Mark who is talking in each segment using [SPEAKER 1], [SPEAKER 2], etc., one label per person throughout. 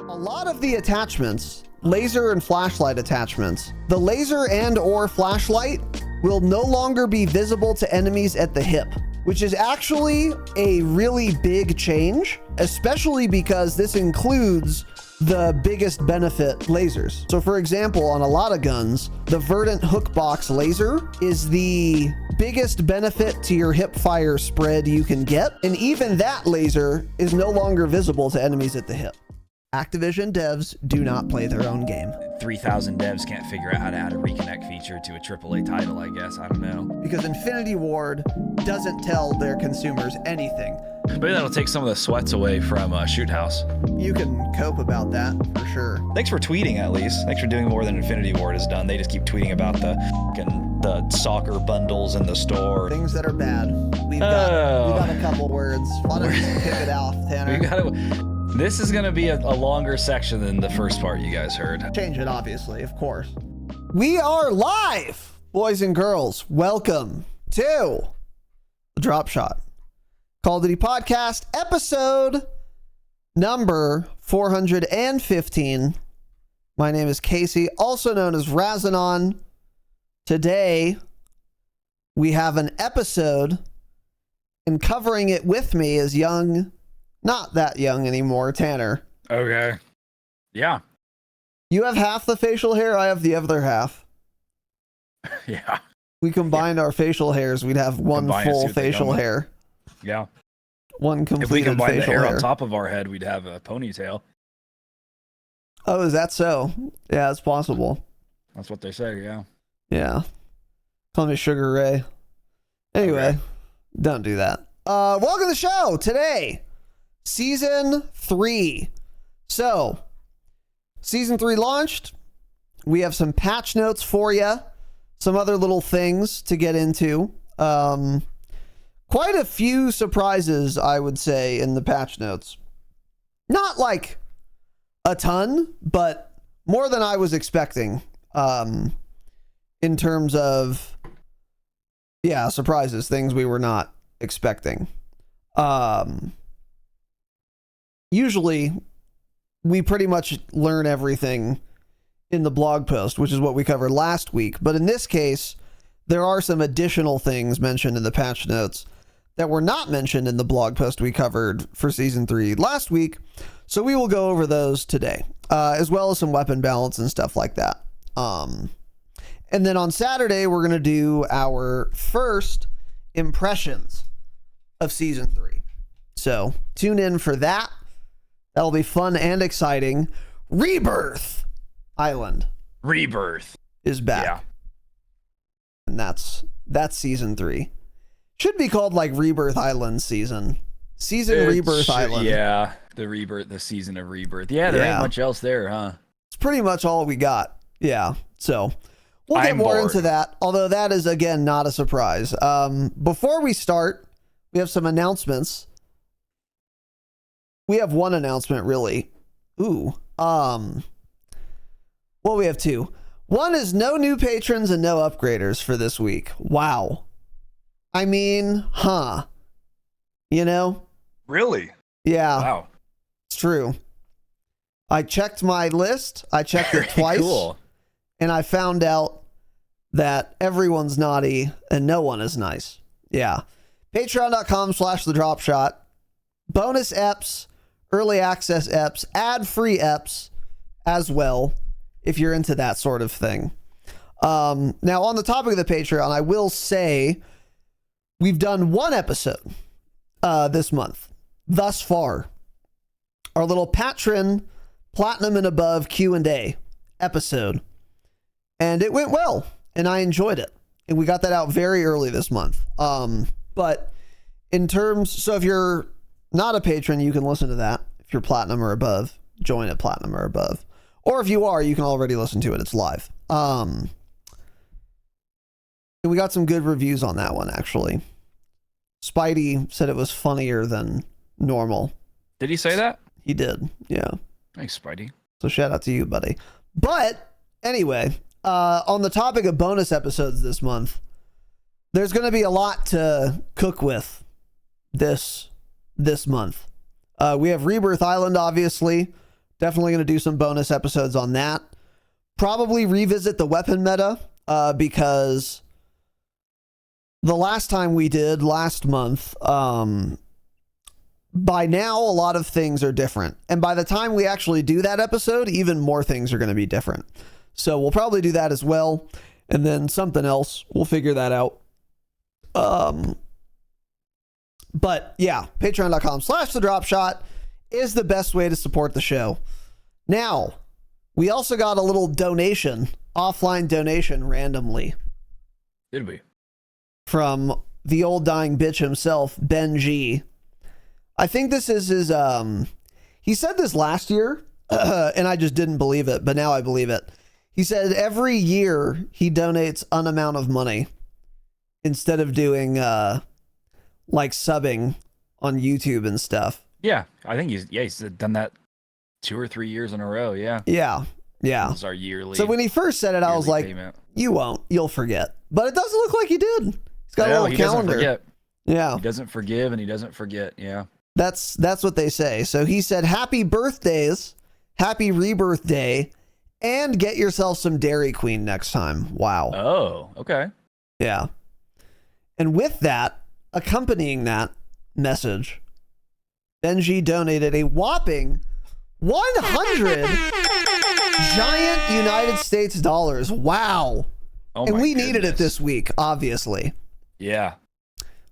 [SPEAKER 1] A lot of the attachments, laser and flashlight attachments, the laser and or flashlight will no longer be visible to enemies at the hip, which is actually a really big change, especially because this includes the biggest benefit lasers. So for example, on a lot of guns, the Verdant hook box laser is the biggest benefit to your hip fire spread you can get. And even that laser is no longer visible to enemies at the hip. Activision devs do not play their own game.
[SPEAKER 2] 3,000 devs can't figure out how to add a reconnect feature to a AAA title, I guess. I don't know.
[SPEAKER 1] Because Infinity Ward doesn't tell their consumers anything.
[SPEAKER 2] Maybe that'll take some of the sweats away from Shoot House.
[SPEAKER 1] You can cope about that for sure.
[SPEAKER 2] Thanks for tweeting, at least. Thanks for doing more than Infinity Ward has done. They just keep tweeting about the soccer bundles in the store.
[SPEAKER 1] Things that are bad. We've got a couple words. Why don't you kick it off, Tanner?
[SPEAKER 2] This is going to be a longer section than the first part you guys heard.
[SPEAKER 1] Change it, obviously, of course. We are live, boys and girls. Welcome to the Dropshot Call of Duty Podcast, episode number 415. My name is Casey, also known as Razinon. Today, we have an episode, and covering it with me is young... Not that young anymore, Tanner.
[SPEAKER 2] Okay. Yeah.
[SPEAKER 1] You have half the facial hair, I have the other half.
[SPEAKER 2] Yeah.
[SPEAKER 1] We combined our facial hairs, we'd have one full facial hair.
[SPEAKER 2] Yeah.
[SPEAKER 1] One completed
[SPEAKER 2] facial hair. If we combine the hair
[SPEAKER 1] hair
[SPEAKER 2] on top of our head, we'd have a ponytail.
[SPEAKER 1] Oh, is that so? Yeah, it's possible.
[SPEAKER 2] That's what they say, yeah.
[SPEAKER 1] Yeah. Call me Sugar Ray. Anyway, okay. Don't do that. Welcome to the show today. Season 3. So, Season 3 launched. We have some patch notes for you. Some other little things to get into. Quite a few surprises, I would say, in the patch notes. Not like a ton, but more than I was expecting. In terms of, yeah, surprises. Things we were not expecting. Usually, we pretty much learn everything in the blog post, which is what we covered last week. But in this case, there are some additional things mentioned in the patch notes that were not mentioned in the blog post we covered for Season 3 last week. So we will go over those today, as well as some weapon balance and stuff like that. And then on Saturday, we're going to do our first impressions of Season 3. So tune in for that. That'll be fun and exciting. Rebirth Island.
[SPEAKER 2] Rebirth
[SPEAKER 1] is back.
[SPEAKER 2] Yeah.
[SPEAKER 1] And that's Season 3. Should be called like Rebirth Island season. Rebirth Island.
[SPEAKER 2] Yeah, the season of Rebirth. Yeah, there ain't much else there, huh?
[SPEAKER 1] It's pretty much all we got. Yeah. So we'll get more into that, although that is, again, not a surprise. Before we start, we have some announcements. We have one announcement, really. Ooh. Well, we have two. One is no new patrons and no upgraders for this week. Wow. I mean, You know?
[SPEAKER 2] Really?
[SPEAKER 1] Yeah.
[SPEAKER 2] Wow.
[SPEAKER 1] It's true. I checked my list. I checked it twice. Cool. And I found out that everyone's naughty and no one is nice. Yeah. Patreon.com/thedropshot. Bonus EPs. Early access EPs, ad-free EPs as well, if you're into that sort of thing. Now, on the topic of the Patreon, I will say we've done one episode this month, thus far. Our little patron, Platinum and Above Q&A episode. And it went well, and I enjoyed it. And we got that out very early this month. But in terms, so if you're not a patron, you can listen to that. If you're platinum or above, join at platinum or above. Or if you are, you can already listen to it. It's live. And we got some good reviews on that one, actually. Spidey said it was funnier than normal.
[SPEAKER 2] Did he say that?
[SPEAKER 1] He did, yeah.
[SPEAKER 2] Thanks, Spidey.
[SPEAKER 1] So shout out to you, buddy. But anyway, on the topic of bonus episodes this month, there's going to be a lot to cook with this month. We have Rebirth Island, obviously. Definitely going to do some bonus episodes on that. Probably revisit the weapon meta because the last time we did last month, by now a lot of things are different. And by the time we actually do that episode, even more things are going to be different. So we'll probably do that as well. And then something else, we'll figure that out. But yeah, patreon.com/thedropshot is the best way to support the show. Now, we also got a little donation, offline donation randomly.
[SPEAKER 2] Did we?
[SPEAKER 1] From the old dying bitch himself, Ben G. I think this is his, he said this last year, and I just didn't believe it, but now I believe it. He said every year he donates an amount of money instead of doing, like subbing on YouTube and stuff.
[SPEAKER 2] Yeah, I think he's done that 2 or 3 years in a row. Yeah.
[SPEAKER 1] Yeah.
[SPEAKER 2] It's our yearly.
[SPEAKER 1] So when he first said it, I was like,
[SPEAKER 2] payment.
[SPEAKER 1] You won't. You'll forget. But it doesn't look like he did. He's got a little calendar.
[SPEAKER 2] Doesn't forget.
[SPEAKER 1] Yeah.
[SPEAKER 2] He doesn't forgive and he doesn't forget. Yeah.
[SPEAKER 1] That's what they say. So he said, happy birthdays, happy Rebirth Day, and get yourself some Dairy Queen next time. Wow.
[SPEAKER 2] Oh, okay.
[SPEAKER 1] Yeah. And with that, accompanying that message, Benji donated a whopping 100 giant United States dollars. Wow.
[SPEAKER 2] Oh,
[SPEAKER 1] and we
[SPEAKER 2] goodness.
[SPEAKER 1] needed it this week, obviously.
[SPEAKER 2] Yeah.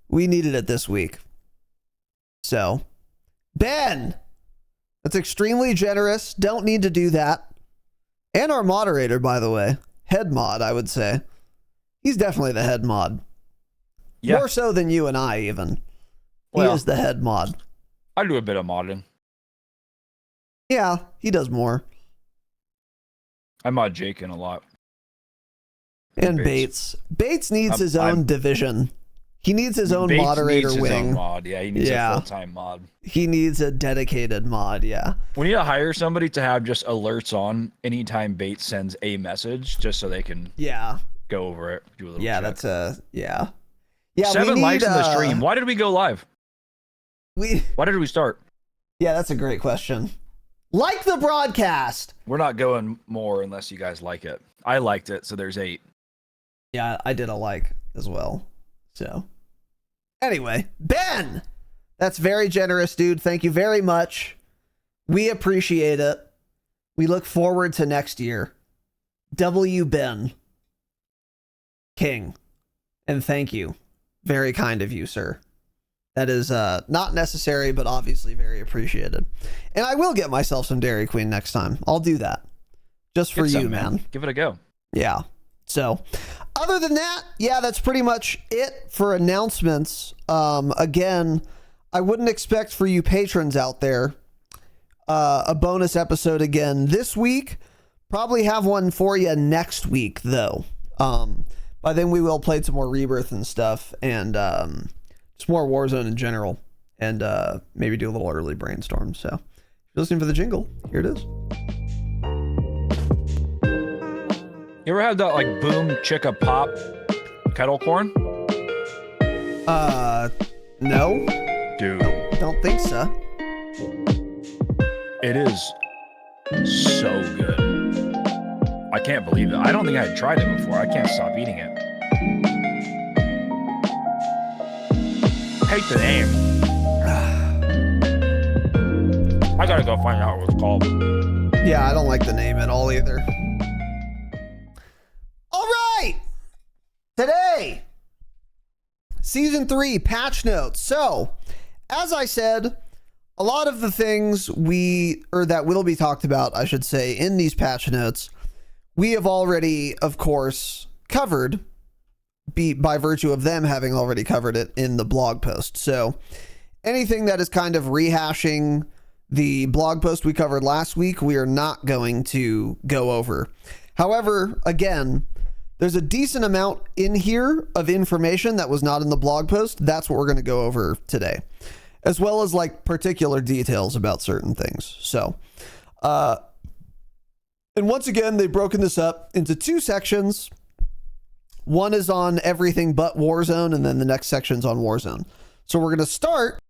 [SPEAKER 1] We needed it this week. So, Ben, that's extremely generous. Don't need to do that. And our moderator, by the way, head mod, I would say. He's definitely the head mod.
[SPEAKER 2] Yeah.
[SPEAKER 1] More so than you and I, even. He is the head mod.
[SPEAKER 2] I do a bit of modding.
[SPEAKER 1] Yeah, he does more.
[SPEAKER 2] I mod Jake in a lot.
[SPEAKER 1] And Bates. Bates needs his own division. He needs his own
[SPEAKER 2] Bates
[SPEAKER 1] moderator
[SPEAKER 2] needs
[SPEAKER 1] wing.
[SPEAKER 2] His own mod. Yeah, he needs a full-time mod.
[SPEAKER 1] He needs a dedicated mod, yeah.
[SPEAKER 2] We need to hire somebody to have just alerts on anytime Bates sends a message, just so they can go over it, do a little check.
[SPEAKER 1] That's a, yeah.
[SPEAKER 2] 7 likes in the stream. Why did we go live? Why did we start?
[SPEAKER 1] Yeah, that's a great question. Like the broadcast.
[SPEAKER 2] We're not going more unless you guys like it. I liked it, so there's 8.
[SPEAKER 1] Yeah, I did a like as well. So, anyway, Ben, that's very generous, dude. Thank you very much. We appreciate it. We look forward to next year. W. Ben King. And thank you. Very kind of you, sir. That is not necessary, but obviously very appreciated. And I will get myself some Dairy Queen next time. I'll do that. Just for you, man.
[SPEAKER 2] Give it a go.
[SPEAKER 1] Yeah. So, other than that, yeah, that's pretty much it for announcements. Again, I wouldn't expect for you patrons out there a bonus episode again this week. Probably have one for you next week, though. By then we will play some more Rebirth and stuff, and just more Warzone in general, and maybe do a little early brainstorm. So, if you're listening for the jingle, here it is.
[SPEAKER 2] You ever had that like boom chicka pop kettle corn?
[SPEAKER 1] No.
[SPEAKER 2] Dude.
[SPEAKER 1] Don't think so.
[SPEAKER 2] It is so good. I can't believe it. I don't think I had tried it before. I can't stop eating it. Hate the name. I gotta go find out what it's called.
[SPEAKER 1] Yeah, I don't like the name at all either. All right. Today, Season 3 patch notes. So, as I said, a lot of the things that will be talked about, I should say, in these patch notes, we have already, of course, covered by virtue of them having already covered it in the blog post. So, anything that is kind of rehashing the blog post we covered last week, we are not going to go over. However, again, there's a decent amount in here of information that was not in the blog post. That's what we're going to go over today, as well as like particular details about certain things. So, and once again, they've broken this up into 2 sections. One is on everything but Warzone, and then the next section's on Warzone. So we're going to start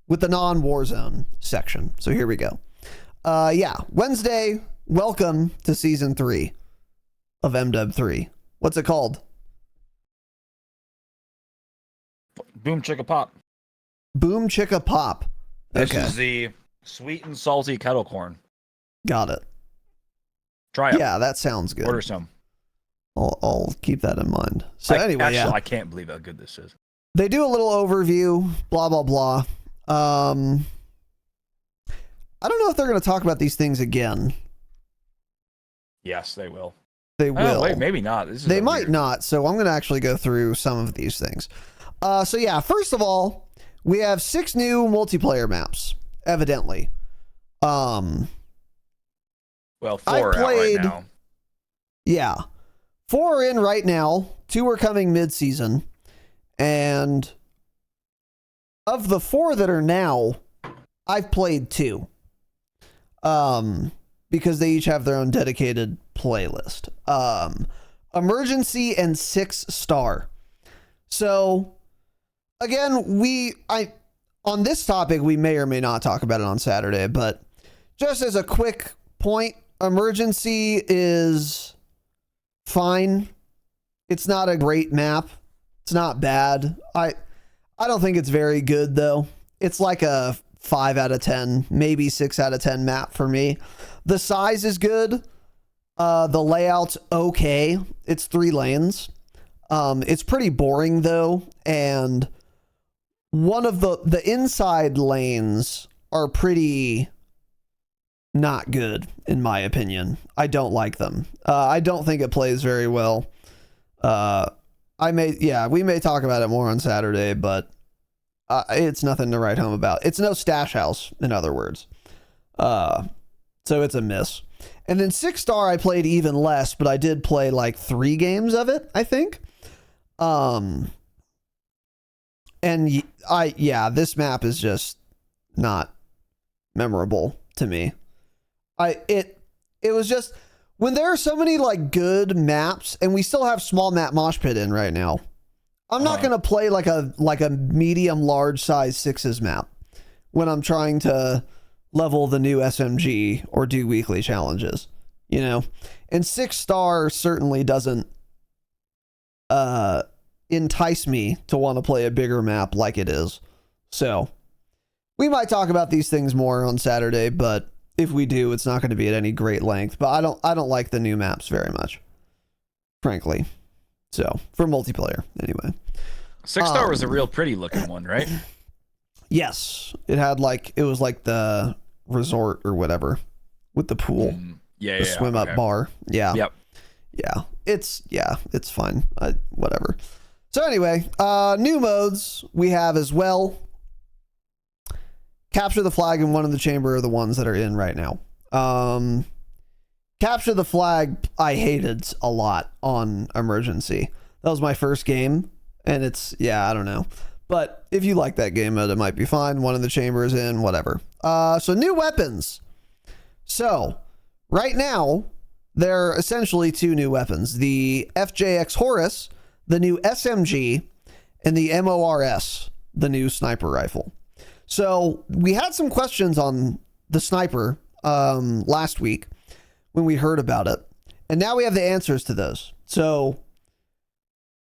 [SPEAKER 1] with the non-Warzone section. So here we go. Wednesday, welcome to Season 3 of MW 3. What's it called?
[SPEAKER 2] Boom Chicka Pop.
[SPEAKER 1] Boom Chicka Pop.
[SPEAKER 2] This is the sweet and salty kettle corn.
[SPEAKER 1] Got it.
[SPEAKER 2] Try it.
[SPEAKER 1] Yeah, that sounds good.
[SPEAKER 2] Order some.
[SPEAKER 1] I'll keep that in mind. So anyway,
[SPEAKER 2] I can't believe how good this is.
[SPEAKER 1] They do a little overview, blah, blah, blah. I don't know if they're going to talk about these things again.
[SPEAKER 2] Yes, they will.
[SPEAKER 1] They will.
[SPEAKER 2] Wait, maybe not.
[SPEAKER 1] They might not, so I'm going to actually go through some of these things. First of all, we have 6 new multiplayer maps, evidently.
[SPEAKER 2] Well, 4 are out right now.
[SPEAKER 1] Yeah. 4 are in right now. 2 are coming mid-season. And of the 4 that are now, I've played 2. Because they each have their own dedicated playlist. Emergency and 6 Star. So, again, on this topic, we may or may not talk about it on Saturday, but just as a quick point, Emergency is fine. It's not a great map. It's not bad. I don't think it's very good, though. It's like a 5 out of 10, maybe 6 out of 10 map for me. The size is good. The layout's okay. It's 3 lanes. It's pretty boring, though, and one of the inside lanes are pretty not good, in my opinion. I don't like them. I don't think it plays very well. We may talk about it more on Saturday, but it's nothing to write home about. It's no stash house, in other words. So it's a miss. And then 6 Star, I played even less, but I did play like 3 games of it, I think. This map is just not memorable to me. It was just, when there are so many like good maps, and we still have small map mosh pit in right now, I'm not gonna play like a medium large size 6s map when I'm trying to level the new SMG or do weekly challenges, you know. And 6 Star certainly doesn't entice me to want to play a bigger map like it is. So we might talk about these things more on Saturday, but if we do, it's not going to be at any great length. But I don't like the new maps very much, frankly. So for multiplayer, anyway.
[SPEAKER 2] 6 Star was a real pretty looking one, right?
[SPEAKER 1] Yes, it was like the resort or whatever with the pool, the swim up bar. Yeah.
[SPEAKER 2] Yep.
[SPEAKER 1] Yeah. It's fine. Whatever. So anyway, new modes we have as well. Capture the flag and one in the chamber are the ones that are in right now. Capture the flag I hated a lot on Emergency. That was my first game, and I don't know. But if you like that game mode, it might be fine. One in the chamber is in, whatever. So new weapons. So right now, there are essentially 2 new weapons. The FJX Horus, the new SMG, and the MORS, the new sniper rifle. So we had some questions on the sniper last week when we heard about it. And now we have the answers to those. So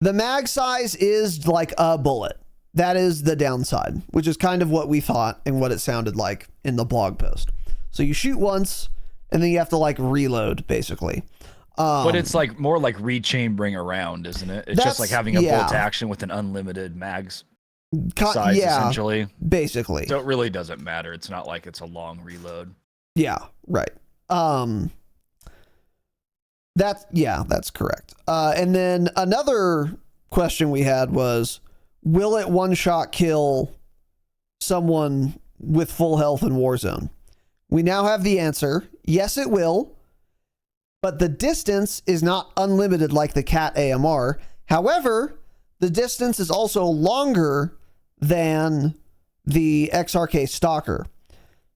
[SPEAKER 1] the mag size is like a bullet. That is the downside, which is kind of what we thought and what it sounded like in the blog post. So you shoot once and then you have to like reload basically.
[SPEAKER 2] But it's like more like rechambering around, isn't it? It's just like having a bolt action with an unlimited mags size, essentially. Basically. So it really doesn't matter. It's not like it's a long reload.
[SPEAKER 1] Yeah, right. That's correct. And then another question we had was, will it one-shot kill someone with full health in Warzone? We now have the answer. Yes, it will. But the distance is not unlimited like the Cat AMR. However, the distance is also longer than the XRK Stalker.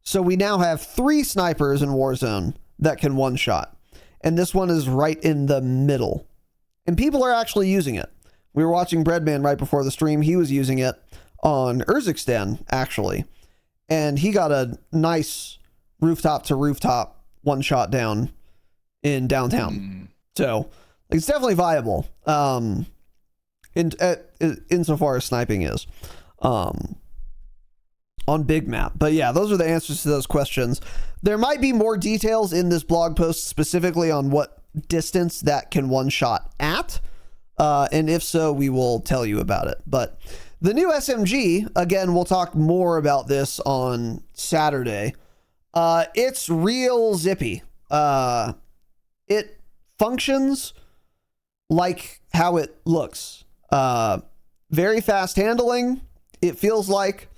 [SPEAKER 1] So we now have 3 snipers in Warzone that can one-shot. And this one is right in the middle. And people are actually using it. We were watching Breadman right before the stream. He was using it on Urzikstan, actually. and he got a nice rooftop to rooftop one shot down in downtown. So it's definitely viable. Insofar as sniping is on big map. But yeah, those are the answers to those questions. There might be more details in this blog post specifically on what distance that can one shot at. And if so, we will tell you about it. But the new SMG, again, we'll talk more about this on Saturday. It's real zippy. It functions like how it looks. Very fast handling. It feels like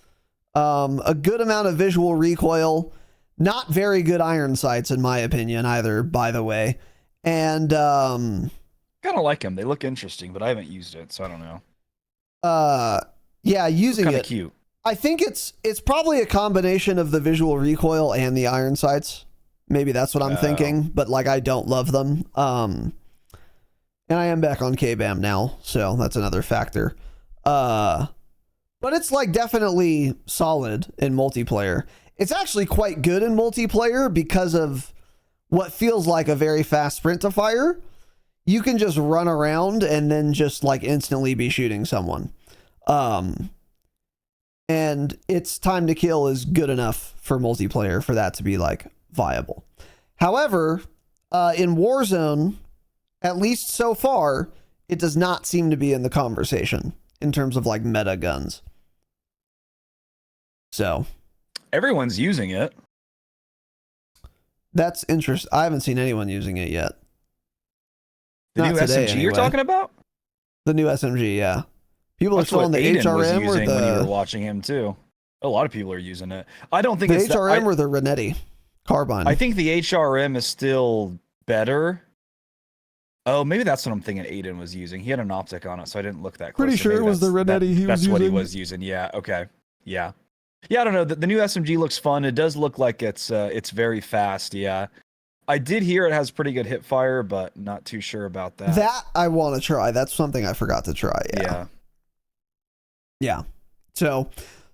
[SPEAKER 1] a good amount of visual recoil. Not very good iron sights, in my opinion, either, by the way. And
[SPEAKER 2] kind of like them. They look interesting, but I haven't used it, so I don't know.
[SPEAKER 1] Yeah, using it.
[SPEAKER 2] Kind of cute.
[SPEAKER 1] I think it's probably a combination of the visual recoil and the iron sights. Maybe that's what I'm thinking, but like I don't love them. And I am back on K-BAM now, so that's another factor. But it's like definitely solid in multiplayer. It's actually quite good in multiplayer because of what feels like a very fast sprint to fire. You can just run around and then just like instantly be shooting someone. And its time to kill is good enough for multiplayer for that to be like viable. However, in Warzone, at least so far, it does not seem to be in the conversation in terms of like meta guns. So
[SPEAKER 2] everyone's using it.
[SPEAKER 1] That's interesting. I haven't seen anyone using it yet.
[SPEAKER 2] The
[SPEAKER 1] Not
[SPEAKER 2] new
[SPEAKER 1] today,
[SPEAKER 2] SMG
[SPEAKER 1] anyway.
[SPEAKER 2] You're talking about?
[SPEAKER 1] The new SMG, yeah. People
[SPEAKER 2] That's
[SPEAKER 1] are still on the
[SPEAKER 2] Aiden
[SPEAKER 1] HRM
[SPEAKER 2] was
[SPEAKER 1] or
[SPEAKER 2] using when you were
[SPEAKER 1] the
[SPEAKER 2] watching him too. A lot of people are using it. I don't think it's
[SPEAKER 1] HRM or the Renetti carbine.
[SPEAKER 2] I think the HRM is still better. Oh, maybe that's what I'm thinking Aiden was using. He had an optic on it, so I didn't look that close.
[SPEAKER 1] Pretty sure it was the Renetti he was using.
[SPEAKER 2] That's what he was using. Yeah, okay. Yeah. Yeah, I don't know. The new SMG looks fun. It does look like it's very fast, yeah. I did hear it has pretty good hip fire, but not too sure about that.
[SPEAKER 1] That I want to try. That's something I forgot to try. Yeah. Yeah. So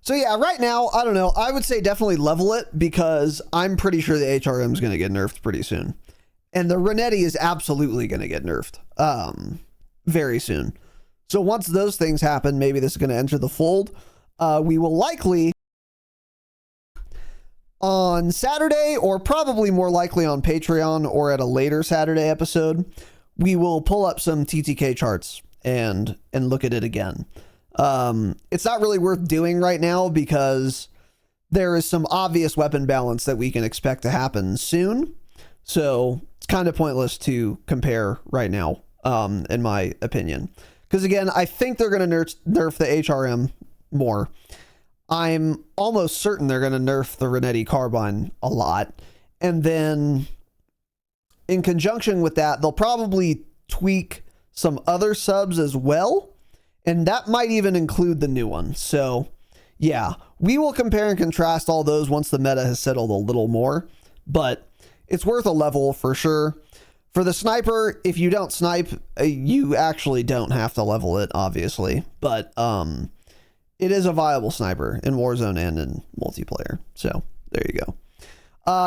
[SPEAKER 1] yeah, right now, I don't know. I would say definitely level it because I'm pretty sure the HRM is going to get nerfed pretty soon. And the Renetti is absolutely going to get nerfed very soon. So once those things happen, maybe this is going to enter the fold. We will likely on Saturday, or probably more likely on Patreon or at a later Saturday episode, we will pull up some TTK charts and look at it again. It's not really worth doing right now because there is some obvious weapon balance that we can expect to happen soon. So it's kind of pointless to compare right now, in my opinion. Because again, I think they're going to nerf the HRM more. I'm almost certain they're going to nerf the Renetti carbine a lot. And then in conjunction with that, they'll probably tweak some other subs as well. And that might even include the new one. So yeah, we will compare and contrast all those once the meta has settled a little more. But it's worth a level for sure. For the sniper, if you don't snipe, you actually don't have to level it, obviously. But it is a viable sniper in Warzone and in multiplayer. So there you go.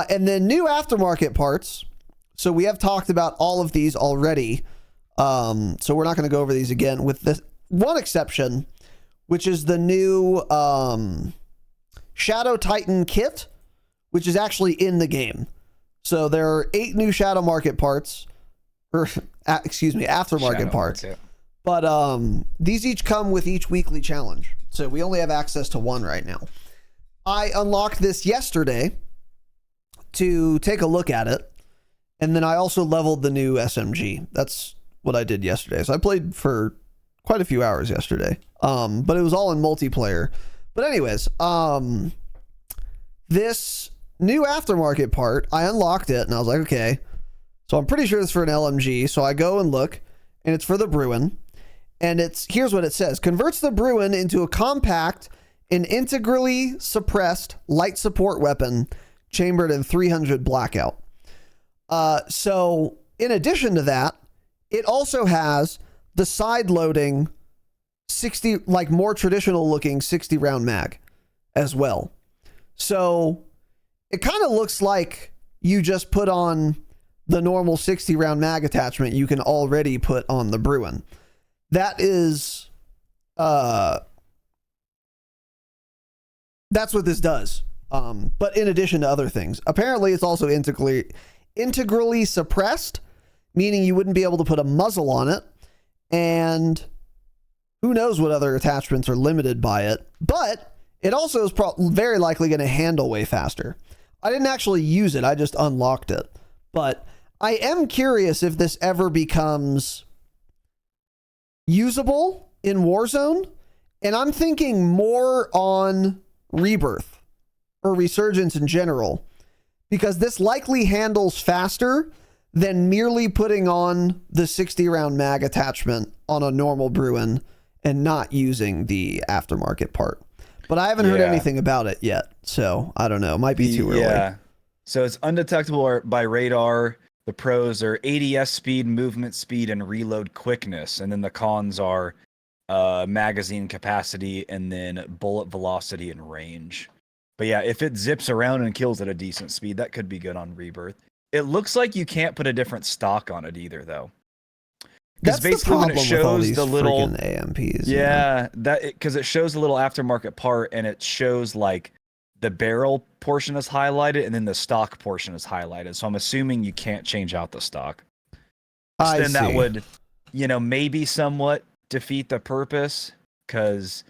[SPEAKER 1] And then new aftermarket parts. So we have talked about all of these already. So we're not going to go over these again with this one exception, which is the new Shadow Titan kit, which is actually in the game. So there are 8 new Shadow Market parts, or aftermarket parts. But these each come with each weekly challenge. So we only have access to one right now. I unlocked this yesterday to take a look at it. And then I also leveled the new SMG. That's what I did yesterday. So I played for quite a few hours yesterday. But it was all in multiplayer. But anyways, this new aftermarket part, I unlocked it and I was like, okay. So I'm pretty sure it's for an LMG. So I go and look and it's for the Bruin. And here's what it says. Converts the Bruin into a compact and integrally suppressed light support weapon chambered in 300 blackout. So in addition to that, it also has the side loading 60, like more traditional looking 60 round mag as well. So it kind of looks like you just put on the normal 60 round mag attachment you can already put on the Bruin. That is, that's what this does. But in addition to other things, apparently it's also integrally suppressed, meaning you wouldn't be able to put a muzzle on it. And who knows what other attachments are limited by it, but it also is very likely going to handle way faster. I didn't actually use it. I just unlocked it, but I am curious if this ever becomes usable in Warzone. And I'm thinking more on Rebirth or Resurgence in general, because this likely handles faster than merely putting on the 60 round mag attachment on a normal Bruin and not using the aftermarket part. But I haven't heard anything about it yet, so I don't know. It might be too early. Yeah.
[SPEAKER 2] So it's undetectable by radar. The pros are ADS speed, movement speed, and reload quickness. And then the cons are magazine capacity and then bullet velocity and range. But yeah, if it zips around and kills at a decent speed, that could be good on Rebirth. It looks like you can't put a different stock on it either, though.
[SPEAKER 1] That's basically when it shows the little AMPs.
[SPEAKER 2] Yeah, because it shows a little aftermarket part, and it shows like the barrel portion is highlighted, and then the stock portion is highlighted. So I'm assuming you can't change out the stock. Then that would, maybe somewhat defeat the purpose, because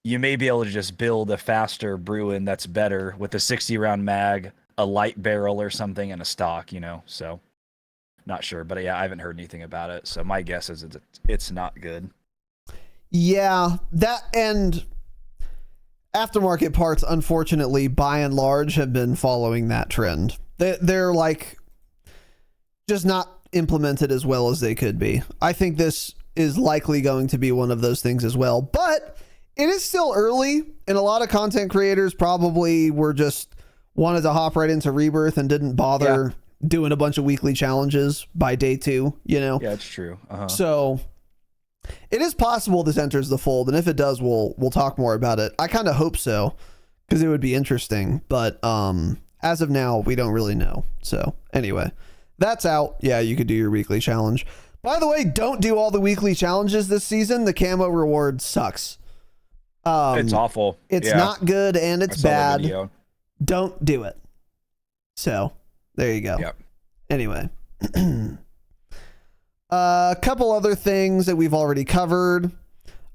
[SPEAKER 2] you may be able to just build a faster Bruin that's better with a 60 round mag, a light barrel or something, and a stock. So. Not sure, but yeah, I haven't heard anything about it. So my guess is it's not good.
[SPEAKER 1] Yeah, that and aftermarket parts, unfortunately, by and large, have been following that trend. They're like just not implemented as well as they could be. I think this is likely going to be one of those things as well, but it is still early, and a lot of content creators probably were just wanted to hop right into Rebirth and didn't bother doing a bunch of weekly challenges by day 2,
[SPEAKER 2] Yeah, it's true.
[SPEAKER 1] So it is possible this enters the fold, and if it does, we'll talk more about it. I kind of hope so, because it would be interesting, but as of now, we don't really know. So anyway, that's out. Yeah, you could do your weekly challenge. By the way, don't do all the weekly challenges this season. The camo reward sucks.
[SPEAKER 2] It's awful.
[SPEAKER 1] It's not good, and it's bad. Don't do it. So there you go.
[SPEAKER 2] Yep.
[SPEAKER 1] Anyway, a couple other things that we've already covered.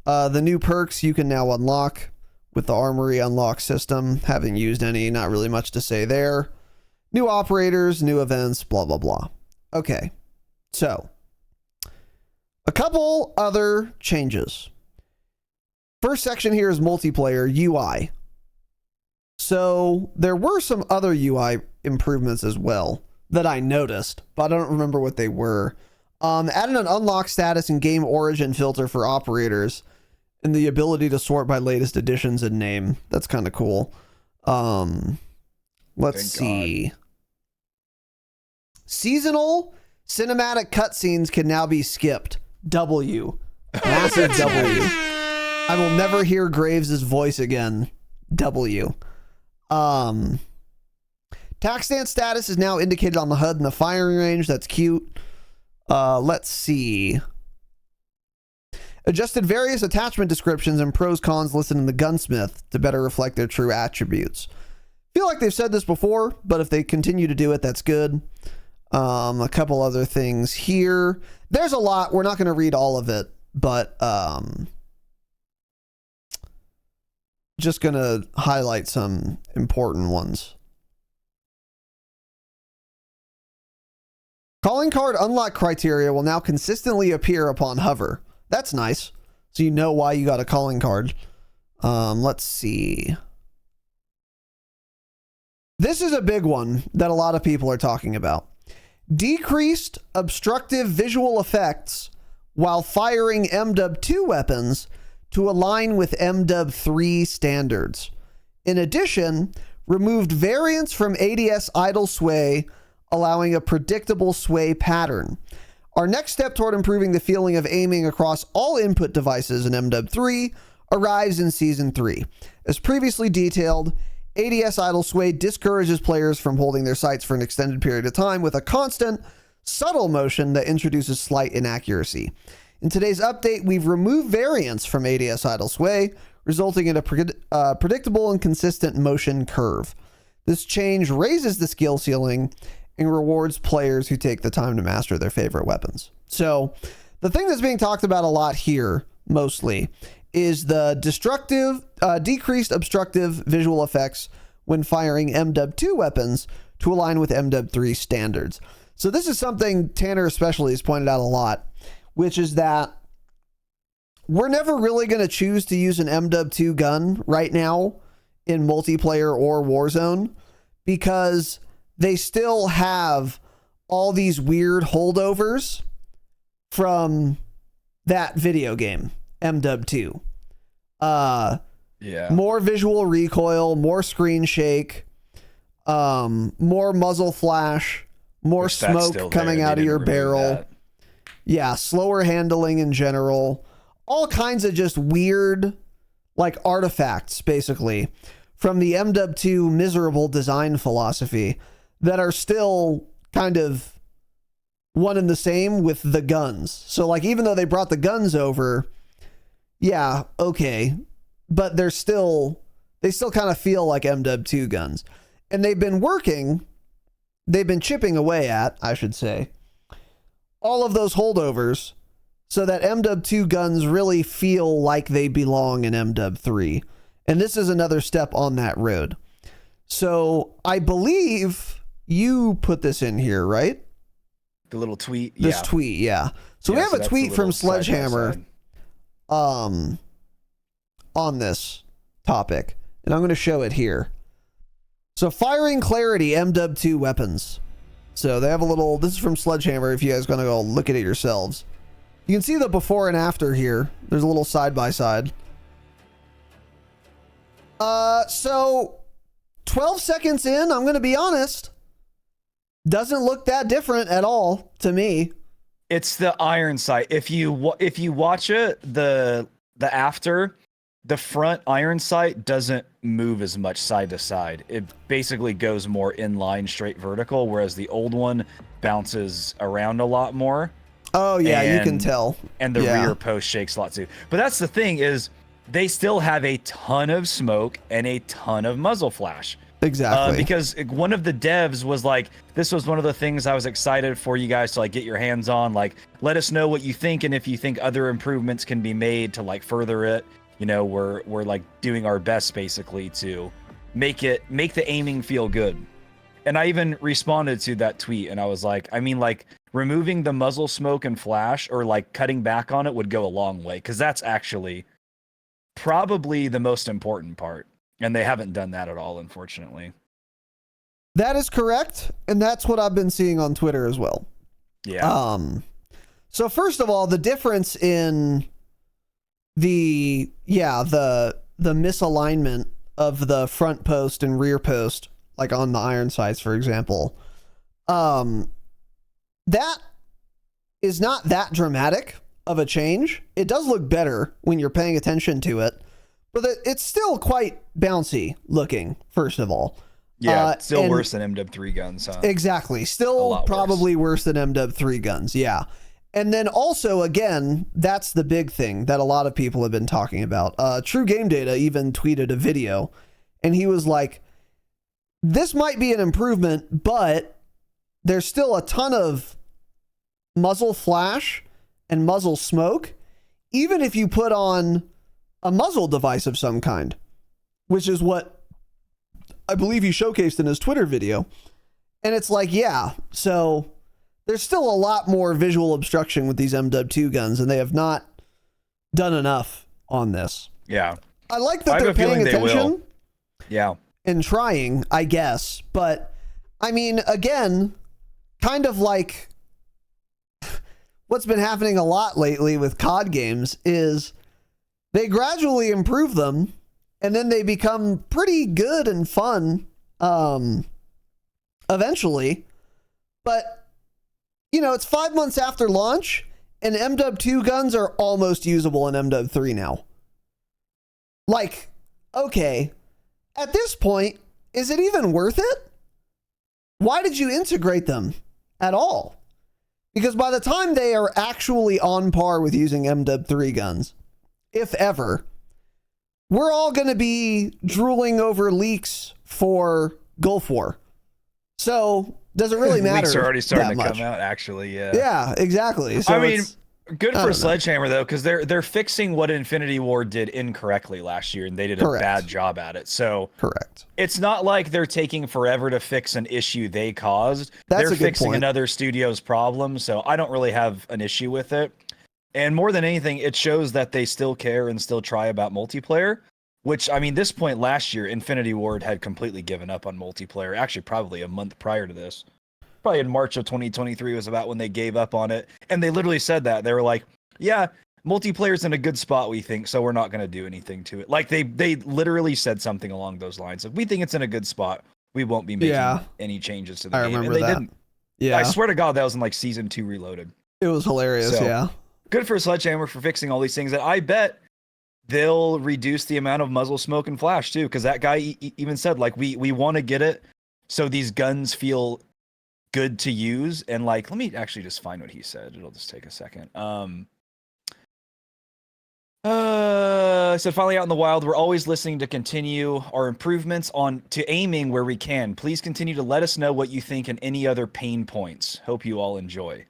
[SPEAKER 1] The new perks you can now unlock with the Armory unlock system. Haven't used any, not really much to say there. New operators, new events, blah, blah, blah. Okay, so a couple other changes. First section here is multiplayer UI. So there were some other UI improvements as well that I noticed, but I don't remember what they were. Added an unlock status and game origin filter for operators and the ability to sort by latest additions and name. That's kind of cool. Let's see. God. Seasonal cinematic cutscenes can now be skipped. W. Massive W. I will never hear Graves' voice again. W. Tac stance status is now indicated on the HUD and the firing range. That's cute. Let's see. Adjusted various attachment descriptions and pros cons listed in the gunsmith to better reflect their true attributes. Feel like they've said this before, but if they continue to do it, that's good. A couple other things here. There's a lot. We're not going to read all of it, but just going to highlight some important ones. Calling card unlock criteria will now consistently appear upon hover. That's nice. So you know why you got a calling card. Let's see. This is a big one that a lot of people are talking about. Decreased obstructive visual effects while firing MW2 weapons to align with MW3 standards. In addition, removed variance from ADS idle sway, allowing a predictable sway pattern. Our next step toward improving the feeling of aiming across all input devices in MW3 arrives in Season 3. As previously detailed, ADS idle sway discourages players from holding their sights for an extended period of time with a constant, subtle motion that introduces slight inaccuracy. In today's update, we've removed variance from ADS idle sway, resulting in a predictable and consistent motion curve. This change raises the skill ceiling and rewards players who take the time to master their favorite weapons. So the thing that's being talked about a lot here, mostly, is the decreased obstructive visual effects when firing MW2 weapons to align with MW3 standards. So this is something Tanner especially has pointed out a lot, which is that we're never really going to choose to use an MW2 gun right now in multiplayer or Warzone because they still have all these weird holdovers from that video game, MW2. More visual recoil, more screen shake, more muzzle flash, more smoke coming out of your barrel. Yeah, slower handling in general. All kinds of just weird, like, artifacts, basically, from the MW2 miserable design philosophy that are still kind of one and the same with the guns. So, like, even though they brought the guns over, yeah, okay, but they still kind of feel like MW2 guns. And they've been chipping away at, I should say, all of those holdovers so that MW2 guns really feel like they belong in MW3. And this is another step on that road. So I believe you put this in here, right?
[SPEAKER 2] The little tweet.
[SPEAKER 1] This tweet, yeah. So we have a tweet from Sledgehammer on this topic, and I'm going to show it here. So firing clarity MW2 weapons. So they have a little, this is from Sledgehammer if you guys are going to go look at it yourselves. You can see the before and after here. There's a little side by side. So 12 seconds in, I'm going to be honest, doesn't look that different at all to me.
[SPEAKER 2] It's the iron sight. If you watch it, the after, the front iron sight doesn't move as much side to side. It basically goes more inline, straight vertical, whereas the old one bounces around a lot more.
[SPEAKER 1] Oh yeah, you can tell.
[SPEAKER 2] And the rear post shakes a lot too. But that's the thing is they still have a ton of smoke and a ton of muzzle flash.
[SPEAKER 1] Exactly.
[SPEAKER 2] Because one of the devs was like, this was one of the things I was excited for you guys to like get your hands on. Like, let us know what you think and if you think other improvements can be made to like further it. You know, we're like doing our best basically to make the aiming feel good. And I even responded to that tweet and I was like, I mean, like removing the muzzle smoke and flash or like cutting back on it would go a long way because that's actually probably the most important part. And they haven't done that at all, unfortunately.
[SPEAKER 1] That is correct. And that's what I've been seeing on Twitter as well.
[SPEAKER 2] Yeah.
[SPEAKER 1] So first of all, the difference in the misalignment of the front post and rear post, like on the iron sights, for example, that is not that dramatic of a change. It does look better when you're paying attention to it. But it's still quite bouncy looking, first of all.
[SPEAKER 2] Yeah, still worse than MW3 guns, huh?
[SPEAKER 1] Exactly. Still probably worse than MW3 guns, yeah. And then also, again, that's the big thing that a lot of people have been talking about. True Game Data even tweeted a video, and he was like, this might be an improvement, but there's still a ton of muzzle flash and muzzle smoke, even if you put on a muzzle device of some kind, which is what I believe he showcased in his Twitter video. And it's like, yeah, so there's still a lot more visual obstruction with these MW2 guns, and they have not done enough on this.
[SPEAKER 2] Yeah.
[SPEAKER 1] I like that they're paying attention.
[SPEAKER 2] Yeah.
[SPEAKER 1] And trying, I guess. But, I mean, again, kind of like what's been happening a lot lately with COD games is they gradually improve them, and then they become pretty good and fun eventually. But, you know, it's 5 months after launch, and MW2 guns are almost usable in MW3 now. Like, okay, at this point, is it even worth it? Why did you integrate them at all? Because by the time they are actually on par with using MW3 guns, if ever, we're all going to be drooling over leaks for Gulf War. So does it really matter?
[SPEAKER 2] Leaks are already starting to come out, actually. Yeah.
[SPEAKER 1] Yeah, exactly. So
[SPEAKER 2] I mean, good for Sledgehammer though, because they're fixing what Infinity Ward did incorrectly last year, and they did a bad job at it. So
[SPEAKER 1] correct.
[SPEAKER 2] It's not like they're taking forever to fix an issue they caused. They're fixing another studio's problem, so I don't really have an issue with it. And more than anything, it shows that they still care and still try about multiplayer. Which, I mean, this point last year, Infinity Ward had completely given up on multiplayer. Actually, probably a month prior to this. Probably in March of 2023 was about when they gave up on it. And they literally said that. They were like, yeah, multiplayer's in a good spot, we think, so we're not going to do anything to it. Like, they literally said something along those lines. Like, we think it's in a good spot. We won't be making any changes to the game.
[SPEAKER 1] Remember and they didn't.
[SPEAKER 2] Yeah. I swear to God, that was in, like, Season 2 Reloaded.
[SPEAKER 1] It was hilarious, yeah.
[SPEAKER 2] Good for Sledgehammer for fixing all these things that I bet they'll reduce the amount of muzzle smoke and flash too, because that guy even said, like, we want to get it so these guns feel good to use. And like, let me actually just find what he said. It'll just take a second. So finally out in the wild, we're always listening to continue our improvements to aiming where we can. Please continue to let us know what you think and any other pain points. Hope you all enjoy.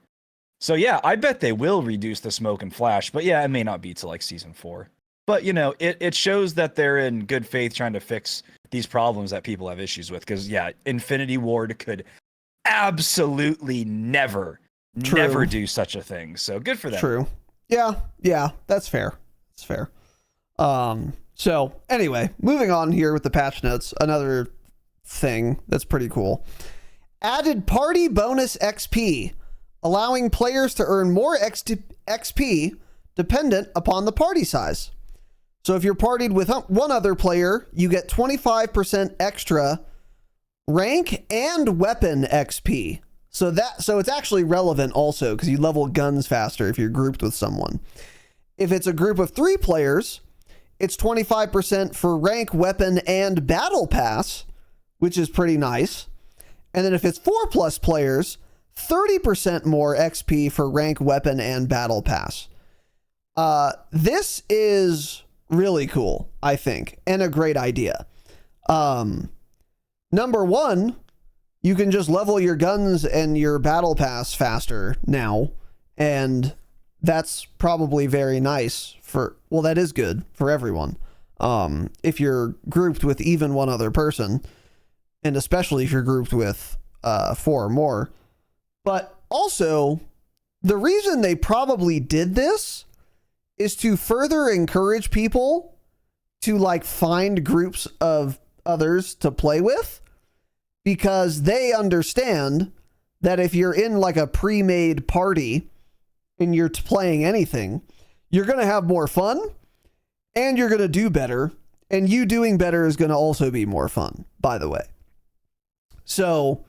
[SPEAKER 2] So yeah, I bet they will reduce the smoke and flash, but yeah, it may not be till like Season 4. But, you know, it shows that they're in good faith trying to fix these problems that people have issues with. Because, yeah, Infinity Ward could absolutely never do such a thing. So good for them.
[SPEAKER 1] True. Yeah, that's fair. That's fair. So, anyway, moving on here with the patch notes. Another thing that's pretty cool. Added party bonus XP, allowing players to earn more XP dependent upon the party size. So if you're partied with one other player, you get 25% extra rank and weapon XP. So it's actually relevant also because you level guns faster if you're grouped with someone. If it's a group of 3 players, it's 25% for rank, weapon, and battle pass, which is pretty nice. And then if it's 4+ players, 30% more XP for rank, weapon, and battle pass. This is really cool, I think, and a great idea. Number one, you can just level your guns and your battle pass faster now, and that's probably very nice that is good for everyone. If you're grouped with even one other person, and especially if you're grouped with 4 or more. But also, the reason they probably did this is to further encourage people to like find groups of others to play with, because they understand that if you're in like a pre-made party and you're playing anything, you're going to have more fun and you're going to do better, and you doing better is going to also be more fun, by the way. So,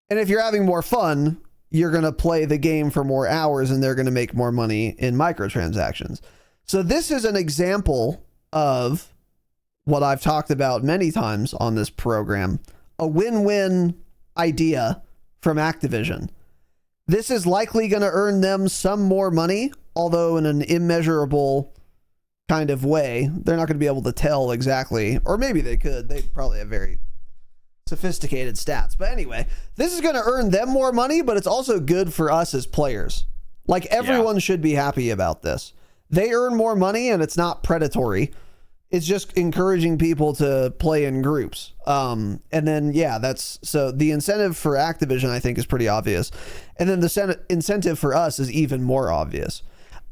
[SPEAKER 1] and if you're having more fun, you're going to play the game for more hours and they're going to make more money in microtransactions. So this is an example of what I've talked about many times on this program, a win-win idea from Activision. This is likely going to earn them some more money, although in an immeasurable kind of way. They're not going to be able to tell exactly, or maybe they could. They probably have very sophisticated stats. But anyway, this is going to earn them more money, but it's also good for us as players. Like, everyone should be happy about this. They earn more money and it's not predatory. It's just encouraging people to play in groups. And then, so the incentive for Activision, I think, is pretty obvious. And then the incentive for us is even more obvious.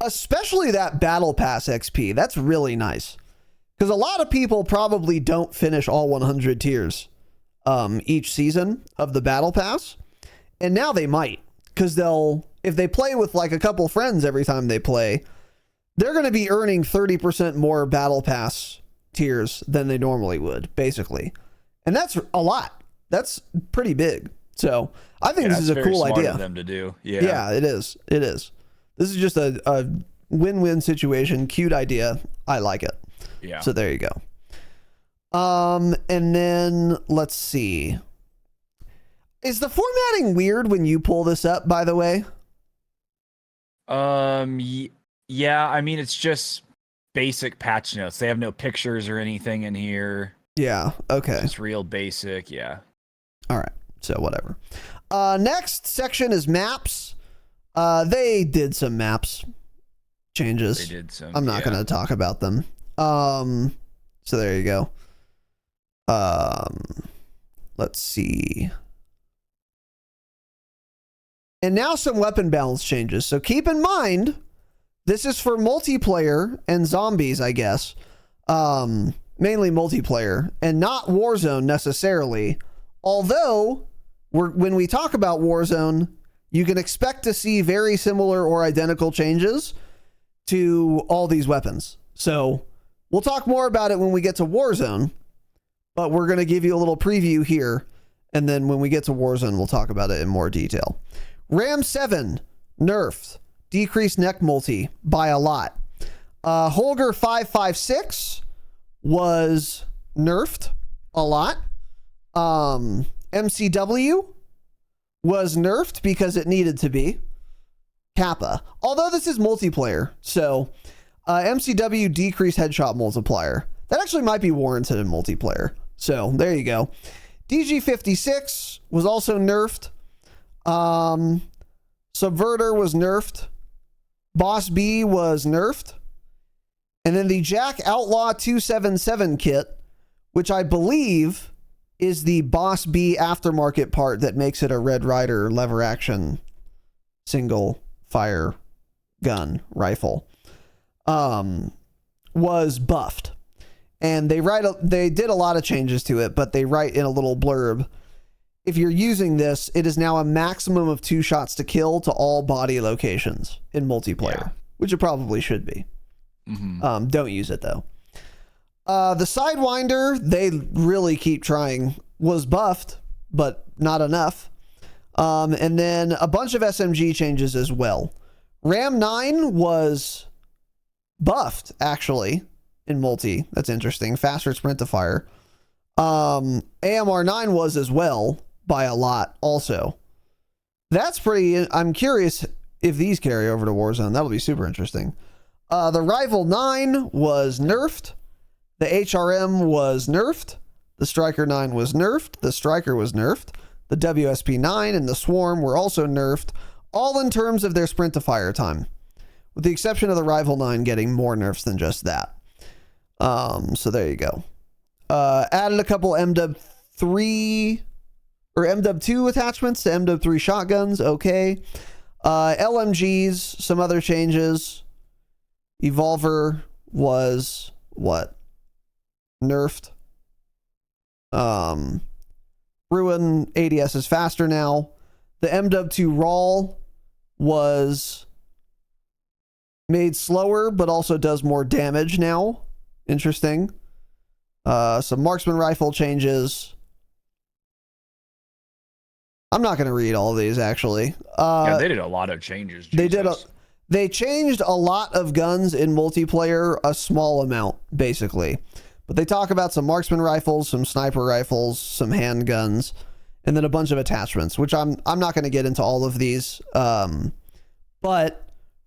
[SPEAKER 1] Especially that Battle Pass XP. That's really nice. Because a lot of people probably don't finish all 100 tiers each season of the Battle Pass. And now they might. Because if they play with like a couple friends every time they play, they're going to be earning 30% more Battle Pass tiers than they normally would, basically. And that's a lot. That's pretty big. So I think this is a cool idea.
[SPEAKER 2] Of them to do.
[SPEAKER 1] Yeah, it is. It is. This is just a win-win situation. Cute idea. I like it.
[SPEAKER 2] Yeah.
[SPEAKER 1] So there you go. And then let's see. Is the formatting weird when you pull this up, by the way?
[SPEAKER 2] Yeah, I mean, it's just basic patch notes. They have no pictures or anything in here.
[SPEAKER 1] Yeah, okay.
[SPEAKER 2] It's real basic, yeah.
[SPEAKER 1] All right, so whatever. Next section is maps. They did some maps changes.
[SPEAKER 2] They did some.
[SPEAKER 1] I'm not going to talk about them. So there you go. Let's see. And now some weapon balance changes. So keep in mind, this is for multiplayer and zombies, I guess. Mainly multiplayer and not Warzone necessarily. Although, when we talk about Warzone, you can expect to see very similar or identical changes to all these weapons. So we'll talk more about it when we get to Warzone, but we're going to give you a little preview here. And then when we get to Warzone, we'll talk about it in more detail. Ram 7, nerfed, decreased neck multi by a lot. Holger 556 was nerfed a lot. MCW was nerfed because it needed to be. Kappa. Although this is multiplayer, so MCW decreased headshot multiplier. That actually might be warranted in multiplayer. So there you go. DG56 was also nerfed. Subverter was nerfed. Boss B was nerfed. And then the Jack Outlaw 277 kit, which I believe is the Boss B aftermarket part that makes it a Red Ryder lever action single fire gun rifle, was buffed. And they did a lot of changes to it, but they write in a little blurb, if you're using this, it is now a maximum of 2 shots to kill to all body locations in multiplayer, which it probably should be. Mm-hmm. Don't use it though. The Sidewinder, they really keep trying, was buffed, but not enough. And then a bunch of SMG changes as well. Ram 9 was buffed, actually, in multi. That's interesting. Faster sprint to fire. AMR 9 was as well, by a lot, also. That's pretty... I'm curious if these carry over to Warzone. That'll be super interesting. The Rival 9 was nerfed. The HRM was nerfed. The Striker 9 was nerfed. The Striker was nerfed. The WSP 9 and the Swarm were also nerfed, all in terms of their sprint to fire time, with the exception of the Rival 9 getting more nerfs than just that. So there you go. Added a couple MW 3 or MW 2 attachments to MW 3 shotguns. Okay. LMGs, some other changes. Evolver was what? Nerfed. Ruin ADS is faster now. The MW2 Raw was made slower, but also does more damage now. Interesting. Some marksman rifle changes. I'm not going to read all of these, actually.
[SPEAKER 2] Yeah, they did a lot of changes. Jesus.
[SPEAKER 1] They changed a lot of guns in multiplayer, a small amount, basically. But they talk about some marksman rifles, some sniper rifles, some handguns, and then a bunch of attachments, which I'm not going to get into all of these. But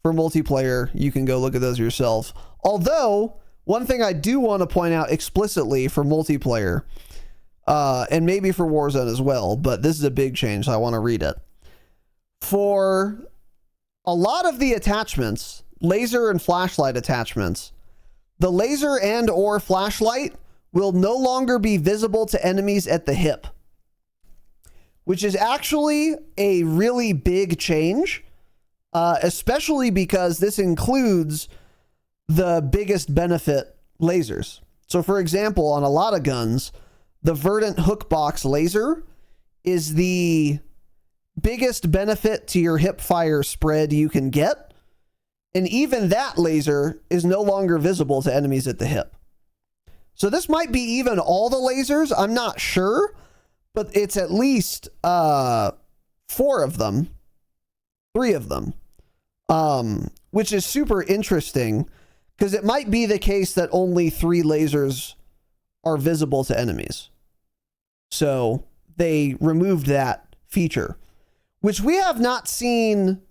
[SPEAKER 1] for multiplayer, you can go look at those yourself. Although, one thing I do want to point out explicitly for multiplayer, and maybe for Warzone as well, but this is a big change, so I want to read it. For a lot of the attachments, laser and flashlight attachments, the laser and or flashlight will no longer be visible to enemies at the hip, which is actually a really big change, especially because this includes the biggest benefit lasers. So for example, on a lot of guns, the Verdant Hookbox laser is the biggest benefit to your hip fire spread you can get. And even that laser is no longer visible to enemies at the hip. So this might be even all the lasers. I'm not sure, but it's at least 4 of them, 3 of them, which is super interesting because it might be the case that only 3 lasers are visible to enemies. So they removed that feature, which we have not seen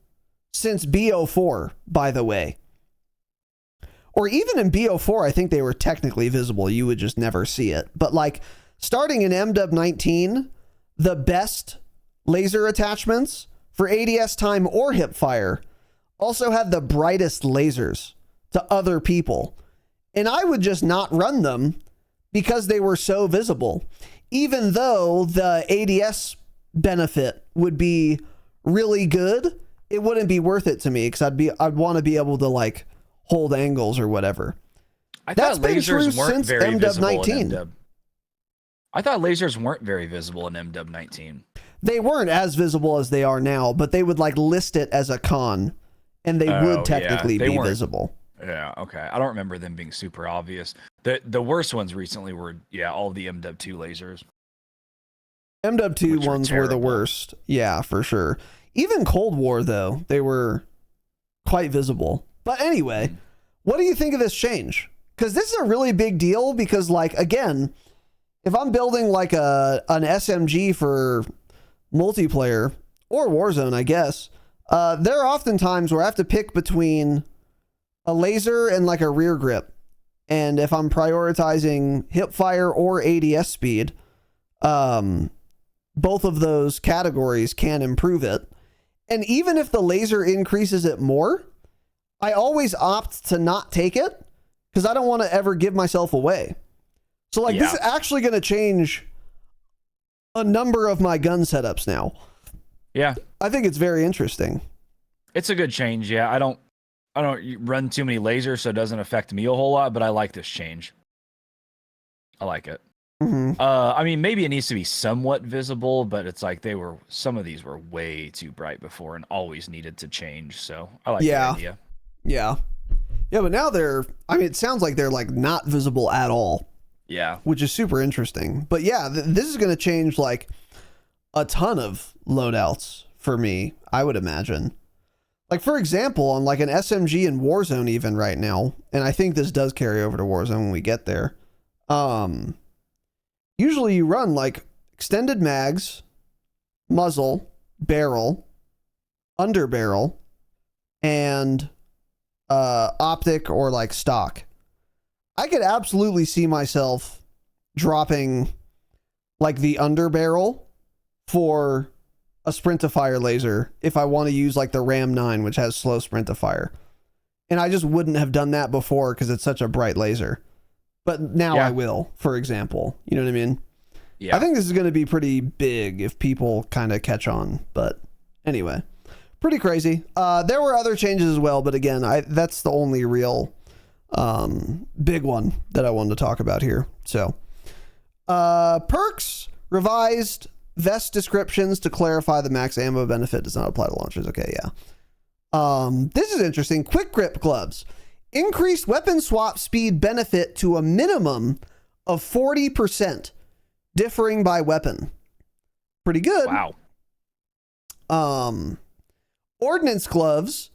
[SPEAKER 1] since BO4, by the way. Or even in BO4, I think they were technically visible. You would just never see it. But like starting in MW19, the best laser attachments for ADS time or hip fire also had the brightest lasers to other people. And I would just not run them because they were so visible. Even though the ADS benefit would be really good, it wouldn't be worth it to me because I'd want to be able to like hold angles or whatever.
[SPEAKER 2] That's been true since MW19. I thought lasers weren't very visible in MW19.
[SPEAKER 1] They weren't as visible as they are now, but they would like list it as a con, and they would technically be visible.
[SPEAKER 2] Yeah, okay. I don't remember them being super obvious. The worst ones recently were all of the MW2 lasers.
[SPEAKER 1] MW2 ones were the worst. Yeah, for sure. Even Cold War though, they were quite visible. But anyway, what do you think of this change? Because this is a really big deal because like again, if I'm building like an SMG for multiplayer or Warzone, I guess, there are often times where I have to pick between a laser and like a rear grip. And if I'm prioritizing hip fire or ADS speed, both of those categories can improve it. And even if the laser increases it more, I always opt to not take it because I don't want to ever give myself away. So like this is actually going to change a number of my gun setups now.
[SPEAKER 2] Yeah.
[SPEAKER 1] I think it's very interesting.
[SPEAKER 2] It's a good change. Yeah. I don't run too many lasers, so it doesn't affect me a whole lot, but I like this change. I like it.
[SPEAKER 1] Mm-hmm.
[SPEAKER 2] I mean, maybe it needs to be somewhat visible, but it's like some of these were way too bright before and always needed to change. So I like the idea.
[SPEAKER 1] Yeah. Yeah, but now it sounds like they're like not visible at all.
[SPEAKER 2] Yeah.
[SPEAKER 1] Which is super interesting. But yeah, this is going to change like a ton of loadouts for me, I would imagine. Like, for example, on like an SMG in Warzone even right now, and I think this does carry over to Warzone when we get there, usually you run like extended mags, muzzle, barrel, under barrel, and optic or like stock. I could absolutely see myself dropping like the under barrel for a sprint to fire laser if I want to use like the Ram 9, which has slow sprint to fire. And I just wouldn't have done that before because it's such a bright laser. But now I will, for example. You know what I mean? Yeah. I think this is going to be pretty big if people kind of catch on. But anyway, pretty crazy. There were other changes as well, but again, that's the only real big one that I wanted to talk about here. So perks, revised vest descriptions to clarify the max ammo benefit does not apply to launchers. Okay, yeah. This is interesting. Quick grip gloves. Increased weapon swap speed benefit to a minimum of 40%, differing by weapon. Pretty good.
[SPEAKER 2] Wow.
[SPEAKER 1] Ordnance gloves.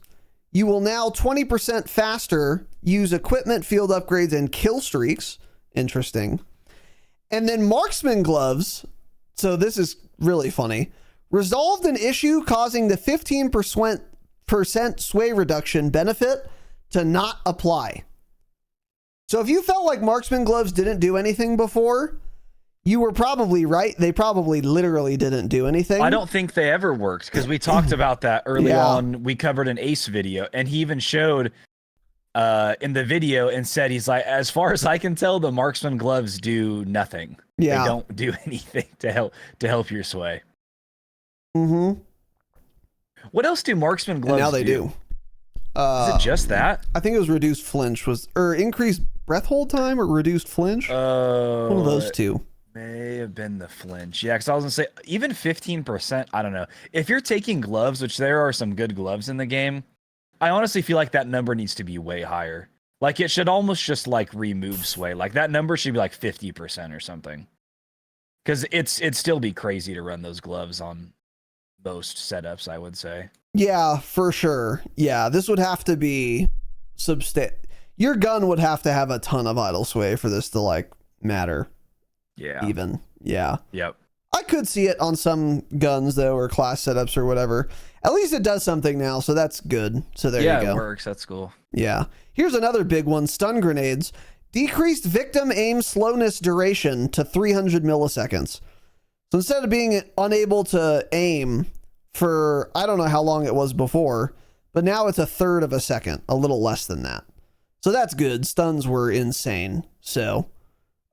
[SPEAKER 1] You will now 20% faster use equipment, field upgrades, and kill streaks. Interesting. And then marksman gloves. So this is really funny. Resolved an issue causing the 15% sway reduction benefit to not apply. So if you felt like marksman gloves didn't do anything before, you were probably right. They probably literally didn't do anything.
[SPEAKER 2] I don't think they ever worked because we talked about that early on. We covered an Ace video and he even showed in the video and said, he's like, as far as I can tell, the marksman gloves do nothing.
[SPEAKER 1] Yeah.
[SPEAKER 2] They don't do anything to help your sway.
[SPEAKER 1] Mm-hmm.
[SPEAKER 2] What else do marksman gloves
[SPEAKER 1] do? Now they do.
[SPEAKER 2] Is it just that?
[SPEAKER 1] I think it was reduced flinch or increased breath hold time or reduced flinch. One of those two.
[SPEAKER 2] May have been the flinch. Yeah, because I was going to say, even 15%, I don't know. If you're taking gloves, which there are some good gloves in the game, I honestly feel like that number needs to be way higher. Like, it should almost just, like, remove sway. Like, that number should be, like, 50% or something. Because it'd still be crazy to run those gloves on most setups, I would say.
[SPEAKER 1] Yeah, for sure. Yeah, this would have to be your gun would have to have a ton of idle sway for this to, like, matter.
[SPEAKER 2] Yeah.
[SPEAKER 1] Even. Yeah.
[SPEAKER 2] Yep.
[SPEAKER 1] I could see it on some guns, though, or class setups or whatever. At least it does something now, so that's good. So there you go.
[SPEAKER 2] Yeah, it works. That's cool.
[SPEAKER 1] Yeah. Here's another big one. Stun grenades. Decreased victim aim slowness duration to 300 milliseconds. So instead of being unable to aim for, I don't know how long it was before, but now it's a third of a second, a little less than that. So that's good. Stuns were insane. So,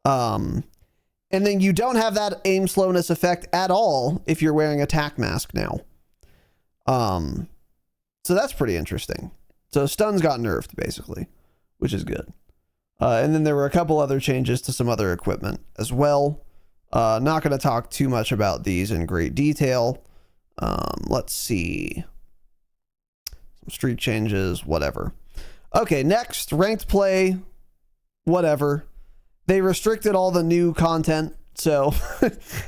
[SPEAKER 1] and then you don't have that aim slowness effect at all if you're wearing attack mask now. So that's pretty interesting. So stuns got nerfed basically, which is good. And then there were a couple other changes to some other equipment as well. Not going to talk too much about these in great detail. Let's see. Some streak changes, whatever. Okay, next, ranked play, whatever. They restricted all the new content, so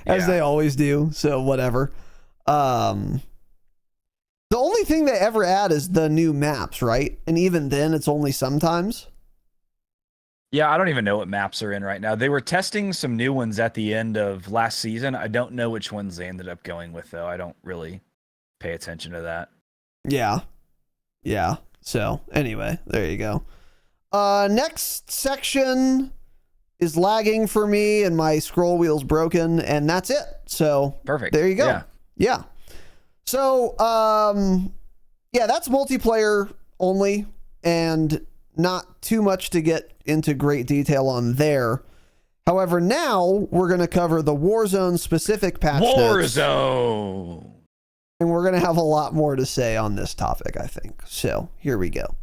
[SPEAKER 1] as they always do, so whatever. The only thing they ever add is the new maps, right? And even then, it's only sometimes.
[SPEAKER 2] Yeah, I don't even know what maps are in right now. They were testing some new ones at the end of last season. I don't know which ones they ended up going with, though. I don't really pay attention to that.
[SPEAKER 1] Yeah. Yeah. So, anyway, there you go. Next section is lagging for me, and my scroll wheel's broken, and that's it. So,
[SPEAKER 2] perfect.
[SPEAKER 1] There you go. Yeah. So, that's multiplayer only, and not too much to get into great detail on there. However, now we're going to cover the Warzone specific patch notes.
[SPEAKER 2] Warzone!
[SPEAKER 1] And we're going to have a lot more to say on this topic, I think. So, here we go.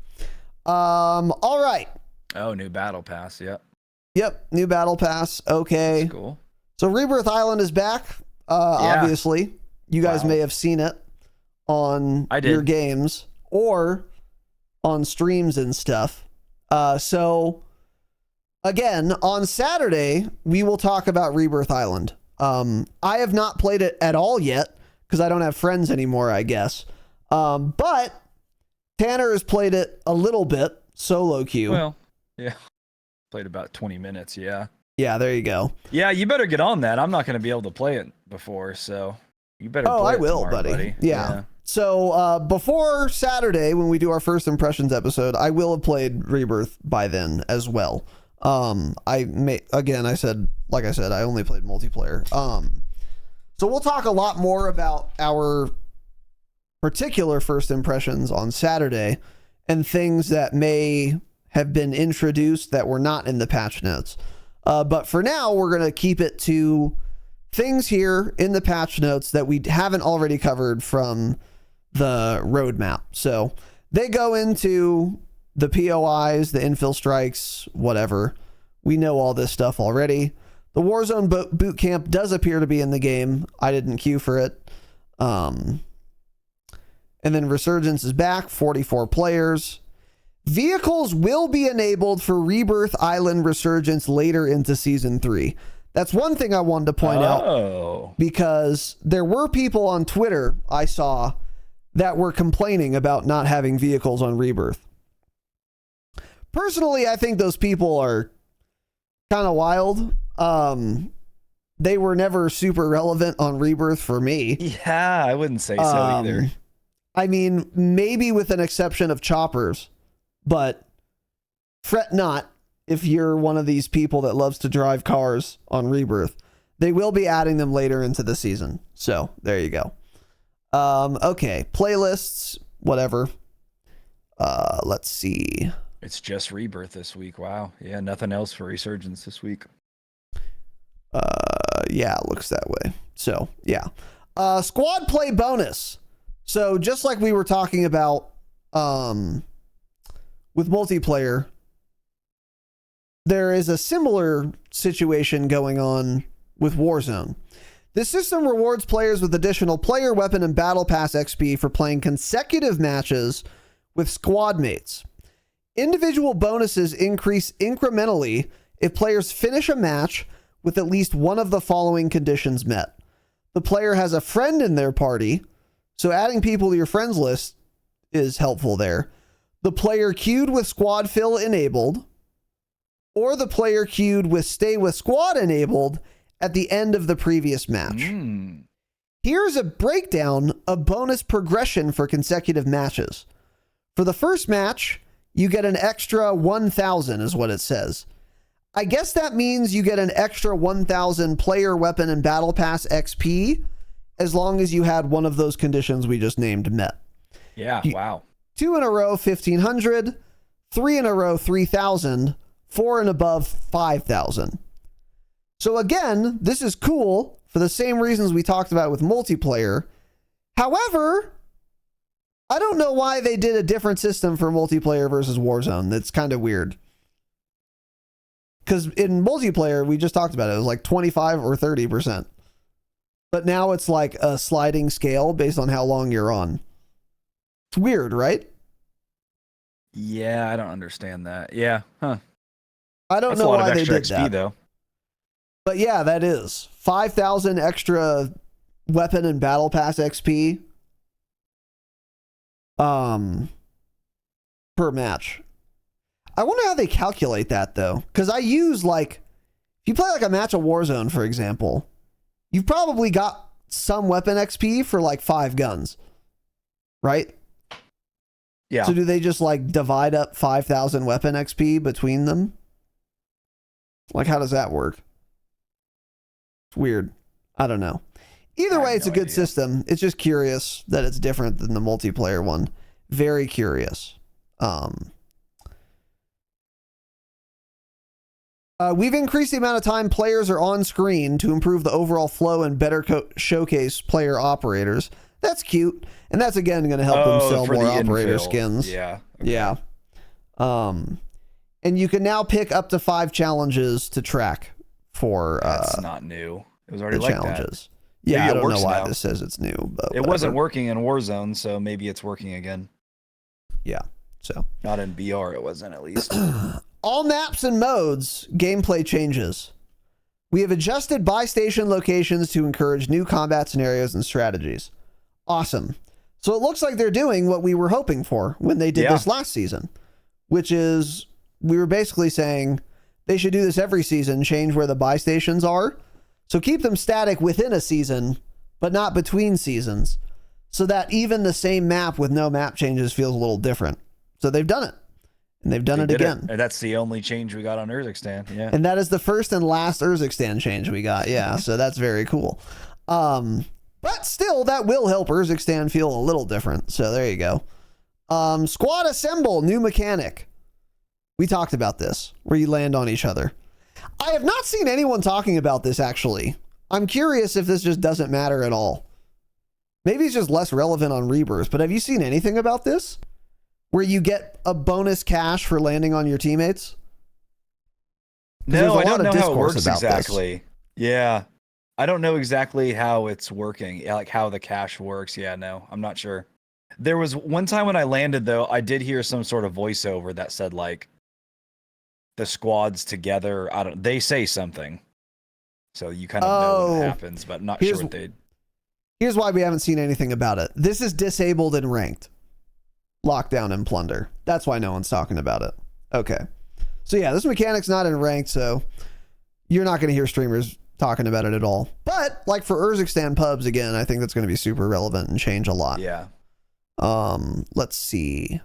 [SPEAKER 1] All right.
[SPEAKER 2] Oh, new battle pass,
[SPEAKER 1] Yep, new battle pass. Okay.
[SPEAKER 2] That's cool.
[SPEAKER 1] So, Rebirth Island is back, obviously. You guys may have seen it on your games or on streams and stuff. So, again, on Saturday, we will talk about Rebirth Island. I have not played it at all yet because I don't have friends anymore, I guess. But Tanner has played it a little bit, solo queue.
[SPEAKER 2] Well, yeah. Played about 20 minutes, yeah.
[SPEAKER 1] Yeah, there you go.
[SPEAKER 2] Yeah, you better get on that. I'm not going to be able to play it before, so you better play
[SPEAKER 1] I
[SPEAKER 2] it
[SPEAKER 1] will,
[SPEAKER 2] tomorrow, buddy.
[SPEAKER 1] Yeah. So before Saturday, when we do our first impressions episode, I will have played Rebirth by then as well. I said, I only played multiplayer. So we'll talk a lot more about our particular first impressions on Saturday and things that may have been introduced that were not in the patch notes. But for now, we're going to keep it to things here in the patch notes that we haven't already covered from the roadmap. So they go into the POIs, the infill strikes, whatever. We know all this stuff already. The Warzone boot camp does appear to be in the game. I didn't queue for it. And then Resurgence is back, 44 players. Vehicles will be enabled for Rebirth Island Resurgence later into Season 3. That's one thing I wanted to point out, because there were people on Twitter I saw that were complaining about not having vehicles on Rebirth. Personally, I think those people are kind of wild. They were never super relevant on Rebirth for me.
[SPEAKER 2] Yeah, I wouldn't say so either.
[SPEAKER 1] I mean, maybe with an exception of choppers, but fret not if you're one of these people that loves to drive cars on Rebirth. They will be adding them later into the season. So there you go. Okay, playlists, whatever. Let's see.
[SPEAKER 2] It's just Rebirth this week. Wow. Yeah, nothing else for Resurgence this week.
[SPEAKER 1] Yeah, it looks that way. So, yeah. Squad play bonus. So, just like we were talking about with multiplayer, there is a similar situation going on with Warzone. This system rewards players with additional player, weapon, and battle pass XP for playing consecutive matches with squad mates. Individual bonuses increase incrementally if players finish a match with at least one of the following conditions met. The player has a friend in their party, so adding people to your friends list is helpful there. The player queued with squad fill enabled, or the player queued with Stay With Squad enabled at the end of the previous match. Here's a breakdown of bonus progression for consecutive matches. For the first match, you get an extra 1,000 is what it says. I guess that means you get an extra 1,000 player, weapon, and battle pass XP as long as you had one of those conditions we just named met.
[SPEAKER 2] Yeah, wow.
[SPEAKER 1] 2 in a row, 1,500. 3 in a row, 3,000. 4 and above, 5,000. So again, this is cool for the same reasons we talked about with multiplayer. However, I don't know why they did a different system for multiplayer versus Warzone. That's kind of weird. Because in multiplayer, we just talked about it. It was like 25 or 30%. But now it's like a sliding scale based on how long you're on. It's weird, right?
[SPEAKER 2] Yeah, I don't understand that. Yeah, huh.
[SPEAKER 1] I don't know why they did
[SPEAKER 2] XP,
[SPEAKER 1] that.
[SPEAKER 2] Though.
[SPEAKER 1] But yeah, that is 5,000 extra weapon and battle pass XP per match. I wonder how they calculate that though, because I use like, if you play like a match of Warzone, for example, you've probably got some weapon XP for like 5 guns, right?
[SPEAKER 2] Yeah.
[SPEAKER 1] So do they just like divide up 5,000 weapon XP between them? Like, how does that work? It's weird. I don't know. Either way, it's a good system. It's just curious that it's different than the multiplayer one. Very curious. We've increased the amount of time players are on screen to improve the overall flow and better showcase player operators. That's cute. And that's, again, going to help them sell more operator skins.
[SPEAKER 2] Yeah. Okay.
[SPEAKER 1] Yeah. And you can now pick up to 5 challenges to track for...
[SPEAKER 2] That's not new. It was already like
[SPEAKER 1] challenges.
[SPEAKER 2] That.
[SPEAKER 1] Yeah, I don't know why this says it's new. But
[SPEAKER 2] it wasn't working in Warzone, so maybe it's working again.
[SPEAKER 1] Yeah, so.
[SPEAKER 2] Not in BR, it wasn't at least.
[SPEAKER 1] All maps and modes, gameplay changes. We have adjusted buy station locations to encourage new combat scenarios and strategies. Awesome. So it looks like they're doing what we were hoping for when they did this last season, which is we were basically saying they should do this every season, change where the buy stations are. So keep them static within a season, but not between seasons, so that even the same map with no map changes feels a little different. So they've done it. And they've done it again.
[SPEAKER 2] And that's the only change we got on Urzikstan. Yeah.
[SPEAKER 1] And that is the first and last Urzikstan change we got. Yeah. So that's very cool. But still, that will help Urzikstan feel a little different. So there you go. Squad Assemble, new mechanic. We talked about this, where you land on each other. I have not seen anyone talking about this, actually. I'm curious if this just doesn't matter at all. Maybe it's just less relevant on Rebirth, but have you seen anything about this? Where you get a bonus cash for landing on your teammates?
[SPEAKER 2] No, I don't know how it works exactly. Yeah. I don't know exactly how it's working, like how the cash works. Yeah, no, I'm not sure. There was one time when I landed, though, I did hear some sort of voiceover that said, like, the squads together. They say something. So you kind of know what happens, but not sure what they...
[SPEAKER 1] Here's why we haven't seen anything about it. This is disabled in ranked. Lockdown and plunder. That's why no one's talking about it. Okay. So yeah, this mechanic's not in ranked, so you're not going to hear streamers talking about it at all. But like for Urzikstan pubs, again, I think that's going to be super relevant and change a lot.
[SPEAKER 2] Yeah.
[SPEAKER 1] Let's see.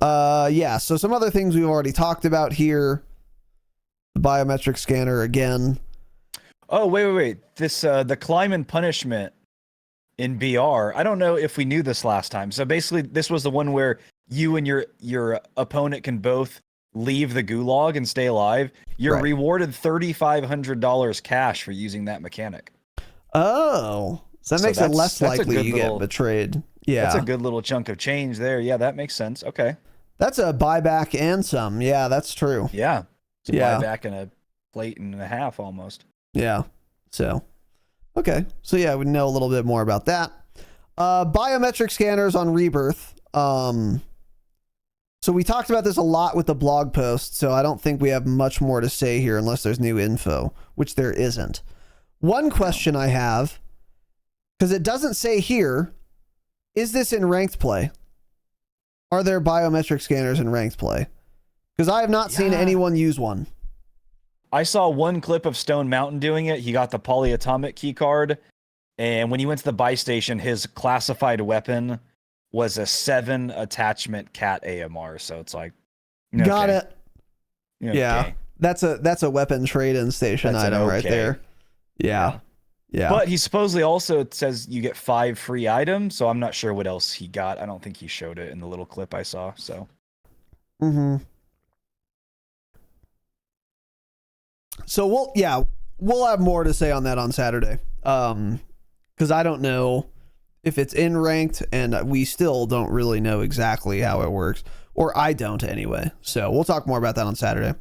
[SPEAKER 1] Yeah, so some other things we've already talked about here. The biometric scanner again.
[SPEAKER 2] Oh, wait. This, the climb and punishment in BR. I don't know if we knew this last time. So basically, this was the one where you and your opponent can both leave the gulag and stay alive. You're rewarded $3,500 cash for using that mechanic.
[SPEAKER 1] Oh, so that makes it less likely you get betrayed. Yeah.
[SPEAKER 2] That's a good little chunk of change there. Yeah, that makes sense. Okay.
[SPEAKER 1] That's a buyback and some. Yeah, that's true.
[SPEAKER 2] Yeah. It's a buyback and a plate and a half almost.
[SPEAKER 1] Yeah. So, okay. So yeah, we know a little bit more about that. Biometric scanners on Rebirth. So we talked about this a lot with the blog post, so I don't think we have much more to say here unless there's new info, which there isn't. One question I have, because it doesn't say here, is this in ranked play? Are there biometric scanners in ranked play? Because I have not seen anyone use one.
[SPEAKER 2] I saw one clip of Stone Mountain doing it. He got the polyatomic key card, and when he went to the buy station, his classified weapon was a 7 attachment cat AMR. So it's like, okay.
[SPEAKER 1] Got it. Okay. Yeah, that's a weapon trade-in station item right there. Yeah.
[SPEAKER 2] But he supposedly also says you get 5 free items, so I'm not sure what else he got. I don't think he showed it in the little clip I saw. So.
[SPEAKER 1] So we'll have more to say on that on Saturday. Because I don't know if it's in ranked, and we still don't really know exactly how it works, or I don't anyway. So we'll talk more about that on Saturday.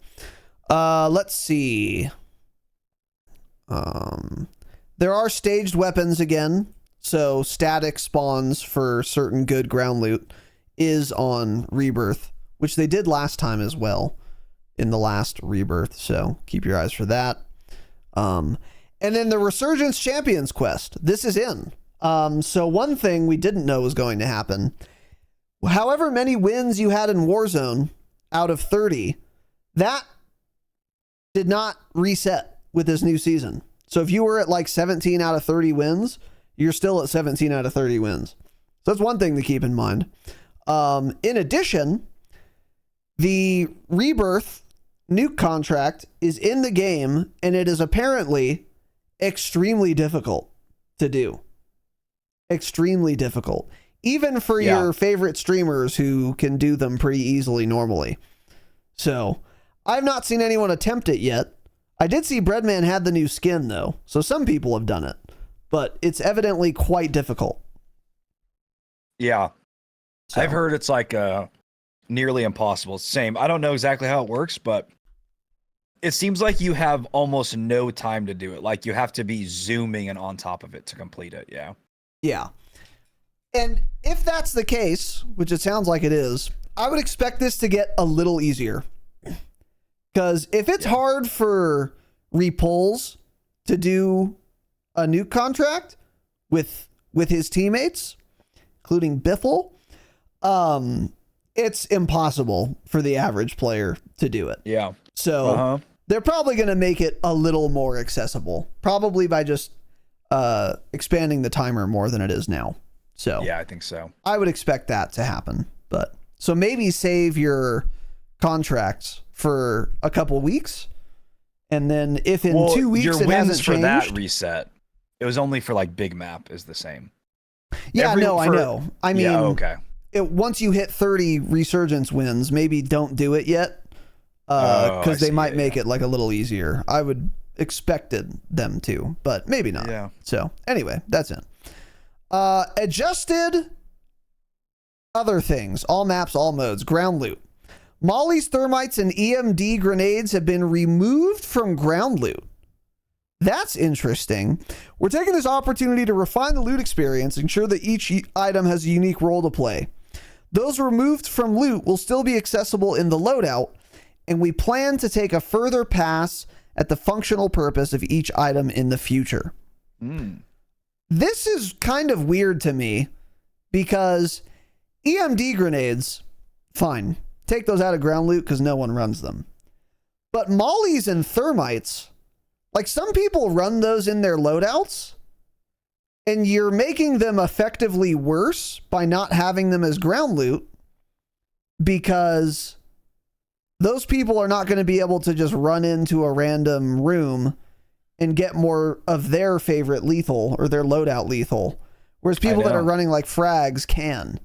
[SPEAKER 1] Let's see. There are staged weapons again, so static spawns for certain good ground loot is on Rebirth, which they did last time as well in the last Rebirth, so keep your eyes for that. And then the Resurgence Champions quest, this is in. So one thing we didn't know was going to happen, however many wins you had in Warzone out of 30, that did not reset with this new season. So if you were at like 17 out of 30 wins, you're still at 17 out of 30 wins. So that's one thing to keep in mind. In addition, the Rebirth nuke contract is in the game, and it is apparently extremely difficult to do. Extremely difficult. Even for your favorite streamers who can do them pretty easily normally. So, I've not seen anyone attempt it yet. I did see Breadman had the new skin, though, so some people have done it. But it's evidently quite difficult.
[SPEAKER 2] Yeah. So. I've heard it's like nearly impossible. Same. I don't know exactly how it works, but it seems like you have almost no time to do it. Like you have to be zooming and on top of it to complete it. Yeah.
[SPEAKER 1] Yeah. And if that's the case, which it sounds like it is, I would expect this to get a little easier. Because if it's hard for Repulse to do a nuke contract with his teammates, including Biffle, it's impossible for the average player to do it.
[SPEAKER 2] Yeah.
[SPEAKER 1] So they're probably going to make it a little more accessible, probably by just expanding the timer more than it is now. So
[SPEAKER 2] yeah, I think so.
[SPEAKER 1] I would expect that to happen. But so maybe save your contracts for a couple weeks, and then if in 2 weeks
[SPEAKER 2] your
[SPEAKER 1] it hasn't
[SPEAKER 2] for
[SPEAKER 1] changed,
[SPEAKER 2] that reset, it was only for like big map is the same.
[SPEAKER 1] Yeah, I know. I mean, once you hit 30 Resurgence wins, maybe don't do it yet, because they might make it like a little easier. I would expected them to, but maybe not.
[SPEAKER 2] Yeah.
[SPEAKER 1] So anyway, that's it. Adjusted other things, all maps, all modes, ground loot. Molly's thermites and EMD grenades have been removed from ground loot. That's interesting. We're taking this opportunity to refine the loot experience, ensure that each item has a unique role to play. Those removed from loot will still be accessible in the loadout, and we plan to take a further pass at the functional purpose of each item in the future. This is kind of weird to me, because EMD grenades, fine. Take those out of ground loot because no one runs them. But mollies and thermites, like some people run those in their loadouts, and you're making them effectively worse by not having them as ground loot, because those people are not going to be able to just run into a random room and get more of their favorite lethal or their loadout lethal, whereas people that are running like frags can.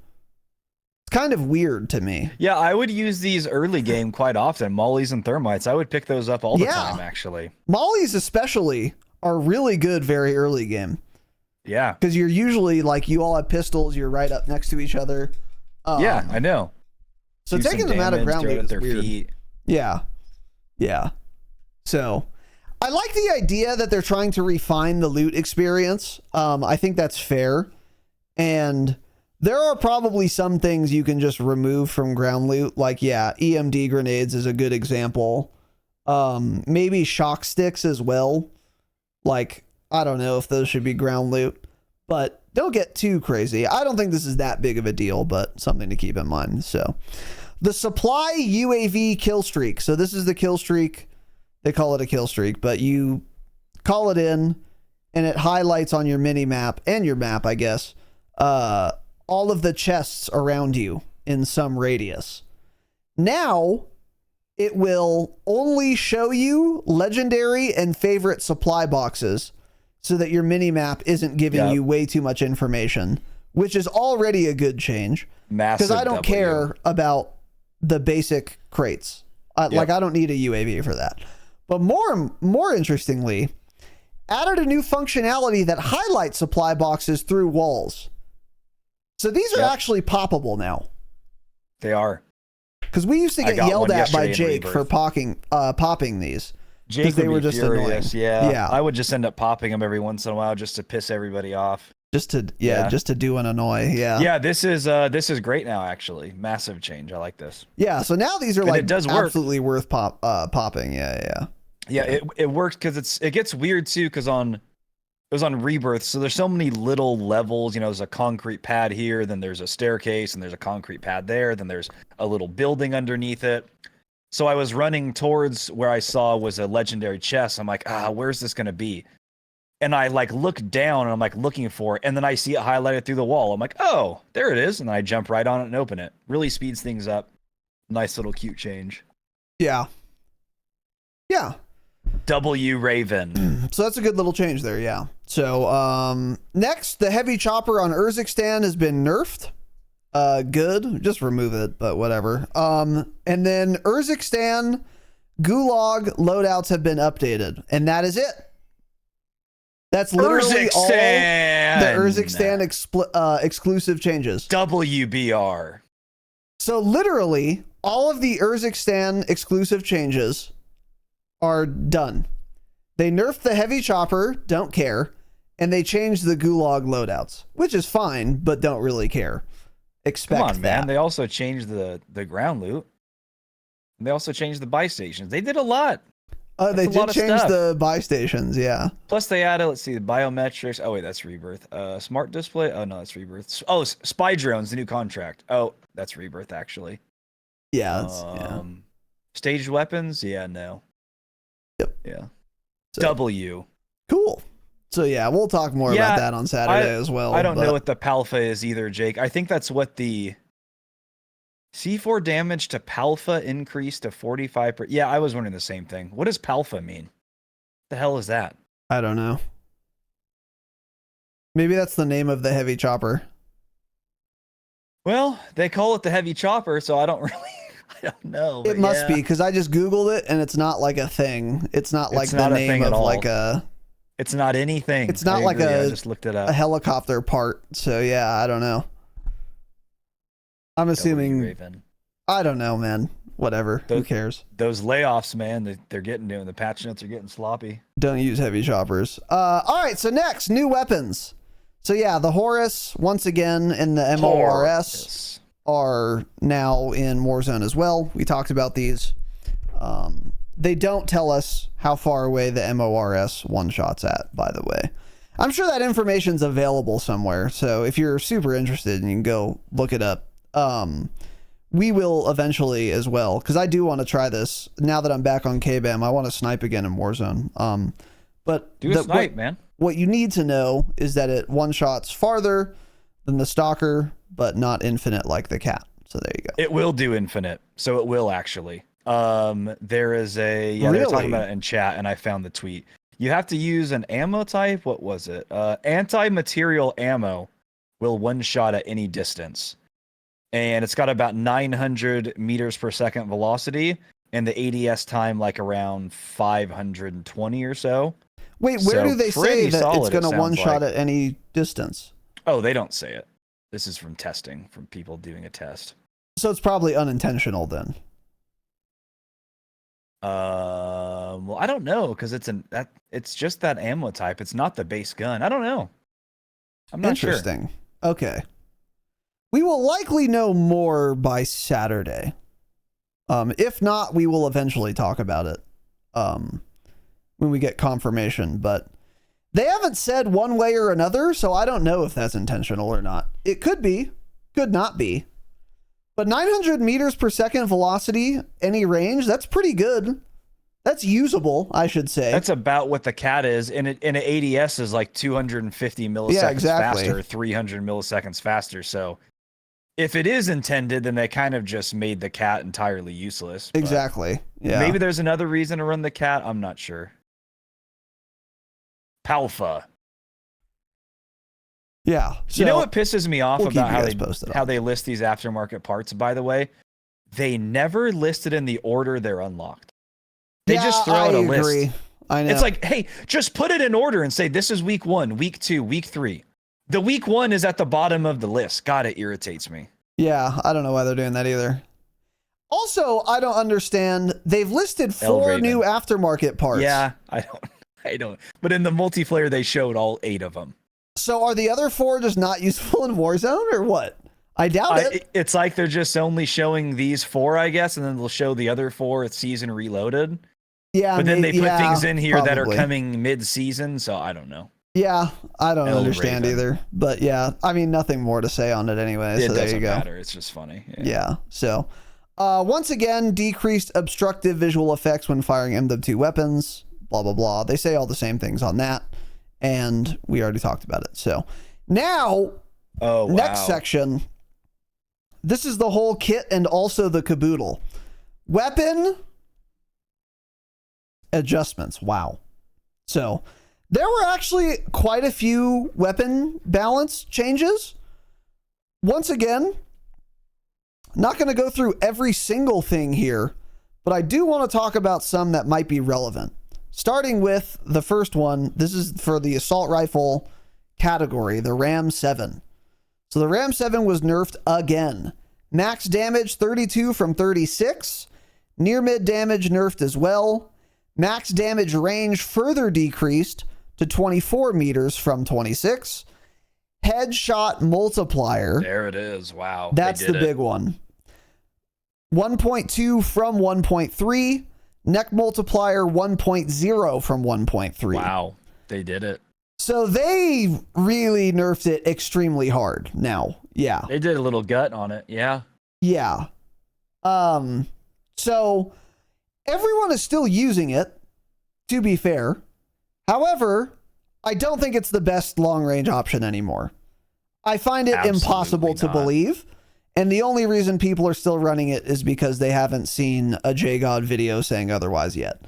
[SPEAKER 1] Kind of weird to me.
[SPEAKER 2] Yeah, I would use these early game quite often. Mollies and thermites. I would pick those up all the time, actually.
[SPEAKER 1] Mollies especially are really good very early game.
[SPEAKER 2] Yeah.
[SPEAKER 1] Because you're usually like, you all have pistols, you're right up next to each other.
[SPEAKER 2] Yeah, I know.
[SPEAKER 1] So taking them out of ground loot is weird. Feet. Yeah. Yeah. So I like the idea that they're trying to refine the loot experience. I think that's fair. And there are probably some things you can just remove from ground loot. Like, EMD grenades is a good example. Maybe shock sticks as well. Like, I don't know if those should be ground loot. But don't get too crazy. I don't think this is that big of a deal, but something to keep in mind. So the supply UAV kill streak. So this is the kill streak. They call it a kill streak, but you call it in and it highlights on your mini map and your map, I guess, all of the chests around you in some radius. Now it will only show you legendary and favorite supply boxes so that your mini map isn't giving you way too much information, which is already a good change.
[SPEAKER 2] Massive.
[SPEAKER 1] Because I don't care about the basic crates. Like, I don't need a UAV for that. But more interestingly, added a new functionality that highlights supply boxes through walls. So these are actually poppable now.
[SPEAKER 2] They are.
[SPEAKER 1] Because we used to get yelled at by Jake for popping these.
[SPEAKER 2] Jake they were just furious. Annoying. Yeah. I would just end up popping them every once in a while just to piss everybody off.
[SPEAKER 1] Just to do and annoy.
[SPEAKER 2] Yeah, this is great now, actually. Massive change. I like this.
[SPEAKER 1] Yeah, so now these are like absolutely worth popping. Yeah.
[SPEAKER 2] Yeah, it works because it gets weird too, because it was on Rebirth, so there's so many little levels. There's a concrete pad here, then there's a staircase, and there's a concrete pad there, then there's a little building underneath it. So I was running towards where I saw was a legendary chest. I'm like, where's this gonna be? And I like look down and I'm like looking for it, and then I see it highlighted through the wall. I'm like, oh, there it is, and I jump right on it and open it. Really speeds things up. Nice little cute change.
[SPEAKER 1] Yeah.
[SPEAKER 2] W Raven.
[SPEAKER 1] So that's a good little change there, yeah. So next, the heavy chopper on Urzikstan has been nerfed. Good. Just remove it, but whatever. And then Urzikstan Gulag loadouts have been updated, and that is it. That's literally all the Urzikstan exclusive changes.
[SPEAKER 2] WBR.
[SPEAKER 1] So literally all of the Urzikstan exclusive changes are done. They nerfed the heavy chopper, don't care, and they changed the Gulag loadouts, which is fine, but don't really care. Expect
[SPEAKER 2] Come on,
[SPEAKER 1] that.
[SPEAKER 2] Man. They also changed the ground loot. And they also changed the buy stations. They did a lot.
[SPEAKER 1] They did change the buy stations, yeah.
[SPEAKER 2] Plus they added, let's see, the biometrics. Oh wait, that's Rebirth. Smart display. Oh no, that's Rebirth. Oh, spy drones, the new contract. Oh, that's Rebirth actually.
[SPEAKER 1] Yeah.
[SPEAKER 2] Staged weapons. Yeah, no.
[SPEAKER 1] Yep.
[SPEAKER 2] Yeah.
[SPEAKER 1] So,
[SPEAKER 2] W.
[SPEAKER 1] Cool. So yeah, we'll talk more about that on Saturday as well.
[SPEAKER 2] I don't know what the Palfa is either, Jake. I think that's what the C4 damage to Palfa increased to 45%. Yeah, I was wondering the same thing. What does Palfa mean? The hell is that?
[SPEAKER 1] I don't know. Maybe that's the name of the heavy chopper.
[SPEAKER 2] Well, they call it the heavy chopper, so I don't know.
[SPEAKER 1] It must be, because I just Googled it and it's not like a thing. It's not like the name of like a...
[SPEAKER 2] It's not anything.
[SPEAKER 1] It's not like
[SPEAKER 2] I just looked it up.
[SPEAKER 1] A helicopter part. So yeah, I don't know. I'm assuming. Raven. I don't know, man. Whatever. Who cares?
[SPEAKER 2] Those layoffs, man. They're getting to, and the patch notes are getting sloppy.
[SPEAKER 1] Don't use heavy choppers. All right. So next, new weapons. So yeah, the Horus once again in the MORS are now in Warzone as well. We talked about these. They don't tell us how far away the MORS one-shot's at, by the way. I'm sure that information's available somewhere, so if you're super interested, you can go look it up. We will eventually as well, because I do want to try this. Now that I'm back on KBAM, I want to snipe again in Warzone. But
[SPEAKER 2] do a snipe, man.
[SPEAKER 1] What you need to know is that it one-shots farther than the Stalker, but not infinite like the Cat. So there you go.
[SPEAKER 2] It will do infinite, so it will actually. There is a they were talking about it in chat, and I found the tweet. You have to use an ammo type. What was it? Anti-material ammo will one shot at any distance, and it's got about 900 meters per second velocity, and the ADS time like around 520 or so.
[SPEAKER 1] Wait, where do they say that it's going to one shot at any distance?
[SPEAKER 2] Oh, they don't say it. This is from testing, from people doing a test.
[SPEAKER 1] So it's probably unintentional then.
[SPEAKER 2] Well, I don't know, because it's just that ammo type. It's not the base gun. I don't know. I'm not sure.
[SPEAKER 1] Interesting. Okay. We will likely know more by Saturday. If not, we will eventually talk about it when we get confirmation. But They haven't said one way or another, so I don't know if that's intentional or not. It could be, could not be. But 900 meters per second velocity, any range, that's pretty good. That's usable, I should say.
[SPEAKER 2] That's about what the cat is. And an ADS is like 250 milliseconds faster, 300 milliseconds faster. So if it is intended, then they kind of just made the cat entirely useless.
[SPEAKER 1] Exactly. Yeah.
[SPEAKER 2] Maybe there's another reason to run the cat. I'm not sure. Palfa.
[SPEAKER 1] Yeah.
[SPEAKER 2] So you know what pisses me off about how they list these aftermarket parts, by the way? They never listed in the order they're unlocked. They just throw out a list.
[SPEAKER 1] I know.
[SPEAKER 2] It's like, hey, just put it in order and say, this is week 1, week 2, week 3. The week 1 is at the bottom of the list. God, it irritates me.
[SPEAKER 1] Yeah, I don't know why they're doing that either. Also, I don't understand. They've listed 4 new aftermarket parts.
[SPEAKER 2] Yeah, I don't. But in the multiplayer, they showed all 8 of them.
[SPEAKER 1] So are the other 4 just not useful in Warzone or what? I doubt it.
[SPEAKER 2] It's like they're just only showing these 4, I guess, and then they'll show the other 4 at season reloaded.
[SPEAKER 1] Yeah,
[SPEAKER 2] but then they put things in here that are coming mid-season, so I don't know.
[SPEAKER 1] Yeah, I don't understand either. But yeah, I mean, nothing more to say on it anyway. So there you go.
[SPEAKER 2] It doesn't matter. It's just funny.
[SPEAKER 1] Yeah. So once again, decreased obstructive visual effects when firing MW2 weapons. Blah, blah, blah. They say all the same things on that. And we already talked about it. So now, next section. This is the whole kit and also the caboodle. Weapon adjustments. Wow. So there were actually quite a few weapon balance changes. Once again, not going to go through every single thing here, but I do want to talk about some that might be relevant. Starting with the first one, this is for the assault rifle category, the Ram 7. So the Ram 7 was nerfed again. Max damage 32 from 36. Near mid damage nerfed as well. Max damage range further decreased to 24 meters from 26. Headshot multiplier.
[SPEAKER 2] There it is. Wow.
[SPEAKER 1] That's the big one. 1.2 from 1.3. Neck multiplier 1.0 from 1.3.
[SPEAKER 2] Wow. They did it.
[SPEAKER 1] So they really nerfed it extremely hard now. Yeah.
[SPEAKER 2] They did a little gut on it. Yeah.
[SPEAKER 1] Yeah. So everyone is still using it, to be fair. However, I don't think it's the best long-range option anymore. I find it impossible to believe. And the only reason people are still running it is because they haven't seen a JGod video saying otherwise yet.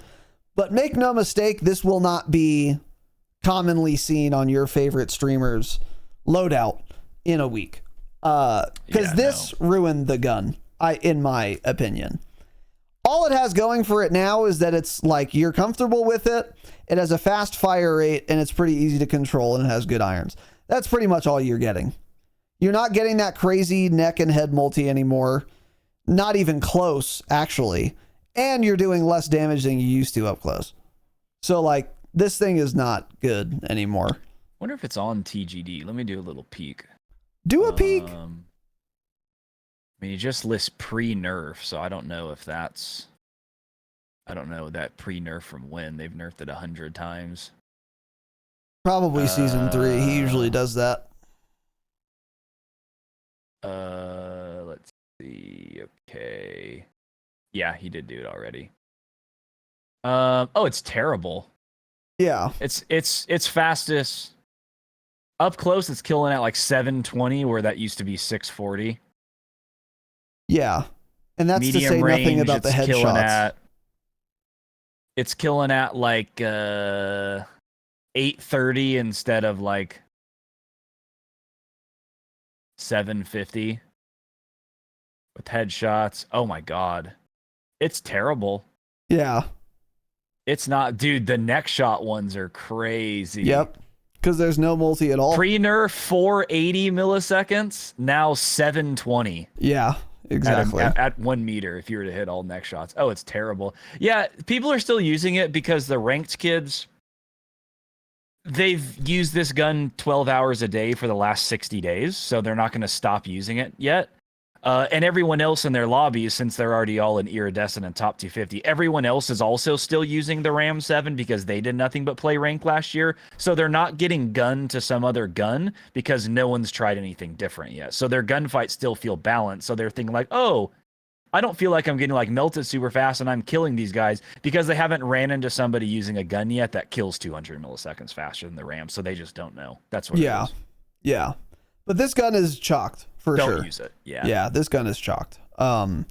[SPEAKER 1] But make no mistake, this will not be commonly seen on your favorite streamer's loadout in a week. Because this ruined the gun, in my opinion. All it has going for it now is that it's like you're comfortable with it. It has a fast fire rate and it's pretty easy to control and it has good irons. That's pretty much all you're getting. You're not getting that crazy neck and head multi anymore. Not even close, actually. And you're doing less damage than you used to up close. So, like, this thing is not good anymore.
[SPEAKER 2] I wonder if it's on TGD. Let me do a little peek.
[SPEAKER 1] Do a peek.
[SPEAKER 2] I mean, you just list pre-nerf, so I don't know if that's... I don't know that pre-nerf from when. They've nerfed it 100 times.
[SPEAKER 1] Probably season 3. He usually does that.
[SPEAKER 2] Let's see. Okay. Yeah, he did do it already. Oh, it's terrible.
[SPEAKER 1] Yeah.
[SPEAKER 2] It's fastest. Up close, it's killing at like 720, where that used to be 640.
[SPEAKER 1] Yeah. And that's medium to say range, nothing about the headshots.
[SPEAKER 2] It's killing at like 830 instead of like 750 with headshots. Oh my god. It's terrible.
[SPEAKER 1] Yeah.
[SPEAKER 2] It's not, dude, the neck shot ones are crazy.
[SPEAKER 1] Yep. Because there's no multi at all.
[SPEAKER 2] Pre-nerf 480 milliseconds, now 720.
[SPEAKER 1] Yeah, exactly.
[SPEAKER 2] At 1 meter if you were to hit all neck shots. Oh, it's terrible. Yeah, people are still using it because the ranked kids, they've used this gun 12 hours a day for the last 60 days, so they're not going to stop using it yet. And everyone else in their lobbies, since they're already all in iridescent and top 250, everyone else is also still using the Ram 7 because they did nothing but play rank last year. So they're not getting gunned to some other gun because no one's tried anything different yet. So their gunfights still feel balanced. So they're thinking like, oh, I don't feel like I'm getting like melted super fast and I'm killing these guys because they haven't ran into somebody using a gun yet that kills 200 milliseconds faster than the Ram. So they just don't know. That's what it is.
[SPEAKER 1] Yeah. But this gun is chalked for sure.
[SPEAKER 2] Don't use it. Yeah.
[SPEAKER 1] Yeah, this gun is chalked. And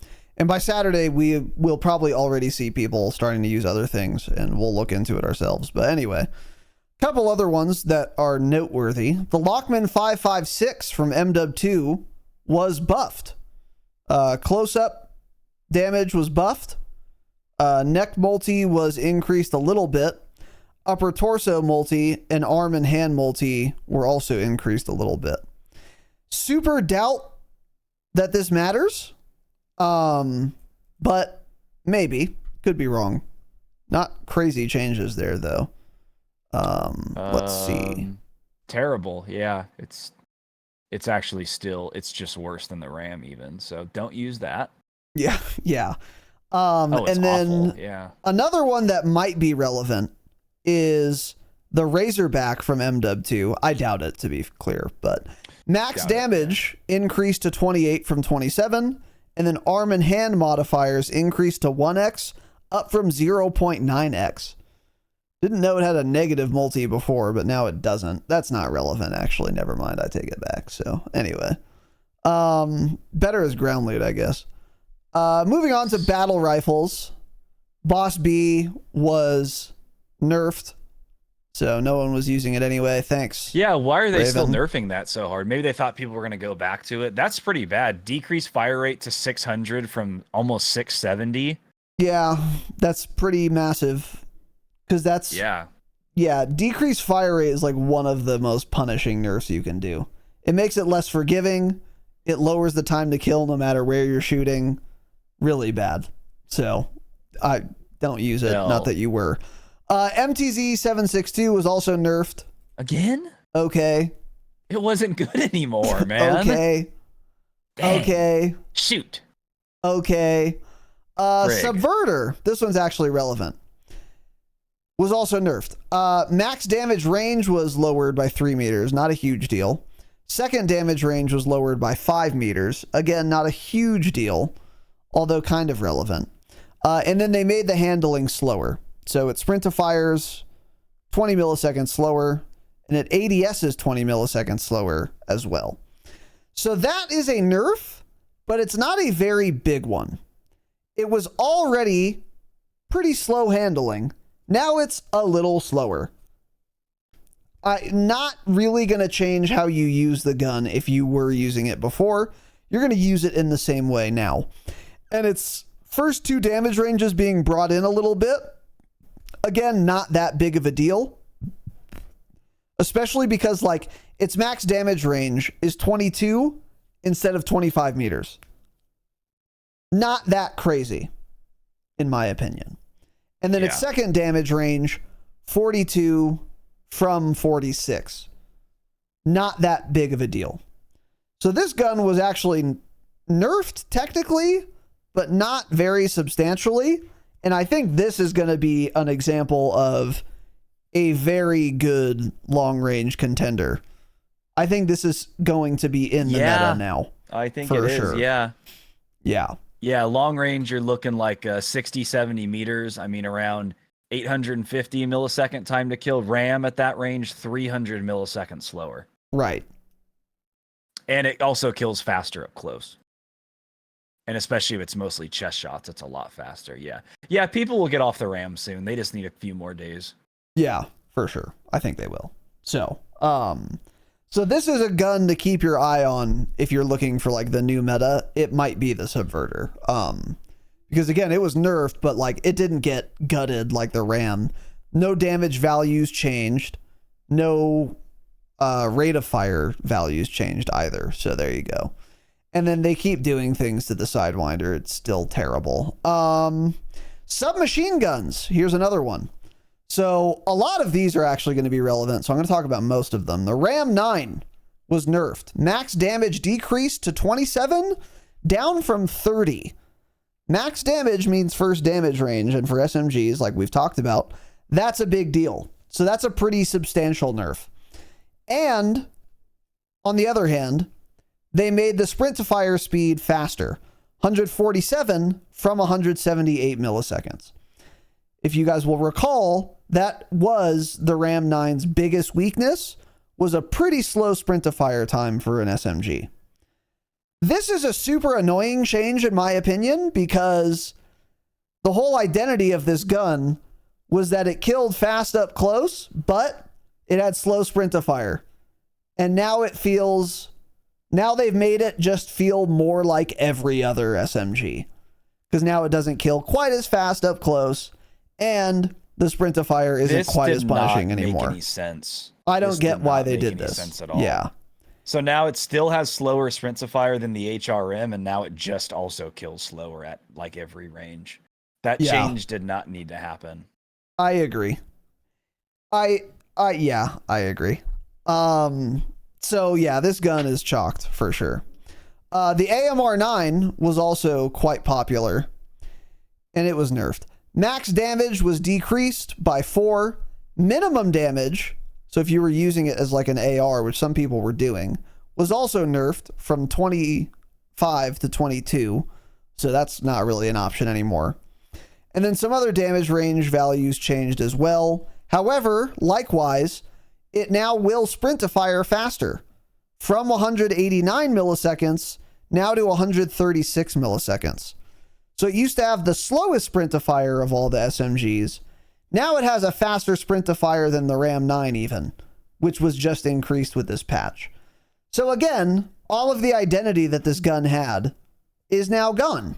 [SPEAKER 1] by Saturday, we will probably already see people starting to use other things, and we'll look into it ourselves. But anyway, a couple other ones that are noteworthy. The Lockman 556 from MW2 was buffed. Close-up damage was buffed. Neck multi was increased a little bit. Upper torso multi and arm and hand multi were also increased a little bit. Super doubt that this matters, but maybe. Could be wrong. Not crazy changes there, though. Let's see.
[SPEAKER 2] Terrible. Yeah, it's actually still, it's just worse than the Ram even, so don't use that.
[SPEAKER 1] Yeah.
[SPEAKER 2] It's
[SPEAKER 1] and then
[SPEAKER 2] awful. Yeah.
[SPEAKER 1] Another one that might be relevant is the Razorback from MW2. I doubt it, to be clear, but max damage increased to 28 from 27, and then arm and hand modifiers increased to 1x, up from 0.9x. Didn't know it had a negative multi before, but now it doesn't. That's not relevant, actually. Never mind, I take it back. So, anyway. Better as ground loot, I guess. Moving on to battle rifles. Boss B was nerfed, so no one was using it anyway. Thanks.
[SPEAKER 2] Yeah, why are they still nerfing that so hard? Maybe they thought people were going to go back to it. That's pretty bad. Decreased fire rate to 600 from almost 670.
[SPEAKER 1] Yeah, that's pretty massive. Because that's... Yeah, decreased fire rate is like one of the most punishing nerfs you can do. It makes it less forgiving. It lowers the time to kill no matter where you're shooting. Really bad. So, I don't use it. No. Not that you were. MTZ 762 was also nerfed.
[SPEAKER 2] Again?
[SPEAKER 1] Okay.
[SPEAKER 2] It wasn't good anymore, man.
[SPEAKER 1] Okay. Dang. Okay.
[SPEAKER 2] Shoot.
[SPEAKER 1] Okay. Subverter. This one's actually relevant. Was also nerfed. Max damage range was lowered by 3 meters. Not a huge deal. Second damage range was lowered by 5 meters. Again, not a huge deal, although kind of relevant. And then they made the handling slower. So it sprint to fires 20 milliseconds slower, and it ADS is 20 milliseconds slower as well. So that is a nerf, but it's not a very big one. It was already pretty slow handling. Now it's a little slower. Not really going to change how you use the gun if you were using it before. You're going to use it in the same way now. And its first 2 damage ranges being brought in a little bit. Again, not that big of a deal. Especially because, like, its max damage range is 22 instead of 25 meters. Not that crazy, in my opinion. And then its second damage range, 42 from 46. Not that big of a deal. So this gun was actually nerfed, technically, but not very substantially. And I think this is going to be an example of a very good long-range contender. I think this is going to be in the meta now.
[SPEAKER 2] I think it is, sure. Yeah.
[SPEAKER 1] Yeah,
[SPEAKER 2] long range, you're looking like 60, 70 meters. I mean, around 850 millisecond time to kill. Ram at that range, 300 milliseconds slower.
[SPEAKER 1] Right.
[SPEAKER 2] And it also kills faster up close. And especially if it's mostly chest shots, it's a lot faster. Yeah, people will get off the Ram soon. They just need a few more days.
[SPEAKER 1] Yeah, for sure. I think they will. So this is a gun to keep your eye on if you're looking for like the new meta. It might be the Subverter. Because again, it was nerfed, but like it didn't get gutted like the Ram. No damage values changed. No rate of fire values changed either. So there you go. And then they keep doing things to the Sidewinder. It's still terrible. Submachine guns. Here's another one. So a lot of these are actually going to be relevant. So I'm going to talk about most of them. The Ram 9 was nerfed. Max damage decreased to 27. down from 30. Max damage means first damage range, and for SMGs, like we've talked about, that's a big deal. So that's a pretty substantial nerf. And on the other hand, they made the sprint to fire speed faster, 147 from 178 milliseconds. If you guys will recall, that was the Ram 9's biggest weakness, was a pretty slow sprint to fire time for an SMG. This is a super annoying change in my opinion, because the whole identity of this gun was that it killed fast up close, but it had slow sprint to fire. And now now they've made it just feel more like every other SMG. Because now it doesn't kill quite as fast up close, and the sprint to fire isn't quite as punishing anymore. This did not make
[SPEAKER 2] any sense.
[SPEAKER 1] I don't get why they did this.
[SPEAKER 2] Sense at all.
[SPEAKER 1] Yeah.
[SPEAKER 2] So now it still has slower sprint to fire than the HRM, and now it just also kills slower at like every range. That change did not need to happen.
[SPEAKER 1] I agree. I agree. So yeah, this gun is chalked for sure. The AMR9 was also quite popular, and it was nerfed. Max damage was decreased by 4. Minimum damage, so if you were using it as like an AR, which some people were doing, was also nerfed from 25 to 22. So that's not really an option anymore. And then some other damage range values changed as well. However, likewise, it now will sprint to fire faster from 189 milliseconds now to 136 milliseconds. So it used to have the slowest sprint to fire of all the SMGs. Now it has a faster sprint to fire than the Ram 9 even, which was just increased with this patch. So again, all of the identity that this gun had is now gone.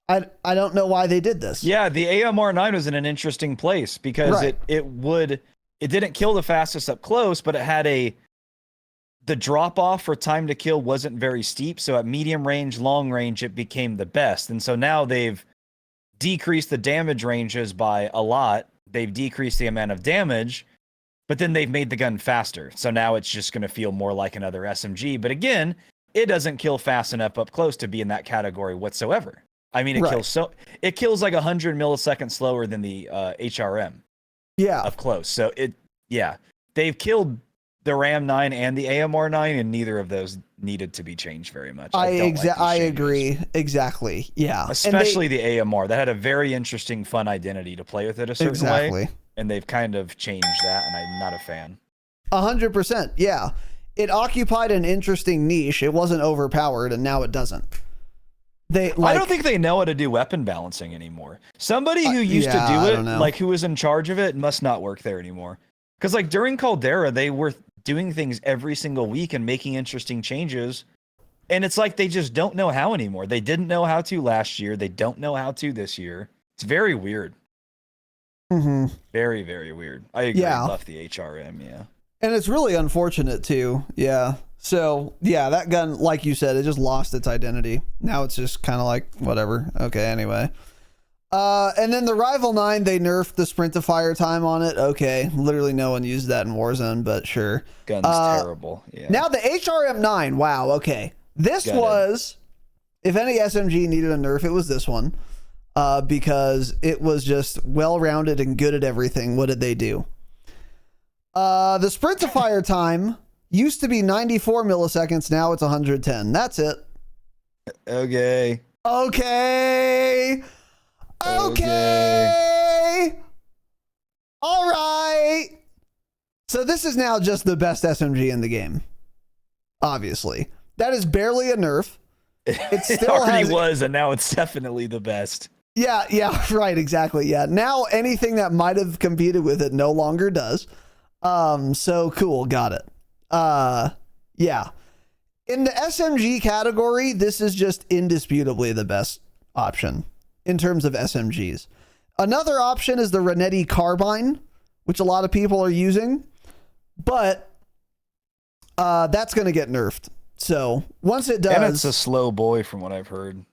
[SPEAKER 1] I don't know why they did this.
[SPEAKER 2] Yeah, the AMR9 was in an interesting place because it didn't kill the fastest up close, but it had the drop off for time to kill wasn't very steep. So at medium range, long range, it became the best. And so now they've decreased the damage ranges by a lot. They've decreased the amount of damage, but then they've made the gun faster. So now it's just going to feel more like another SMG. But again, it doesn't kill fast enough up close to be in that category whatsoever. I mean, it kills like 100 milliseconds slower than the HRM.
[SPEAKER 1] Yeah.
[SPEAKER 2] Up close. So they've killed the Ram 9 and the AMR 9, and neither of those needed to be changed very much.
[SPEAKER 1] I agree. Exactly. Yeah.
[SPEAKER 2] Especially the AMR. That had a very interesting, fun identity to play with it a certain way. And they've kind of changed that, and I'm not a fan.
[SPEAKER 1] 100%. Yeah. It occupied an interesting niche. It wasn't overpowered, and now it doesn't. I
[SPEAKER 2] don't think they know how to do weapon balancing anymore. Somebody who used to do it, like who was in charge of it, must not work there anymore. Because like during Caldera, they were doing things every single week and making interesting changes. And it's like they just don't know how anymore. They didn't know how to last year. They don't know how to this year. It's very weird.
[SPEAKER 1] Mm-hmm.
[SPEAKER 2] Very, very weird. I agree. I love the HRM, yeah.
[SPEAKER 1] And it's really unfortunate too. Yeah. So yeah, that gun, like you said, it just lost its identity. Now it's just kind of like whatever. Okay, anyway. And then the Rival 9, they nerfed the sprint to fire time on it. Okay, literally no one used that in Warzone, but sure.
[SPEAKER 2] Gun's terrible. Yeah.
[SPEAKER 1] Now the HRM 9, wow, okay. This was, if any SMG needed a nerf, it was this one. Because it was just well-rounded and good at everything. What did they do? The sprint to fire time used to be 94 milliseconds. Now it's 110. That's it.
[SPEAKER 2] Okay.
[SPEAKER 1] All right. So this is now just the best SMG in the game. Obviously. That is barely a nerf.
[SPEAKER 2] It still already was, and now it's definitely the best.
[SPEAKER 1] Yeah, right, exactly. Yeah. Now anything that might have competed with it no longer does. So cool, got it. Yeah. In the SMG category, this is just indisputably the best option in terms of SMGs. Another option is the Renetti carbine, which a lot of people are using, but that's going to get nerfed. So once it does,
[SPEAKER 2] and it's a slow boy from what I've heard.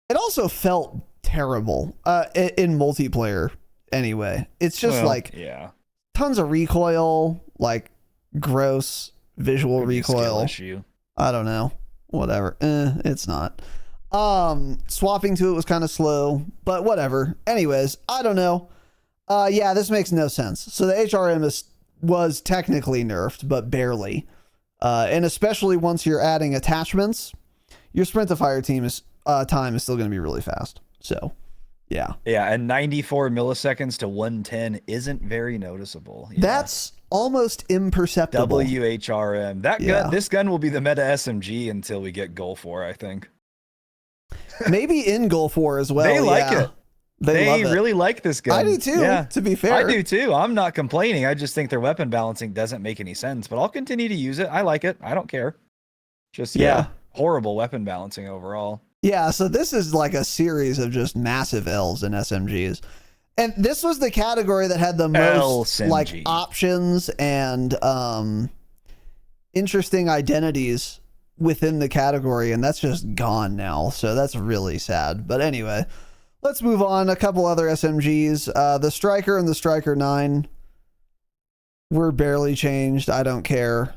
[SPEAKER 1] It also felt terrible in multiplayer anyway. It's just tons of recoil, like gross visual recoil.
[SPEAKER 2] Issue.
[SPEAKER 1] I don't know. whatever. It's not. Swapping to it was kind of slow, but whatever. Anyways, I don't know. Yeah, this makes no sense. So the HRM was technically nerfed, but barely. And especially once you're adding attachments, your sprint to fire time is still going to be really fast. So, yeah.
[SPEAKER 2] Yeah, and 94 milliseconds to 110 isn't very noticeable. Yeah.
[SPEAKER 1] That's almost imperceptible.
[SPEAKER 2] WHRM. This gun will be the meta SMG until we get Gulf War, I think.
[SPEAKER 1] Maybe in Gulf War as well.
[SPEAKER 2] They like it. They really like this gun.
[SPEAKER 1] I do too, to be fair.
[SPEAKER 2] I do too. I'm not complaining. I just think their weapon balancing doesn't make any sense, but I'll continue to use it. I like it. I don't care. Just, horrible weapon balancing overall.
[SPEAKER 1] Yeah, so this is like a series of just massive L's in SMGs. And this was the category that had the most like options and interesting identities within the category, and that's just gone now. So that's really sad. But anyway, let's move on. A couple other SMGs. The Striker and the Striker 9 were barely changed. I don't care.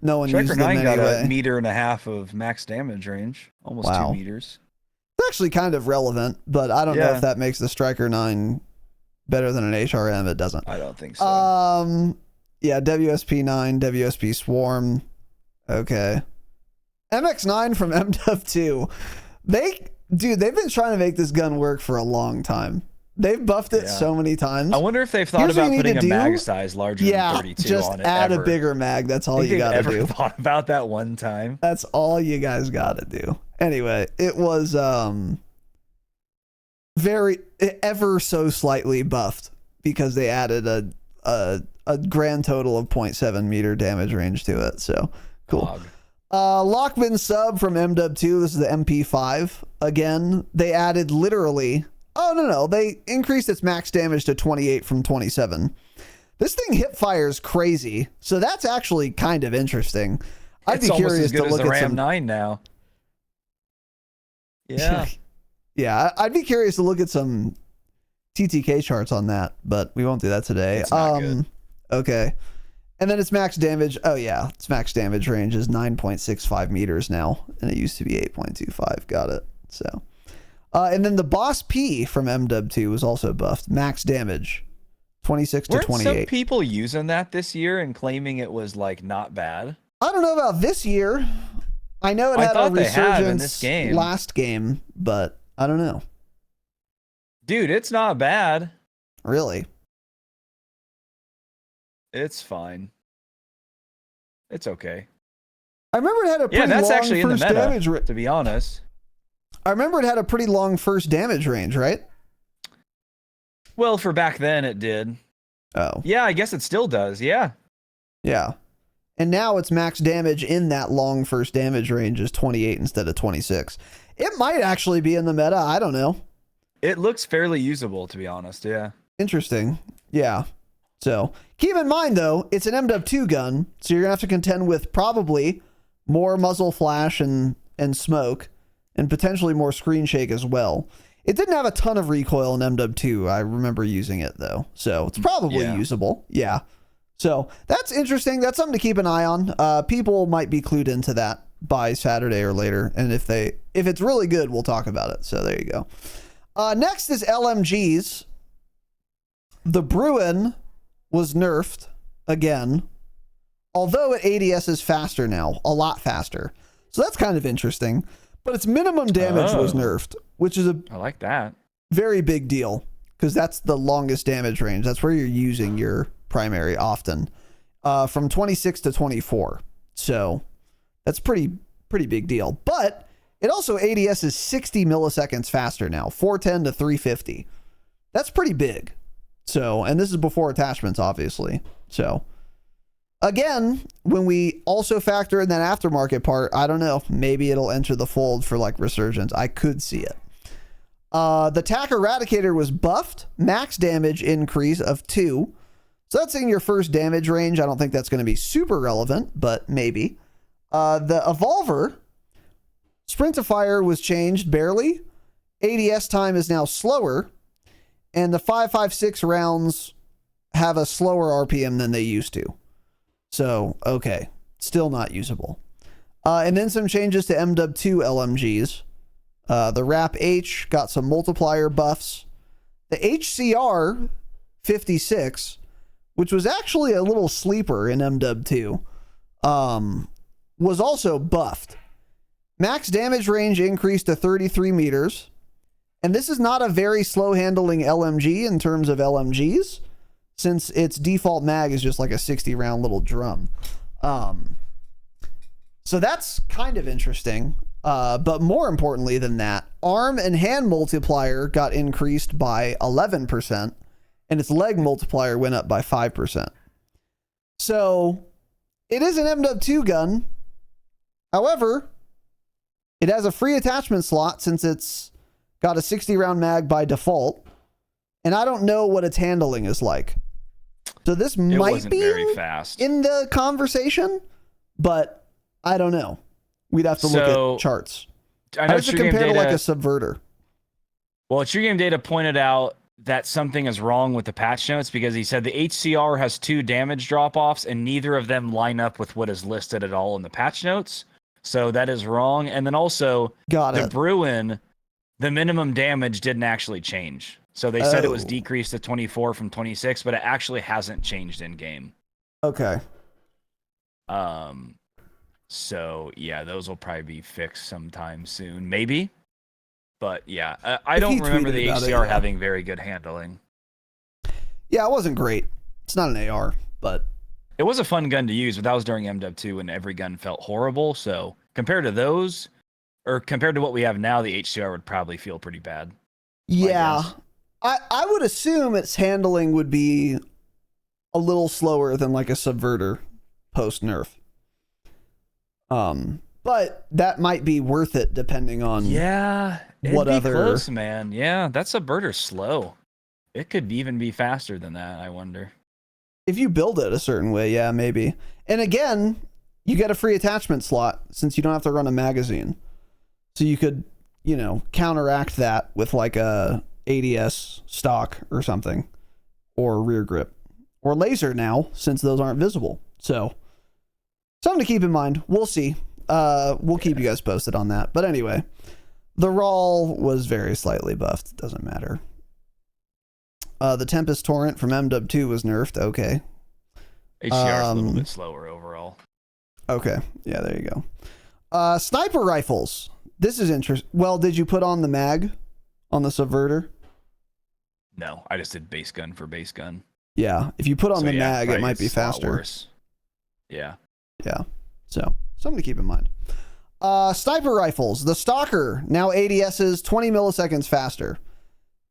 [SPEAKER 1] No one used them anyway.
[SPEAKER 2] Striker 9 got a meter and a half of max damage range. Almost 2 meters.
[SPEAKER 1] It's actually kind of relevant, but I don't know if that makes the Striker 9 better than an HRM. It doesn't.
[SPEAKER 2] I don't think so.
[SPEAKER 1] Yeah, WSP 9, WSP Swarm. Okay. MX9 from MW 2. They've been trying to make this gun work for a long time. They've buffed it so many times.
[SPEAKER 2] I wonder if they've thought about putting a mag size larger than 32
[SPEAKER 1] just
[SPEAKER 2] on it.
[SPEAKER 1] Add a bigger mag. That's all you gotta do.
[SPEAKER 2] Thought about that one time.
[SPEAKER 1] That's all you guys gotta do. Anyway, it was ever so slightly buffed because they added a grand total of 0.7 meter damage range to it. So cool. Lockman sub from MW2. This is the MP5. Again, they added literally. Oh, no. They increased its max damage to 28 from 27. This thing hip fires crazy. So that's actually kind of interesting. I'd be curious to look at
[SPEAKER 2] Ram
[SPEAKER 1] some
[SPEAKER 2] 9 now. Yeah.
[SPEAKER 1] Yeah, I'd be curious to look at some TTK charts on that, but we won't do that today.
[SPEAKER 2] It's not good.
[SPEAKER 1] Okay. And then its max damage. Oh, yeah. Its max damage range is 9.65 meters now, and it used to be 8.25. Got it. So. And then the Boss P from MW2 was also buffed. Max damage, 26 to 28.
[SPEAKER 2] Weren't some people using that this year and claiming it was like not bad?
[SPEAKER 1] I don't know about this year. I know it had a resurgence last game, but I don't know.
[SPEAKER 2] Dude, it's not bad.
[SPEAKER 1] Really?
[SPEAKER 2] It's fine. It's okay.
[SPEAKER 1] I remember it had a pretty long
[SPEAKER 2] actually in the
[SPEAKER 1] first
[SPEAKER 2] meta,
[SPEAKER 1] damage
[SPEAKER 2] to be honest.
[SPEAKER 1] I remember it had a pretty long first damage range, right?
[SPEAKER 2] Well, for back then it did.
[SPEAKER 1] Oh.
[SPEAKER 2] Yeah, I guess it still does. Yeah.
[SPEAKER 1] Yeah. And now its max damage in that long first damage range is 28 instead of 26. It might actually be in the meta. I don't know.
[SPEAKER 2] It looks fairly usable, to be honest. Yeah.
[SPEAKER 1] Interesting. Yeah. So keep in mind, though, it's an MW2 gun. So you're going to have to contend with probably more muzzle flash and smoke. And potentially more screen shake as well. It didn't have a ton of recoil in MW2. I remember using it, though. So it's probably usable. Yeah. So that's interesting. That's something to keep an eye on. People might be clued into that by Saturday or later. And if it's really good, we'll talk about it. So there you go. Next is LMGs. The Bruin was nerfed again. Although it ADS is faster now. A lot faster. So that's kind of interesting. But its minimum damage was nerfed, which is
[SPEAKER 2] I like that.
[SPEAKER 1] Very big deal because that's the longest damage range. That's where you're using your primary often, from 26 to 24. So that's pretty big deal. But it also ADS is 60 milliseconds faster now, 410 to 350. That's pretty big. So, and this is before attachments, obviously. So. Again, when we also factor in that aftermarket part, I don't know. Maybe it'll enter the fold for like resurgence. I could see it. The TAC Eradicator was buffed. Max damage increase of 2. So that's in your first damage range. I don't think that's going to be super relevant, but maybe. The Evolver, sprint to fire was changed barely. ADS time is now slower. And the 5.56 rounds have a slower RPM than they used to. So, okay. Still not usable. And then some changes to MW2 LMGs. The RAP H got some multiplier buffs. The HCR 56, which was actually a little sleeper in MW2, was also buffed. Max damage range increased to 33 meters. And this is not a very slow handling LMG in terms of LMGs, since its default mag is just like a 60 round little drum. So that's kind of interesting. But more importantly than that, arm and hand multiplier got increased by 11%, and its leg multiplier went up by 5%. So it is an MW2 gun. However, it has a free attachment slot since it's got a 60 round mag by default, and I don't know what its handling is like. So this might be very fast in the conversation, but I don't know. We'd have to look at charts. How does it compare to like a subverter?
[SPEAKER 2] Well, True Game Data pointed out that something is wrong with the patch notes because he said the HCR has 2 damage drop-offs and neither of them line up with what is listed at all in the patch notes. So that is wrong. And then also, the Bruin, the minimum damage didn't actually change. So they said it was decreased to 24 from 26, but it actually hasn't changed in game.
[SPEAKER 1] Okay.
[SPEAKER 2] So yeah, those will probably be fixed sometime soon, maybe. But yeah, I don't remember the HCR having very good handling.
[SPEAKER 1] Yeah, it wasn't great. It's not an AR, but
[SPEAKER 2] it was a fun gun to use, but that was during MW2 when every gun felt horrible. So compared to those, or compared to what we have now, the HCR would probably feel pretty bad.
[SPEAKER 1] Yeah. I would assume its handling would be a little slower than like a subverter post nerf. But that might be worth it depending on
[SPEAKER 2] what other close, man. Yeah, that subverter's slow. It could even be faster than that, I wonder.
[SPEAKER 1] If you build it a certain way, yeah, maybe. And again, you get a free attachment slot since you don't have to run a magazine. So you could, counteract that with like a ADS stock or something, or rear grip, or laser now, since those aren't visible. So something to keep in mind. We'll see. We'll keep you guys posted on that. But anyway, the Rawl was very slightly buffed. It doesn't matter. The Tempest Torrent from MW2 was nerfed. Okay.
[SPEAKER 2] HCR is a little bit slower overall.
[SPEAKER 1] Okay. Yeah, there you go. Sniper rifles. This is interesting. Well, did you put on the mag on the subverter?
[SPEAKER 2] No, I just did base gun for base gun.
[SPEAKER 1] Yeah, if you put on the mag, it might be faster.
[SPEAKER 2] Worse. Yeah.
[SPEAKER 1] Yeah. So, something to keep in mind. Sniper rifles. The Stalker, now ADS is 20 milliseconds faster.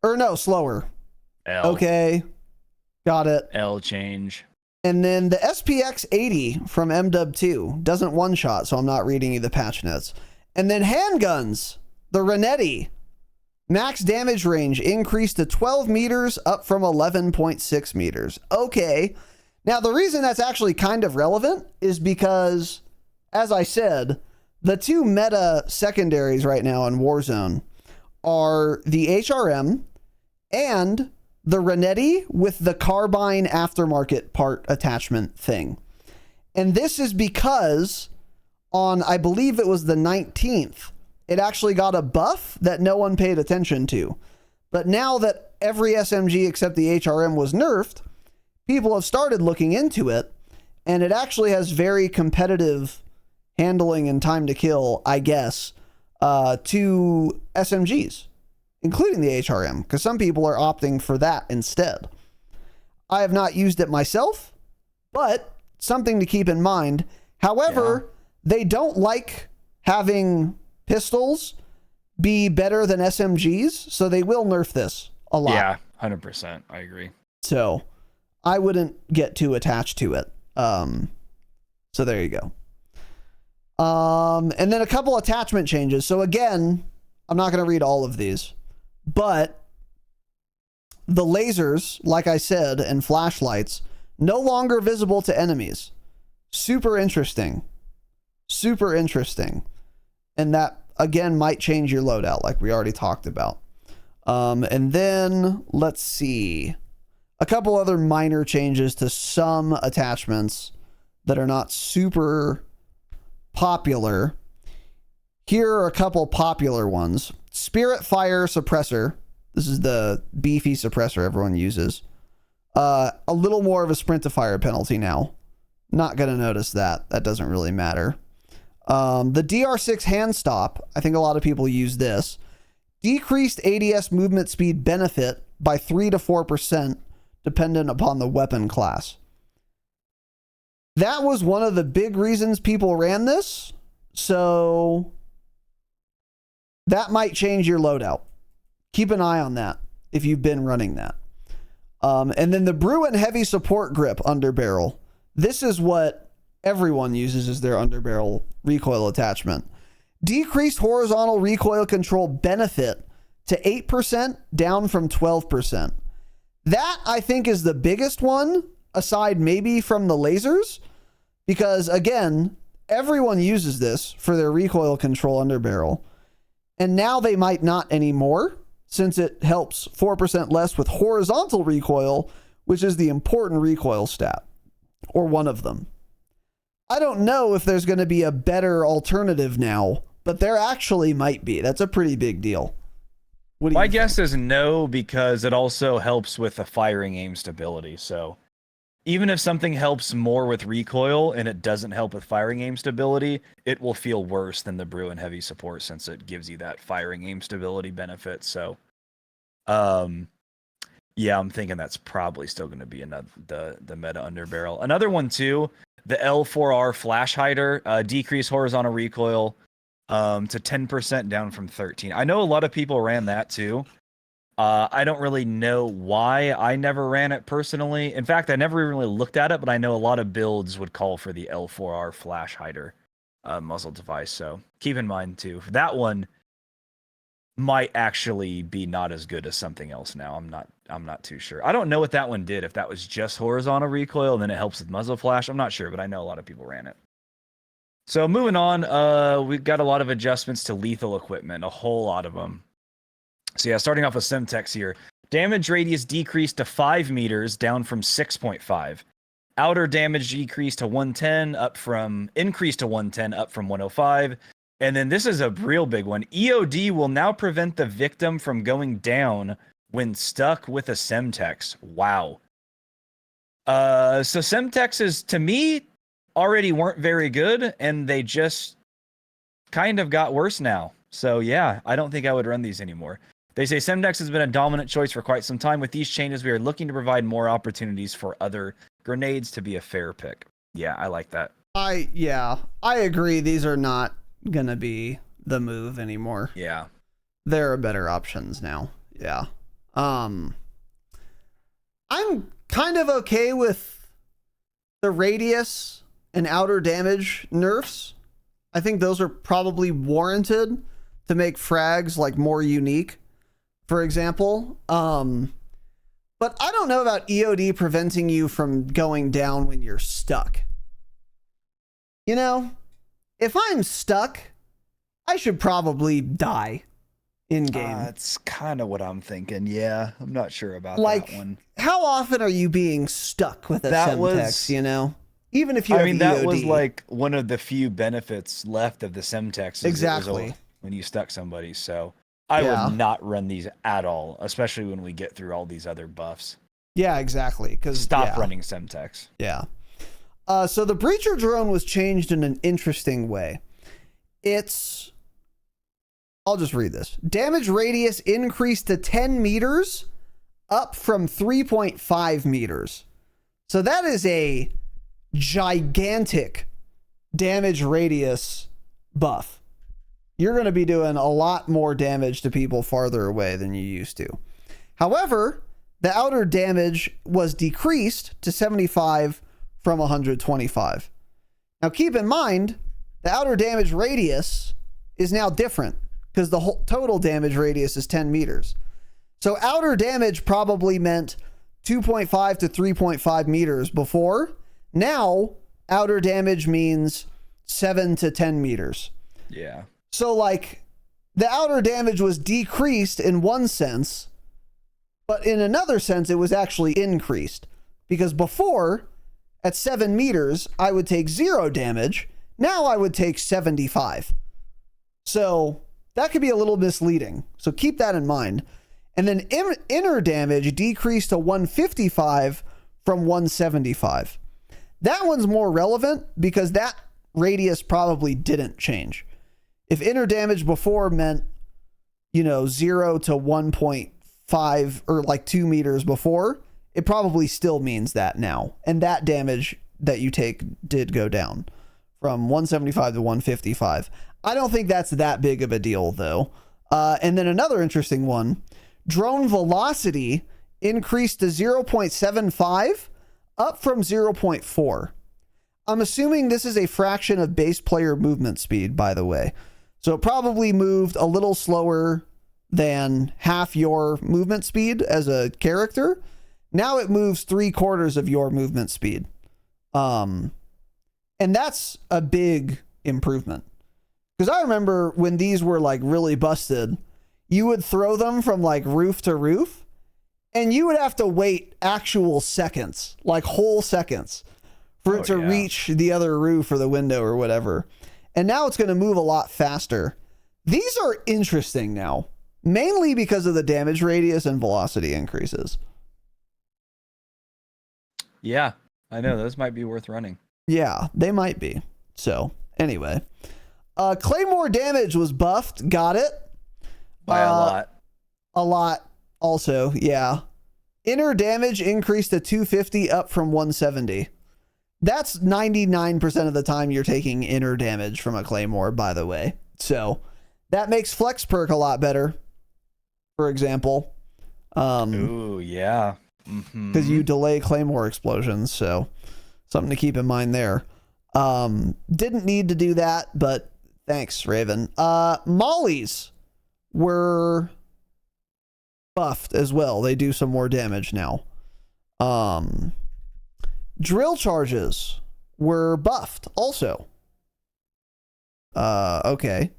[SPEAKER 1] Or no, slower.
[SPEAKER 2] L.
[SPEAKER 1] Okay. Got it.
[SPEAKER 2] L change.
[SPEAKER 1] And then the SPX 80 from MW2 doesn't one-shot, so I'm not reading you the patch notes. And then handguns. The Renetti. Max damage range increased to 12 meters, up from 11.6 meters. Okay. Now, the reason that's actually kind of relevant is because, as I said, the 2 meta secondaries right now in Warzone are the HRM and the Renetti with the carbine aftermarket part attachment thing. And this is because on, I believe it was the 19th, it actually got a buff that no one paid attention to. But now that every SMG except the HRM was nerfed, people have started looking into it, and it actually has very competitive handling and time to kill, I guess, to SMGs, including the HRM, because some people are opting for that instead. I have not used it myself, but something to keep in mind. However, they don't like having pistols be better than SMGs, so they will nerf this a lot.
[SPEAKER 2] Yeah, 100%. I agree.
[SPEAKER 1] So I wouldn't get too attached to it. So there you go. And then a couple attachment changes. So again, I'm not going to read all of these, but the lasers, like I said, and flashlights, no longer visible to enemies. Super interesting. Super interesting. And that, again, might change your loadout, like we already talked about. And then, let's see. A couple other minor changes to some attachments that are not super popular. Here are a couple popular ones. Spirit Fire Suppressor. This is the beefy suppressor everyone uses. A little more of a sprint to fire penalty now. Not going to notice that. That doesn't really matter. The DR6 hand stop. I think a lot of people use this. Decreased ADS movement speed benefit by 3 to 4% dependent upon the weapon class. That was one of the big reasons people ran this. So that might change your loadout. Keep an eye on that if you've been running that. And then the Bruin Heavy Support Grip underbarrel. This is what everyone uses as their underbarrel recoil attachment. Decreased horizontal recoil control benefit to 8%, down from 12%. That, I think, is the biggest one, aside maybe from the lasers, because, again, everyone uses this for their recoil control underbarrel. And now they might not anymore, since it helps 4% less with horizontal recoil, which is the important recoil stat, or one of them. I don't know if there's going to be a better alternative now, but there actually might be. That's a pretty big deal.
[SPEAKER 2] My guess is no, because it also helps with the firing aim stability. So even if something helps more with recoil and it doesn't help with firing aim stability, it will feel worse than the Bruin Heavy Support since it gives you that firing aim stability benefit. So, yeah, I'm thinking that's probably still going to be the meta underbarrel. Another one too, the L4R Flash Hider, decrease horizontal recoil to 10%, down from 13. I know a lot of people ran that too. I don't really know why. I never ran it personally. In fact, I never really looked at it, but I know a lot of builds would call for the L4R Flash Hider muzzle device. So keep in mind too, that one might actually be not as good as something else now. I'm not too sure. I don't know what that one did. If that was just horizontal recoil, then it helps with muzzle flash. I'm not sure, but I know a lot of people ran it. So moving on, we've got a lot of adjustments to lethal equipment, a whole lot of them. So yeah, starting off with Semtex here. Damage radius decreased to 5 meters, down from 6.5. Outer damage decreased to 110, increased to 110, up from 105. And then this is a real big one. EOD will now prevent the victim from going down when stuck with a Semtex. Wow. So Semtexes, to me, already weren't very good, and they just kind of got worse now. So yeah, I don't think I would run these anymore. They say Semtex has been a dominant choice for quite some time. With these changes, we are looking to provide more opportunities for other grenades to be a fair pick. Yeah, I like that.
[SPEAKER 1] I agree. These are not gonna be the move anymore.
[SPEAKER 2] Yeah,
[SPEAKER 1] there are better options now. Yeah. I'm kind of okay with the radius and outer damage nerfs. I think those are probably warranted to make frags like more unique, for example. But I don't know about EOD preventing you from going down when you're stuck. You know, if I'm stuck, I should probably die in game.
[SPEAKER 2] That's kind of what I'm thinking. Yeah, I'm not sure about that one.
[SPEAKER 1] How often are you being stuck with a Semtex, you know? Even if you have EOD.
[SPEAKER 2] That was like one of the few benefits left of the Semtex.
[SPEAKER 1] Exactly.
[SPEAKER 2] When you stuck somebody. So I would not run these at all, especially when we get through all these other buffs.
[SPEAKER 1] Yeah, exactly.
[SPEAKER 2] Stop running Semtex.
[SPEAKER 1] Yeah. So the Breacher drone was changed in an interesting way. I'll just read this. Damage radius increased to 10 meters, up from 3.5 meters. So that is a gigantic damage radius buff. You're going to be doing a lot more damage to people farther away than you used to. However, the outer damage was decreased to 75 from 125. Now keep in mind, the outer damage radius is now different because the whole total damage radius is 10 meters. So outer damage probably meant 2.5 to 3.5 meters before. Now, outer damage means 7 to 10 meters.
[SPEAKER 2] Yeah.
[SPEAKER 1] So, like, the outer damage was decreased in one sense, but in another sense, it was actually increased. Because before, at 7 meters, I would take 0 damage. Now I would take 75. So that could be a little misleading. So keep that in mind. And then inner damage decreased to 155 from 175. That one's more relevant because that radius probably didn't change. If inner damage before meant, 0 to 1.5 or like 2 meters before, it probably still means that now. And that damage that you take did go down from 175 to 155. I don't think that's that big of a deal, though. And then another interesting one, drone velocity increased to 0.75, up from 0.4. I'm assuming this is a fraction of base player movement speed, by the way. So it probably moved a little slower than half your movement speed as a character. Now it moves 3/4 of your movement speed. And that's a big improvement. Because I remember when these were like really busted, you would throw them from like roof to roof, and you would have to wait actual seconds, like whole seconds, for it to reach the other roof or the window or whatever. And now it's going to move a lot faster. These are interesting now, mainly because of the damage radius and velocity increases.
[SPEAKER 2] Yeah, I know. Those might be worth running.
[SPEAKER 1] Yeah, they might be. So, anyway. Claymore damage was buffed. Got it.
[SPEAKER 2] By a lot.
[SPEAKER 1] A lot also, yeah. Inner damage increased to 250 up from 170. That's 99% of the time you're taking inner damage from a Claymore, by the way. So that makes Flex perk a lot better, for example.
[SPEAKER 2] Ooh, yeah.
[SPEAKER 1] Because you delay Claymore explosions, so something to keep in mind there. Didn't need to do that, but thanks, Raven. Mollies were buffed as well. They do some more damage now. Drill charges were buffed also. Okay.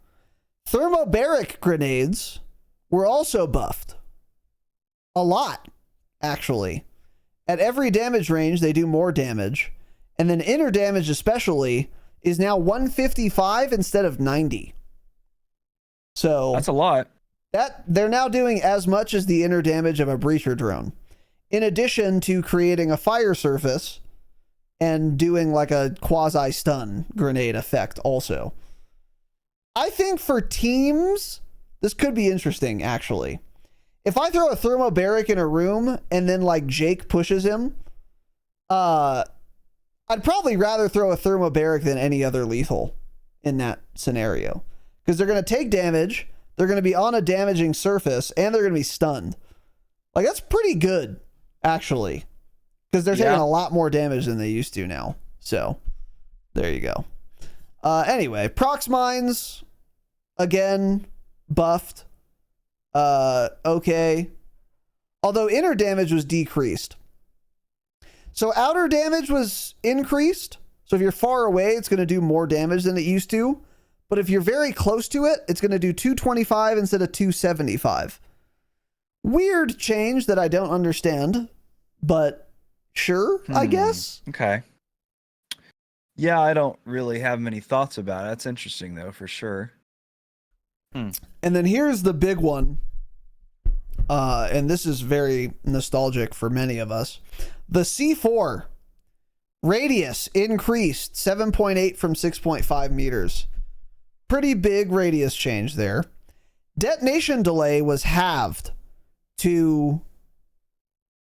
[SPEAKER 1] Thermobaric grenades were also buffed. A lot, actually. At every damage range, they do more damage. And then inner damage especially is now 155 instead of 90. So
[SPEAKER 2] that's a lot.
[SPEAKER 1] That they're now doing as much as the inner damage of a breacher drone, in addition to creating a fire surface and doing like a quasi stun grenade effect also. I think for teams, this could be interesting actually. If I throw a thermobaric in a room and then like Jake pushes him, I'd probably rather throw a thermobaric than any other lethal in that scenario, because they're going to take damage. They're going to be on a damaging surface, and they're going to be stunned. Like, that's pretty good, actually, because they're taking a lot more damage than they used to now. So, there you go. Anyway, prox mines, again, buffed. Okay. Although inner damage was decreased. So, outer damage was increased. So, if you're far away, it's going to do more damage than it used to. But if you're very close to it, it's going to do 225 instead of 275. Weird change that I don't understand, but sure, I guess.
[SPEAKER 2] Okay. Yeah, I don't really have many thoughts about it. That's interesting, though, for sure.
[SPEAKER 1] And then here's the big one. And this is very nostalgic for many of us. The C4 radius increased 7.8 from 6.5 meters. Pretty big radius change there. Detonation delay was halved to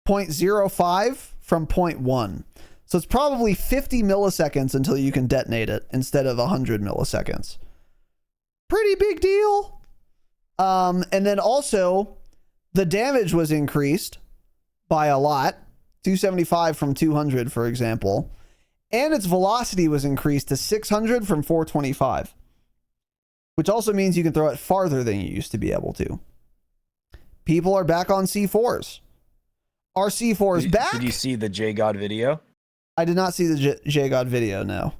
[SPEAKER 1] 0.05 from 0.1. So it's probably 50 milliseconds until you can detonate it instead of 100 milliseconds. Pretty big deal. And then also the damage was increased by a lot, 275 from 200, for example. And its velocity was increased to 600 from 425. Which also means you can throw it farther than you used to be able to. People are back on C4s. Are C4s back?
[SPEAKER 2] Did you see the J-God video?
[SPEAKER 1] I did not see the J-God video, no.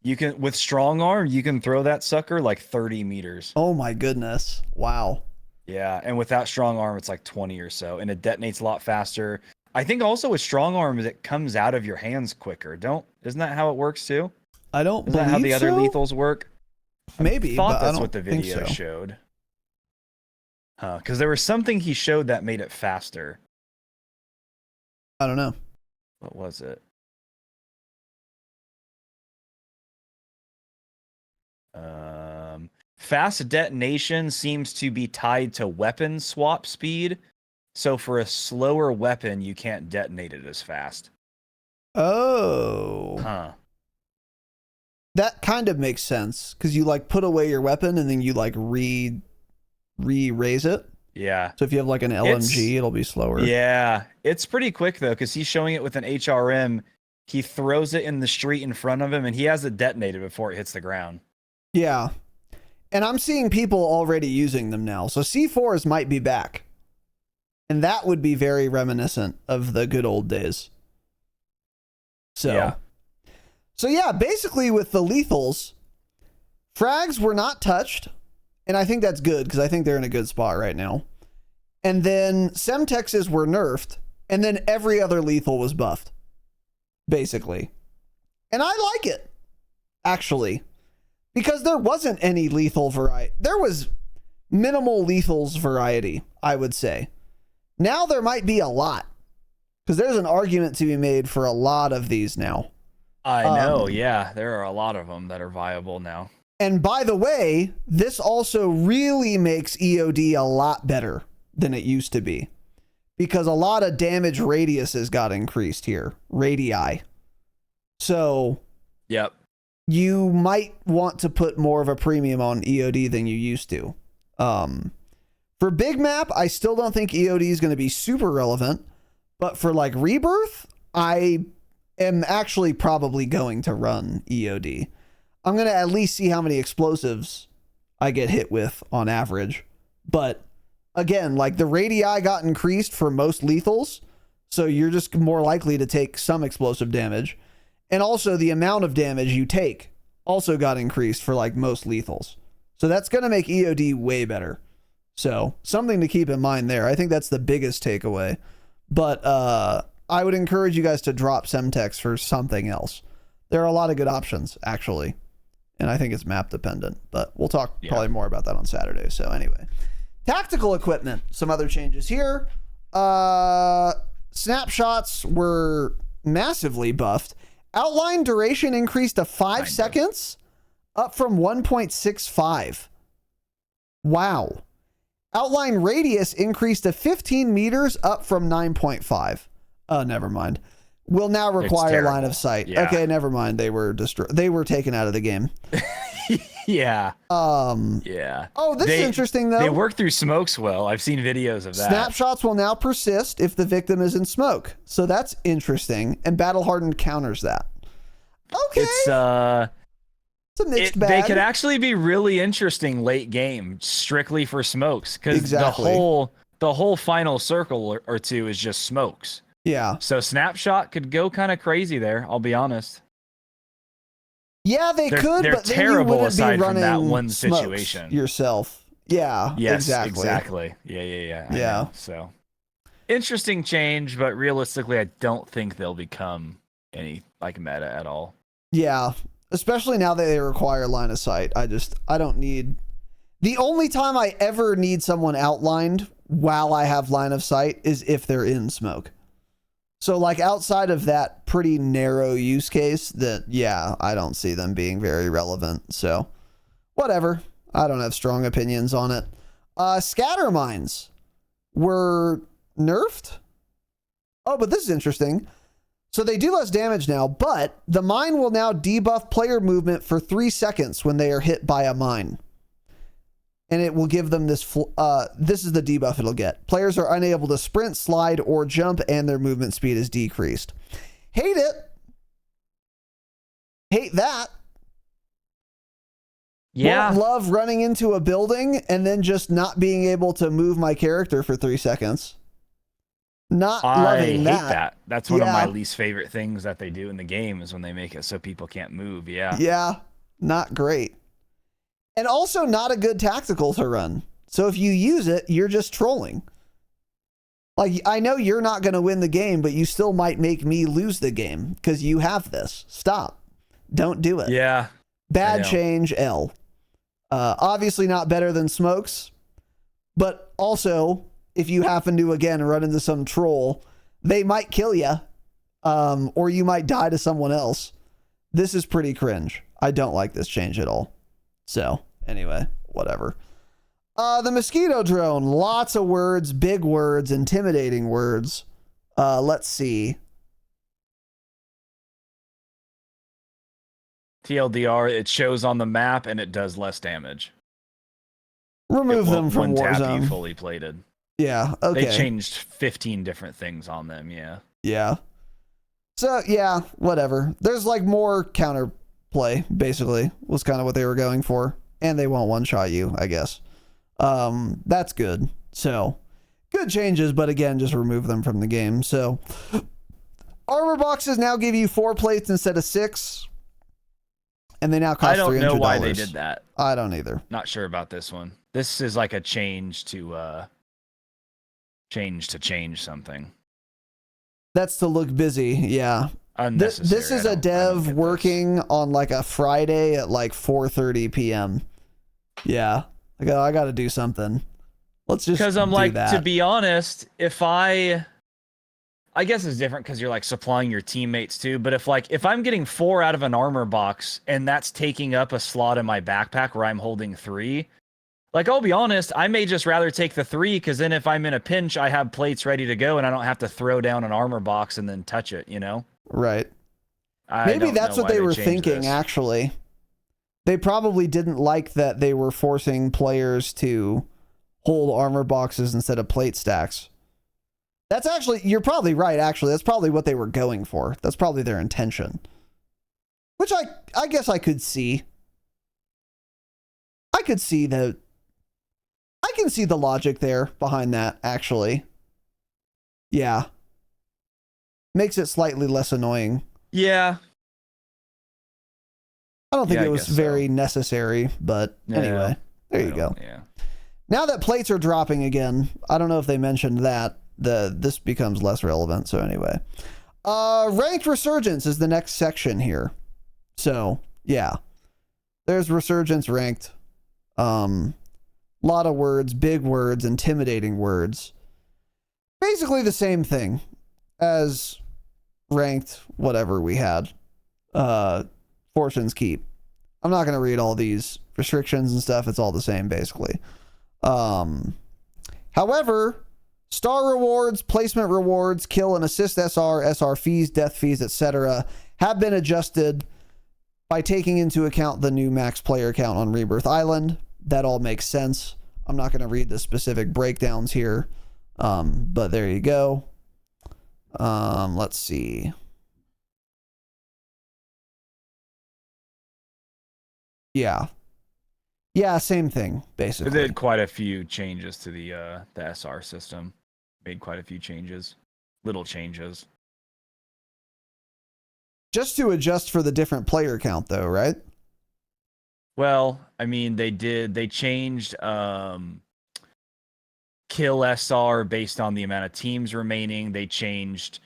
[SPEAKER 2] You can, with strong arm, you can throw that sucker like 30 meters.
[SPEAKER 1] Oh my goodness. Wow.
[SPEAKER 2] Yeah, and without strong arm, it's like 20 or so. And it detonates a lot faster. I think also with strong arm, it comes out of your hands quicker. Isn't that how it works too?
[SPEAKER 1] I don't
[SPEAKER 2] Is that how the other lethals work?
[SPEAKER 1] Maybe,
[SPEAKER 2] I thought
[SPEAKER 1] but
[SPEAKER 2] that's
[SPEAKER 1] I
[SPEAKER 2] what the video
[SPEAKER 1] so.
[SPEAKER 2] showed. Because there was something he showed that made it faster.
[SPEAKER 1] I don't know.
[SPEAKER 2] What was it? Fast detonation seems to be tied to weapon swap speed. So for a slower weapon, you can't detonate it as fast.
[SPEAKER 1] Oh.
[SPEAKER 2] Huh.
[SPEAKER 1] That kind of makes sense because you like put away your weapon and then you like re-raise it.
[SPEAKER 2] Yeah.
[SPEAKER 1] So if you have like an LMG, it'll be slower.
[SPEAKER 2] Yeah. It's pretty quick though, because he's showing it with an HRM. He throws it in the street in front of him and he has it detonated before it hits the ground.
[SPEAKER 1] Yeah. And I'm seeing people already using them now. So C4s might be back. And that would be very reminiscent of the good old days. So yeah, basically with the lethals, frags were not touched. And I think that's good because I think they're in a good spot right now. And then Semtexes were nerfed. And then every other lethal was buffed. Basically. And I like it. Actually. Because there wasn't any lethal variety. There was minimal lethals variety, I would say. Now there might be a lot. Because there's an argument to be made for a lot of these now.
[SPEAKER 2] I know, yeah. There are a lot of them that are viable now.
[SPEAKER 1] And by the way, this also really makes EOD a lot better than it used to be. Because a lot of damage radiuses got increased here. Radii. So...
[SPEAKER 2] Yep.
[SPEAKER 1] You might want to put more of a premium on EOD than you used to. For big map, I still don't think EOD is going to be super relevant. But for like Rebirth, I am actually probably going to run EOD. I'm going to at least see how many explosives I get hit with on average. But again, like the radii got increased for most lethals. So you're just more likely to take some explosive damage. And also the amount of damage you take also got increased for like most lethals. So that's going to make EOD way better. So something to keep in mind there. I think that's the biggest takeaway. But I would encourage you guys to drop Semtex for something else. There are a lot of good options, actually. And I think it's map dependent. But we'll talk probably more about that on Saturday. So anyway. Tactical equipment. Some other changes here. Snapshots were massively buffed. Outline duration increased to 5 seconds, up from 1.65. Wow. Outline radius increased to 15 meters, up from 9.5. Oh, never mind. Will now require line of sight. Yeah. Okay, never mind. They were They were taken out of the game.
[SPEAKER 2] Yeah.
[SPEAKER 1] Yeah. Oh, this is interesting though.
[SPEAKER 2] They work through smokes well. I've seen videos of that.
[SPEAKER 1] Snapshots will now persist if the victim is in smoke. So that's interesting. And battle hardened counters that. Okay.
[SPEAKER 2] It's a
[SPEAKER 1] mixed bag.
[SPEAKER 2] They could actually be really interesting late game, strictly for smokes, because the whole final circle or two is just smokes.
[SPEAKER 1] Yeah.
[SPEAKER 2] So snapshot could go kind of crazy there. I'll be honest.
[SPEAKER 1] Yeah, they're could,
[SPEAKER 2] they're
[SPEAKER 1] but then
[SPEAKER 2] terrible
[SPEAKER 1] you wouldn't
[SPEAKER 2] aside
[SPEAKER 1] be running
[SPEAKER 2] from that one situation
[SPEAKER 1] yourself. Yeah.
[SPEAKER 2] Yes. Exactly. Yeah.
[SPEAKER 1] Yeah.
[SPEAKER 2] So interesting change, but realistically, I don't think they'll become any like meta at all.
[SPEAKER 1] Yeah. Especially now that they require line of sight. I don't need. The only time I ever need someone outlined while I have line of sight is if they're in smoke. So like outside of that pretty narrow use case that, yeah, I don't see them being very relevant. So whatever. I don't have strong opinions on it. Scatter mines were nerfed. Oh, but this is interesting. So they do less damage now, but the mine will now debuff player movement for 3 seconds when they are hit by a mine. And it will give them this, this is the debuff it'll get. Players are unable to sprint, slide, or jump, and their movement speed is decreased. Hate it. Hate that.
[SPEAKER 2] Yeah.
[SPEAKER 1] Won't love running into a building and then just not being able to move my character for 3 seconds. Not loving that.
[SPEAKER 2] I hate that. That's one of my least favorite things that they do in the game is when they make it so people can't move. Yeah.
[SPEAKER 1] Yeah. Not great. And also not a good tactical to run. So if you use it, you're just trolling. Like, I know you're not going to win the game, but you still might make me lose the game because you have this. Stop. Don't do it.
[SPEAKER 2] Yeah.
[SPEAKER 1] Bad change, L. Obviously not better than smokes, but also if you happen to, again, run into some troll, they might kill you, or you might die to someone else. This is pretty cringe. I don't like this change at all. So, anyway, whatever. The mosquito drone, lots of words, big words, intimidating words. Let's see.
[SPEAKER 2] TLDR, it shows on the map and it does less damage.
[SPEAKER 1] Remove them from
[SPEAKER 2] Warzone. You fully plated.
[SPEAKER 1] Yeah, okay.
[SPEAKER 2] They changed 15 different things on them, yeah.
[SPEAKER 1] Yeah. So, yeah, whatever. There's like more counterplay, basically, was kind of what they were going for. And they won't one-shot you, I guess. That's good. So, good changes, but again, just remove them from the game. So, armor boxes now give you 4 plates instead of 6. And they now cost $300. I don't know
[SPEAKER 2] why they did that.
[SPEAKER 1] I don't either.
[SPEAKER 2] Not sure about this one. This is like a change to change something.
[SPEAKER 1] That's to look busy, yeah.
[SPEAKER 2] Unnecessary.
[SPEAKER 1] This is a dev working on like a Friday at like 4:30 p.m. Yeah. I got to do something. Let's just
[SPEAKER 2] because I'm like, to be honest, if I guess it's different because you're like supplying your teammates too. But if I'm getting 4 out of an armor box and that's taking up a slot in my backpack where I'm holding 3, like, I'll be honest, I may just rather take the 3 because then if I'm in a pinch, I have plates ready to go and I don't have to throw down an armor box and then touch it, you know?
[SPEAKER 1] Right. Maybe that's what they were thinking, actually. They probably didn't like that they were forcing players to hold armor boxes instead of plate stacks. That's actually, you're probably right, actually. That's probably what they were going for. That's probably their intention. Which I guess I could see. I can see the logic there behind that, actually. Yeah. Makes it slightly less annoying.
[SPEAKER 2] Yeah.
[SPEAKER 1] I don't think it was very necessary, but anyway, there you go.
[SPEAKER 2] Yeah.
[SPEAKER 1] Now that plates are dropping again, I don't know if they mentioned that. This becomes less relevant, so anyway. Ranked Resurgence is the next section here. So, yeah. There's Resurgence ranked. Lot of words, big words, intimidating words. Basically the same thing as ranked whatever we had. Fortune's Keep. I'm not going to read all these restrictions and stuff. It's all the same, basically. However, star rewards, placement rewards, kill and assist SR, SR fees, death fees, etc. have been adjusted by taking into account the new max player count on Rebirth Island. That all makes sense. I'm not going to read the specific breakdowns here, but there you go. Let's see. Yeah. Yeah, same thing, basically.
[SPEAKER 2] They did quite a few changes to the SR system. Made quite a few changes. Little changes.
[SPEAKER 1] Just to adjust for the different player count, though, right?
[SPEAKER 2] Well, I mean, they changed kill SR based on the amount of teams remaining. They changed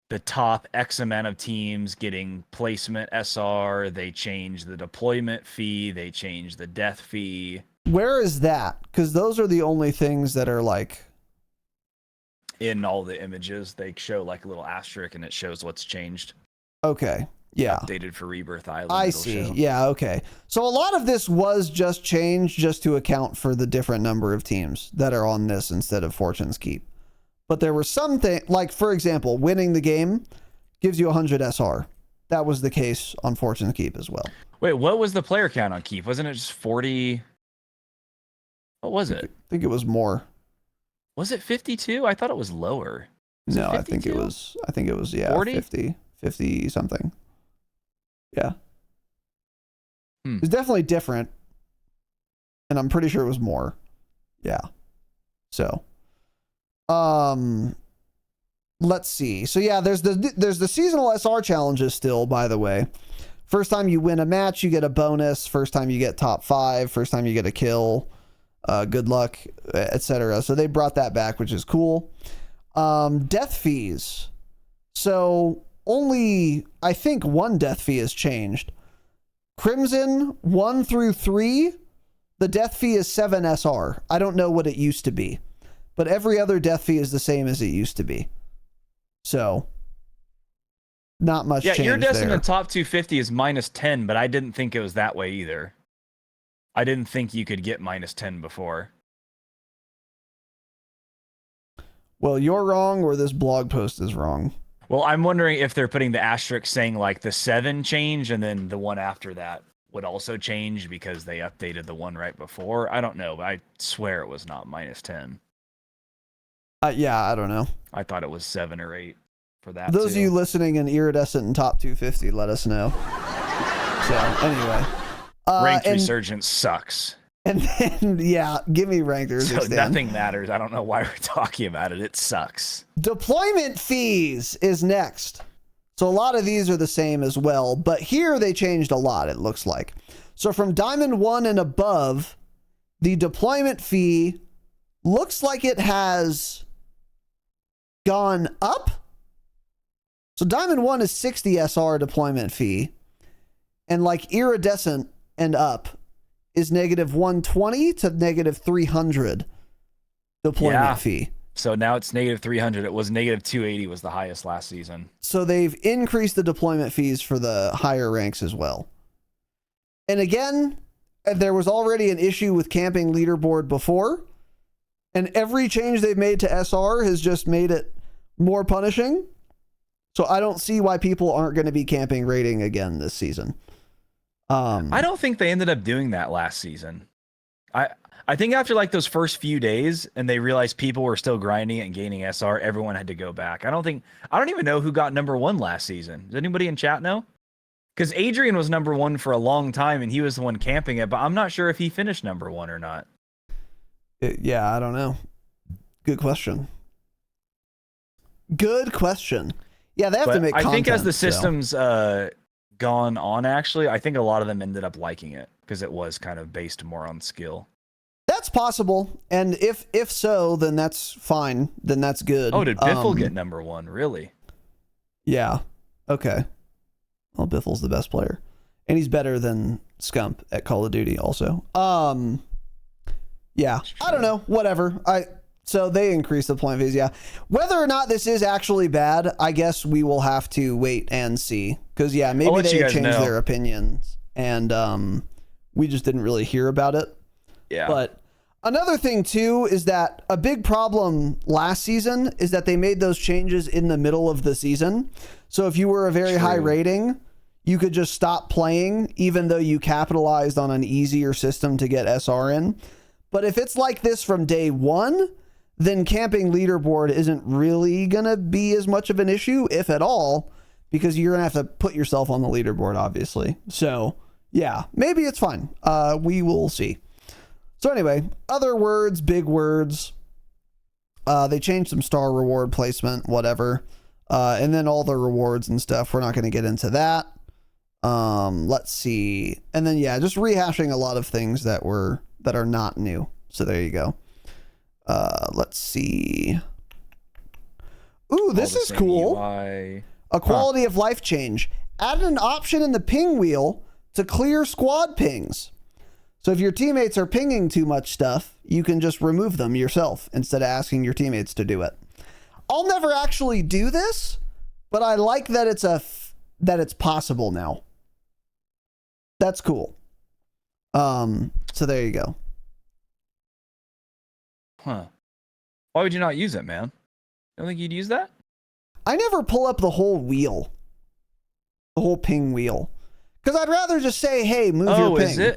[SPEAKER 2] the top X amount of teams getting placement SR. They changed the deployment fee. They changed the death fee.
[SPEAKER 1] Where is that? Because those are the only things that are like...
[SPEAKER 2] In all the images, they show like a little asterisk and it shows what's changed.
[SPEAKER 1] Okay. Yeah.
[SPEAKER 2] Updated for Rebirth Island.
[SPEAKER 1] I see. Yeah, okay. So a lot of this was just changed just to account for the different number of teams that are on this instead of Fortune's Keep. But there were some things, like, for example, winning the game gives you 100 SR. That was the case on Fortune's Keep as well.
[SPEAKER 2] Wait, what was the player count on Keep? Wasn't it just 40? What was it?
[SPEAKER 1] I think it was more.
[SPEAKER 2] Was it 52? I thought it was lower.
[SPEAKER 1] No, I think it was, yeah, 40? 50 something. Yeah. It was definitely different. And I'm pretty sure it was more. Yeah. So, let's see. So yeah, there's the seasonal SR challenges still, by the way. First time you win a match, you get a bonus. First time you get top 5. First time you get a kill. Good luck, etc. So they brought that back, which is cool. Death fees. So only, I think, one death fee has changed. Crimson 1 through 3, the death fee is 7 SR. I don't know what it used to be, but every other death fee is the same as it used to be. So, not much change there.
[SPEAKER 2] Iridescent in top 250 is -10, but I didn't think it was that way either. I didn't think you could get -10 before.
[SPEAKER 1] Well, you're wrong, or this blog post is wrong.
[SPEAKER 2] Well, I'm wondering if they're putting the asterisk saying like the 7 change and then the one after that would also change because they updated the one right before. I don't know, but I swear it was not -10.
[SPEAKER 1] Yeah, I don't know.
[SPEAKER 2] I thought it was 7 or 8 for that.
[SPEAKER 1] Those of you listening in Iridescent and top 250, let us know. So, anyway.
[SPEAKER 2] Ranked Resurgence sucks.
[SPEAKER 1] And then, yeah, give me Ranked Resurgence.
[SPEAKER 2] So nothing matters. I don't know why we're talking about it. It sucks.
[SPEAKER 1] Deployment fees is next. So a lot of these are the same as well, but here they changed a lot, it looks like. So from Diamond 1 and above, the deployment fee looks like it has gone up. So Diamond 1 is 60 SR deployment fee, and like Iridescent and up is -120 to -300 deployment fee.
[SPEAKER 2] So now it's -300. It was -280 was the highest last season.
[SPEAKER 1] So they've increased the deployment fees for the higher ranks as well. And again, there was already an issue with camping leaderboard before, and every change they've made to SR has just made it more punishing. So I don't see why people aren't going to be camping rating again this season.
[SPEAKER 2] I don't think they ended up doing that last season. I think after like those first few days and they realized people were still grinding it and gaining SR, everyone had to go back. I don't even know who got #1 last season. Does anybody in chat know? Because Adrian was #1 for a long time and he was the one camping it, but I'm not sure if he finished #1 or not.
[SPEAKER 1] Yeah, I don't know. Good question. Good question. Yeah, they have to make content.
[SPEAKER 2] I think as the system's gone on, actually, I think a lot of them ended up liking it because it was kind of based more on skill.
[SPEAKER 1] That's possible, and if so, then that's fine. Then that's good.
[SPEAKER 2] Oh, did Biffle get #1? Really?
[SPEAKER 1] Yeah. Okay. Well, Biffle's the best player, and he's better than Scump at Call of Duty. Also, yeah. I don't know. Whatever. So they increased the point fees. Yeah. Whether or not this is actually bad, I guess we will have to wait and see. Because yeah, maybe they changed their opinions, and we just didn't really hear about it.
[SPEAKER 2] Yeah.
[SPEAKER 1] But another thing too is that a big problem last season is that they made those changes in the middle of the season. So if you were a very high rating, you could just stop playing even though you capitalized on an easier system to get SR in. But if it's like this from day one, then camping leaderboard isn't really going to be as much of an issue, if at all, because you're going to have to put yourself on the leaderboard, obviously. So yeah, maybe it's fine. We will see. So anyway, other words, big words. They changed some star reward placement, whatever. And then all the rewards and stuff. We're not going to get into that. Let's see. And then, yeah, just rehashing a lot of things that are not new. So there you go. Let's see. Ooh, this is cool. UI. A quality of life change. Added an option in the ping wheel to clear squad pings. So if your teammates are pinging too much stuff, you can just remove them yourself instead of asking your teammates to do it. I'll never actually do this, but I like that it's possible now. That's cool. So there you go.
[SPEAKER 2] Huh. Why would you not use it, man? You don't think you'd use that?
[SPEAKER 1] I never pull up the whole wheel. The whole ping wheel. Because I'd rather just say, hey, move your ping.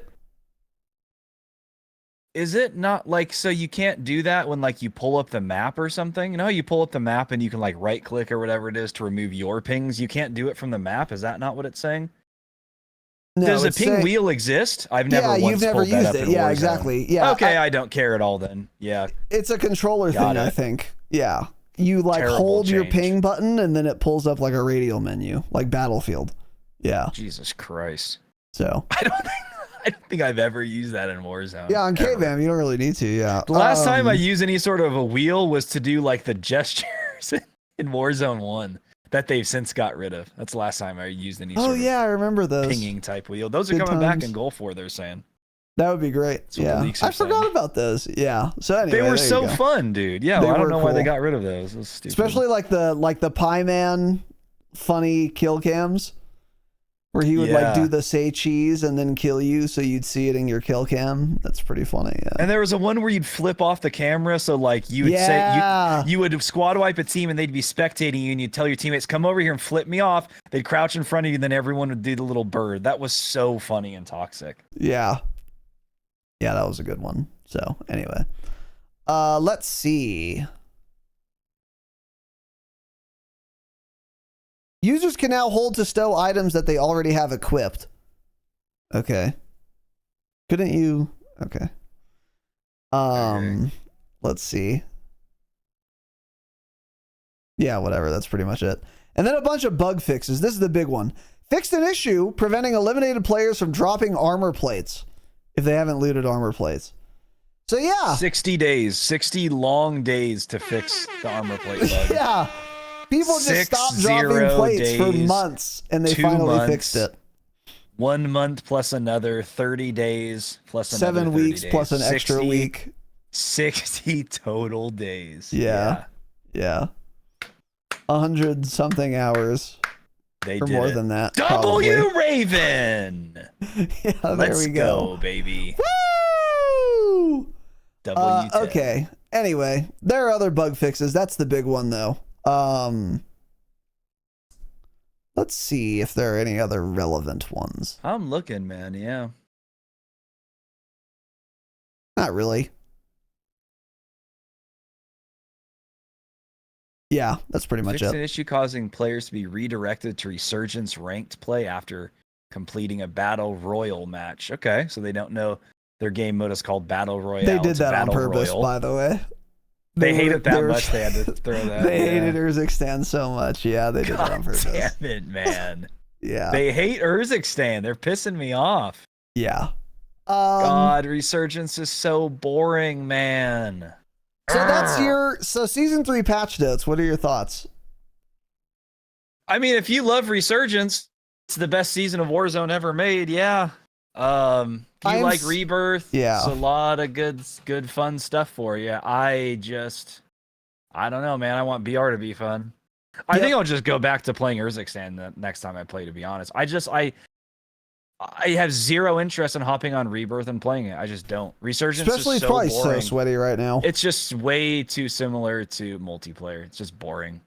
[SPEAKER 2] Is it not like, so you can't do that when like you pull up the map or something? You know how you pull up the map and you can like right click or whatever it is to remove your pings? You can't do it from the map? Is that not what it's saying? No, does the ping wheel exist? I've never
[SPEAKER 1] you've never used it. Yeah, exactly. Yeah.
[SPEAKER 2] Okay, I don't care at all then. Yeah.
[SPEAKER 1] It's a controller thing, I think. Yeah. You like hold your ping button and then it pulls up like a radial menu, like Battlefield. Yeah.
[SPEAKER 2] Jesus Christ.
[SPEAKER 1] So
[SPEAKER 2] I don't think I've ever used that in Warzone.
[SPEAKER 1] Yeah, on K-Bam, you don't really need to, yeah.
[SPEAKER 2] The last time I used any sort of a wheel was to do like the gestures in Warzone 1. that they've since got rid of. That's the last time I used any sort of
[SPEAKER 1] I remember those
[SPEAKER 2] pinging type wheel. Those are coming back in Gulf War, they're saying.
[SPEAKER 1] That would be great. I forgot about those. Yeah. So anyway,
[SPEAKER 2] they were so fun, dude. Yeah, I don't know why they got rid of those. It was stupid.
[SPEAKER 1] Especially like the Pie Man funny kill cams, where he would like do the say cheese and then kill you, so you'd see it in your kill cam. That's pretty funny. Yeah.
[SPEAKER 2] And there was a one where you'd flip off the camera, so like you would say you would squad wipe a team and they'd be spectating you, and you'd tell your teammates, "Come over here and flip me off." They'd crouch in front of you, and then everyone would do the little bird. That was so funny and toxic.
[SPEAKER 1] Yeah. Yeah, that was a good one. So anyway, let's see. Users can now hold to stow items that they already have equipped. Okay. Couldn't you? Okay. Let's see. Yeah, whatever. That's pretty much it. And then a bunch of bug fixes. This is the big one. Fixed an issue preventing eliminated players from dropping armor plates if they haven't looted armor plates. So yeah.
[SPEAKER 2] 60 days. 60 long days to fix the armor plate bug.
[SPEAKER 1] Yeah. People just stopped dropping plates for months, and they finally fixed it.
[SPEAKER 2] 1 month plus another 30 days plus another
[SPEAKER 1] 7 weeks plus an extra week.
[SPEAKER 2] 60 total days.
[SPEAKER 1] Yeah. 100 something hours.
[SPEAKER 2] They
[SPEAKER 1] or
[SPEAKER 2] did
[SPEAKER 1] more
[SPEAKER 2] it.
[SPEAKER 1] than that.
[SPEAKER 2] W Raven.
[SPEAKER 1] Yeah,
[SPEAKER 2] Let's go, baby.
[SPEAKER 1] Woo!
[SPEAKER 2] W10.
[SPEAKER 1] Okay. Anyway, there are other bug fixes. That's the big one, though. Let's see if there are any other relevant ones.
[SPEAKER 2] I'm looking, man. Yeah.
[SPEAKER 1] Not really. Yeah, that's pretty much
[SPEAKER 2] Fixed
[SPEAKER 1] it.
[SPEAKER 2] An issue causing players to be redirected to Resurgence ranked play after completing a Battle Royal match. Okay, so they don't know their game mode is called Battle Royale.
[SPEAKER 1] They did that on purpose, by the way.
[SPEAKER 2] They hate it that much, they had to throw that.
[SPEAKER 1] They hated Urzikstan so much. Yeah, they did that on purpose.
[SPEAKER 2] Damn it, man.
[SPEAKER 1] Yeah.
[SPEAKER 2] They hate Urzikstan. They're pissing me off.
[SPEAKER 1] Yeah.
[SPEAKER 2] God, Resurgence is so boring, man.
[SPEAKER 1] So that's season 3 patch notes. What are your thoughts?
[SPEAKER 2] I mean, if you love Resurgence, it's the best season of Warzone ever made. Yeah. If you like Rebirth, it's a lot of good fun stuff for you. I don't know, man. I want BR to be fun. I think I'll just go back to playing Urzikstan the next time I play, to be honest. I have zero interest in hopping on Rebirth and playing it. I just don't. Resurgence
[SPEAKER 1] especially
[SPEAKER 2] is so
[SPEAKER 1] probably
[SPEAKER 2] boring.
[SPEAKER 1] So sweaty right now.
[SPEAKER 2] It's just way too similar to multiplayer. It's just boring.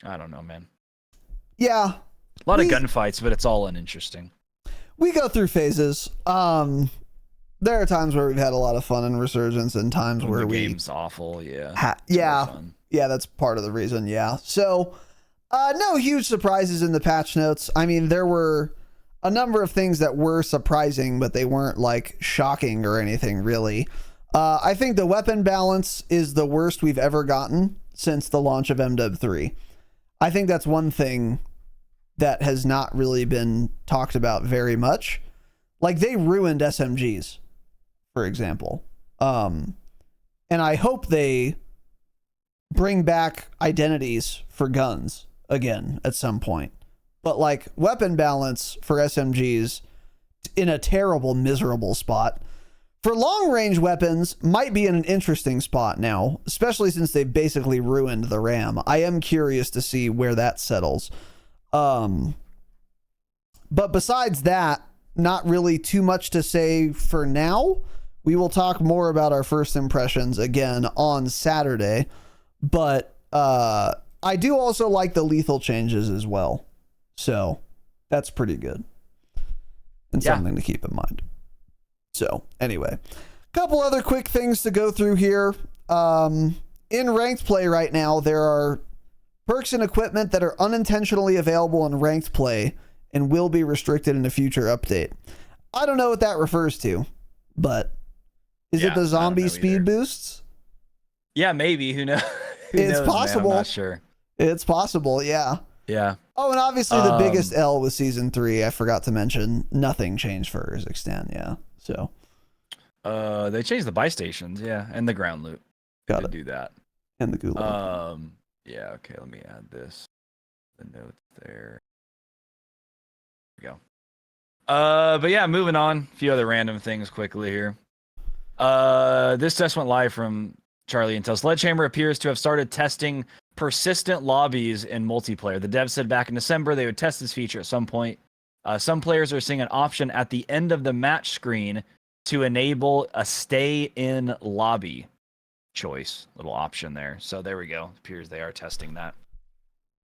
[SPEAKER 2] I don't know, man.
[SPEAKER 1] Yeah.
[SPEAKER 2] A lot of gunfights, but it's all uninteresting.
[SPEAKER 1] We go through phases. There are times where we've had a lot of fun in Resurgence and times where
[SPEAKER 2] the game's awful,
[SPEAKER 1] yeah. Yeah, that's part of the reason, yeah. So, no huge surprises in the patch notes. I mean, there were a number of things that were surprising, but they weren't like shocking or anything really. I think the weapon balance is the worst we've ever gotten since the launch of MW3. I think that's one thing that has not really been talked about very much. Like, they ruined SMGs, for example. And I hope they bring back identities for guns again at some point. But like, weapon balance for SMGs in a terrible, miserable spot. For long range weapons, might be in an interesting spot now, especially since they've basically ruined the RAM. I am curious to see where that settles. But besides that, not really too much to say for now. We will talk more about our first impressions again on Saturday. But I do also like the lethal changes as well. So that's pretty good. And something to keep in mind. So anyway, a couple other quick things to go through here. In ranked play right now, there are perks and equipment that are unintentionally available in ranked play and will be restricted in a future update. I don't know what that refers to, but is it the zombie speed boosts?
[SPEAKER 2] Yeah, maybe. Who knows?
[SPEAKER 1] It's possible.
[SPEAKER 2] Man, I'm not sure.
[SPEAKER 1] It's possible, yeah.
[SPEAKER 2] Yeah.
[SPEAKER 1] Oh, and obviously the biggest L was season 3. I forgot to mention nothing changed for Urzikstan, yeah. So
[SPEAKER 2] they changed the buy stations, yeah, and the ground loot.
[SPEAKER 1] Got to
[SPEAKER 2] do that.
[SPEAKER 1] And the gulag.
[SPEAKER 2] Yeah, okay, let me add this. the notes there. There we go. But yeah, moving on. A few other random things quickly here. This test went live from Charlie Intel. Sledgehammer appears to have started testing persistent lobbies in multiplayer. The devs said back in December they would test this feature at some point. Some players are seeing an option at the end of the match screen to enable a stay in lobby choice. Little option there. So there we go. It appears they are testing that.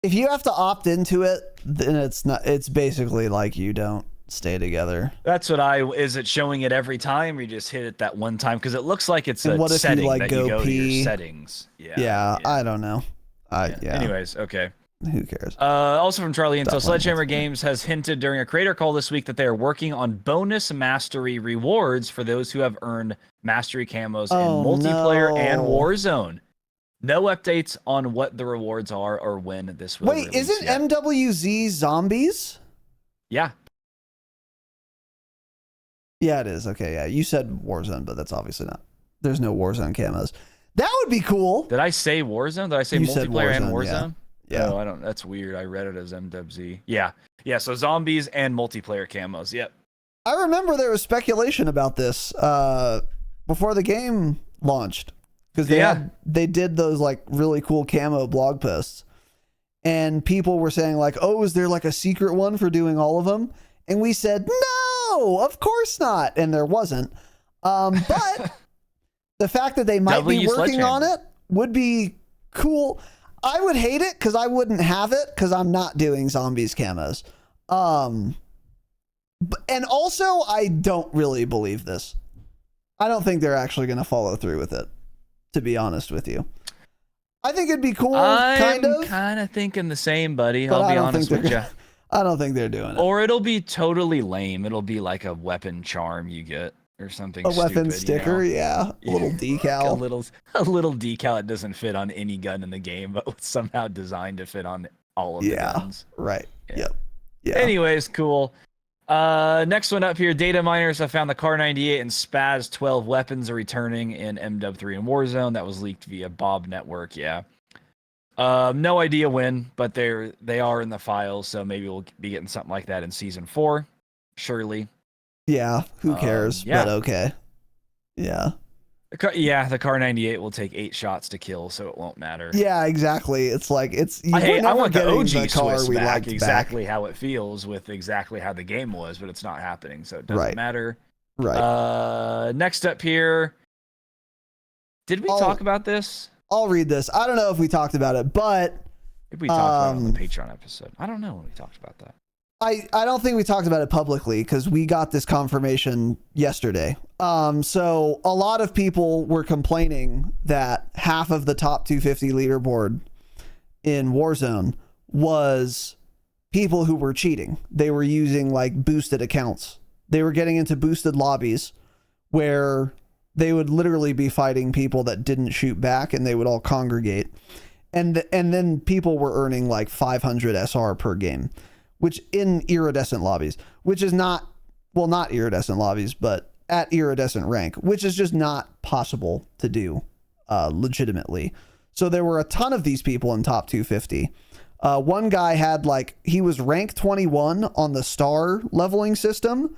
[SPEAKER 1] If you have to opt into it, then it's basically like you don't stay together.
[SPEAKER 2] That's what is it showing it every time, or you just hit it that one time? Because it looks like it's a setting you, that you go to your settings.
[SPEAKER 1] Yeah, I don't know.
[SPEAKER 2] Anyways, okay.
[SPEAKER 1] Who cares?
[SPEAKER 2] Also from Charlie Intel, Sledgehammer Games has hinted during a creator call this week that they are working on bonus mastery rewards for those who have earned mastery camos in multiplayer and Warzone. No updates on what the rewards are or when this will release.
[SPEAKER 1] Wait, isn't MWZ zombies?
[SPEAKER 2] Yeah.
[SPEAKER 1] Yeah, it is. Okay, yeah. You said Warzone, but that's obviously not. There's no Warzone camos. That would be cool.
[SPEAKER 2] Did I say Warzone? Did I say multiplayer and Warzone?
[SPEAKER 1] Yeah.
[SPEAKER 2] Oh, I don't. That's weird. I read it as MWZ. Yeah. Yeah. So zombies and multiplayer camos. Yep.
[SPEAKER 1] I remember there was speculation about this before the game launched, because they did those like really cool camo blog posts, and people were saying like, "Oh, is there like a secret one for doing all of them?" And we said, "No, of course not." And there wasn't. But the fact that they might be working on it would be cool. I would hate it because I wouldn't have it because I'm not doing zombies camos. And also, I don't really believe this. I don't think they're actually going to follow through with it, to be honest with you. I think it'd be cool,
[SPEAKER 2] I'm kind of thinking the same, buddy. I'll be honest with you.
[SPEAKER 1] I don't think they're doing it.
[SPEAKER 2] Or it'll be totally lame. It'll be like a weapon charm you get. Or something.
[SPEAKER 1] A weapon sticker, A little decal.
[SPEAKER 2] A little decal that doesn't fit on any gun in the game, but was somehow designed to fit on all of the guns.
[SPEAKER 1] Right.
[SPEAKER 2] Yeah. Anyways, cool. Next one up here. Data miners have found the Car 98 and Spaz 12 weapons are returning in MW3 and Warzone. That was leaked via Bob Network. Yeah. No idea when, but they are in the files, so maybe we'll be getting something like that in season 4. Surely.
[SPEAKER 1] Yeah, who cares? But okay. Yeah.
[SPEAKER 2] The Car 98 will take 8 shots to kill, so it won't matter.
[SPEAKER 1] Yeah, exactly. It's like
[SPEAKER 2] I want the OG Swiss back exactly how it feels with exactly how the game was, but it's not happening, so it doesn't matter.
[SPEAKER 1] Right.
[SPEAKER 2] Next up here. Did we talk about this?
[SPEAKER 1] I'll read this. I don't know if we talked about it, but
[SPEAKER 2] did we talk about it on the Patreon episode? I don't know when we talked about that.
[SPEAKER 1] I don't think we talked about it publicly because we got this confirmation yesterday. So a lot of people were complaining that half of the top 250 leaderboard in Warzone was people who were cheating. They were using like boosted accounts. They were getting into boosted lobbies where they would literally be fighting people that didn't shoot back, and they would all congregate. And then people were earning like 500 SR per game, which in iridescent lobbies, which is not iridescent lobbies, but at iridescent rank, which is just not possible to do legitimately. So there were a ton of these people in top 250. One guy had he was rank 21 on the star leveling system,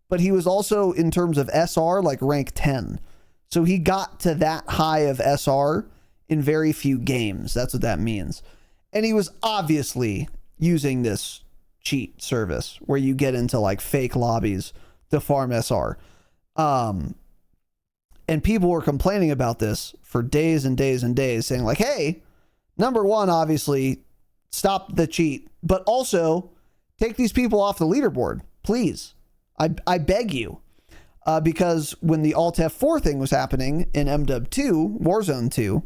[SPEAKER 1] but he was also in terms of SR rank 10. So he got to that high of SR in very few games. That's what that means. And he was obviously using this cheat service where you get into fake lobbies to farm SR. And people were complaining about this for days and days and days, saying hey, number one, obviously stop the cheat, but also take these people off the leaderboard, please. I beg you. Because when the Alt F4 thing was happening in MW2, Warzone 2,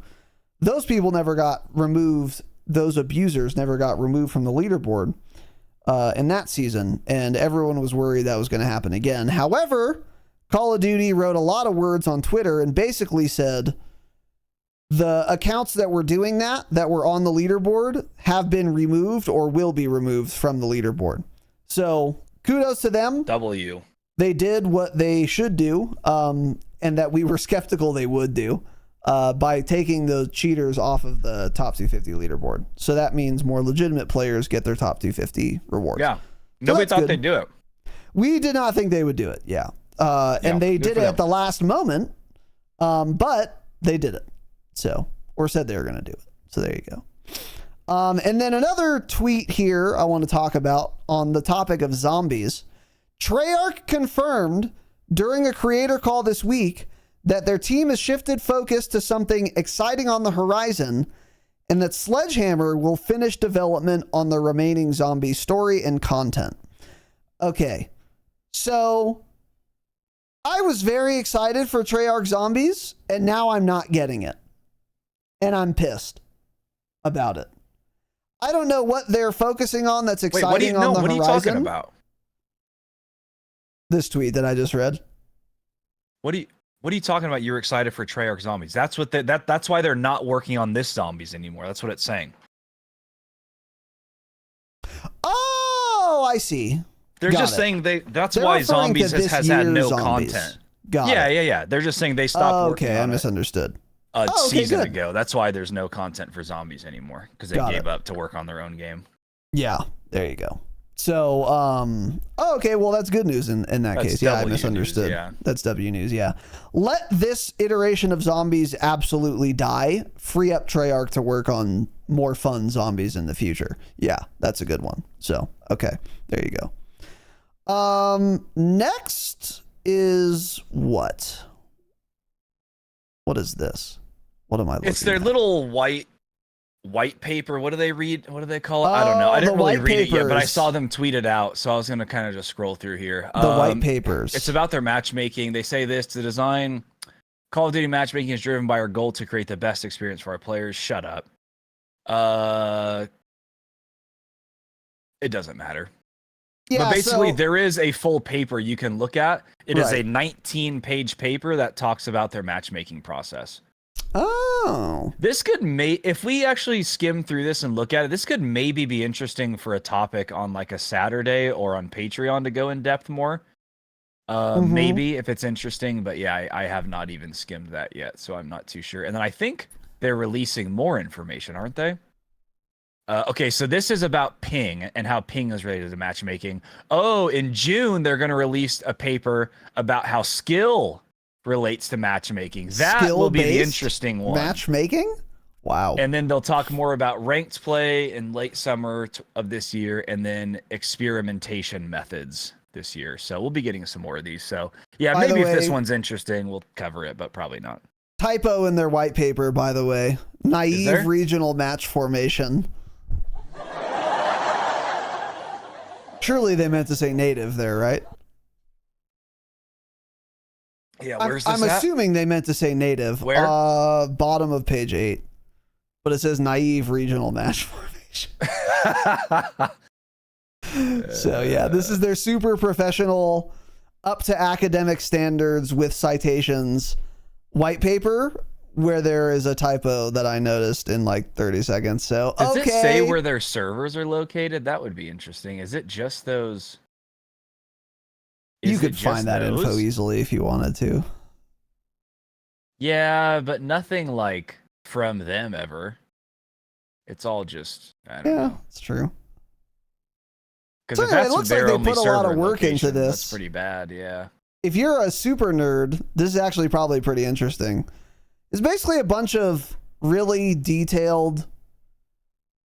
[SPEAKER 1] those people never got removed. Those abusers never got removed from the leaderboard in that season, and everyone was worried that was going to happen again. However, Call of Duty wrote a lot of words on Twitter and basically said the accounts that were doing that were on the leaderboard have been removed or will be removed from the leaderboard. So kudos to them. They did what they should do, and that we were skeptical they would do. by taking the cheaters off of the top 250 leaderboard. So that means more legitimate players get their top 250 rewards.
[SPEAKER 2] Yeah. Nobody thought they'd do it.
[SPEAKER 1] We did not think they would do it. Yeah. And they did it at the last moment. But they did it. So, or said they were going to do it. So there you go. And then another tweet here I want to talk about on the topic of zombies. Treyarch confirmed during a creator call this week that their team has shifted focus to something exciting on the horizon, and that Sledgehammer will finish development on the remaining zombie story and content. Okay, so I was very excited for Treyarch Zombies, and now I'm not getting it. And I'm pissed about it. I don't know what they're focusing on that's exciting on the horizon. What are you talking about? This tweet that I just read.
[SPEAKER 2] What are you talking about? You're excited for Treyarch Zombies. That's what that's why they're not working on this zombies anymore. That's what it's saying.
[SPEAKER 1] Oh, I see.
[SPEAKER 2] They're just saying that's why Zombies has had no content. Yeah. They're just saying they stopped working on it.
[SPEAKER 1] I misunderstood.
[SPEAKER 2] A season ago. That's why there's no content for Zombies anymore, because they gave up to work on their own game.
[SPEAKER 1] Yeah, there you go. So, okay, well, that's good news in that case. Yeah, I misunderstood. News, yeah. That's W news, yeah. Let this iteration of Zombies absolutely die. Free up Treyarch to work on more fun zombies in the future. Yeah, that's a good one. So, okay, there you go. Next is what? What is this? What am I looking at?
[SPEAKER 2] It's their little white paper. What do they read? What do they call it? I don't know. I didn't really read it yet, but I saw them tweet it out. So I was going to kind of just scroll through here.
[SPEAKER 1] The white papers.
[SPEAKER 2] It's about their matchmaking. They say this: the design Call of Duty matchmaking is driven by our goal to create the best experience for our players. Shut up. It doesn't matter. Yeah, but basically, there is a full paper you can look at. It is a 19-page paper that talks about their matchmaking process.
[SPEAKER 1] Oh.
[SPEAKER 2] This could if we actually skim through this and look at it, this could maybe be interesting for a topic on like a Saturday or on Patreon to go in depth more. Maybe if it's interesting, but yeah, I have not even skimmed that yet, so I'm not too sure. And then I think they're releasing more information, aren't they? Okay, so this is about ping and how ping is related to matchmaking. Oh, in June, they're going to release a paper about how skill relates to matchmaking. That will be the interesting one.
[SPEAKER 1] Matchmaking? Wow.
[SPEAKER 2] And then they'll talk more about ranked play in late summer of this year, and then experimentation methods this year. So we'll be getting some more of these. So yeah, maybe if this one's interesting, we'll cover it, but probably not.
[SPEAKER 1] Typo in their white paper, by the way. Naive regional match formation. Surely they meant to say native there, right?
[SPEAKER 2] Yeah, where's
[SPEAKER 1] I'm assuming they meant to say native.
[SPEAKER 2] Where?
[SPEAKER 1] Bottom of page 8. But it says naive regional match formation. So yeah, this is their super professional, up to academic standards with citations white paper, where there is a typo that I noticed in like 30 seconds. So,
[SPEAKER 2] does it say where their servers are located? That would be interesting. Is it just those?
[SPEAKER 1] You could find that info easily if you wanted to.
[SPEAKER 2] Yeah, but nothing like from them ever. It's all just, I don't know. Yeah,
[SPEAKER 1] it's true.
[SPEAKER 2] Because if that's their only server location, they put a lot of work into this. That's pretty bad, yeah.
[SPEAKER 1] If you're a super nerd, this is actually probably pretty interesting. It's basically a bunch of really detailed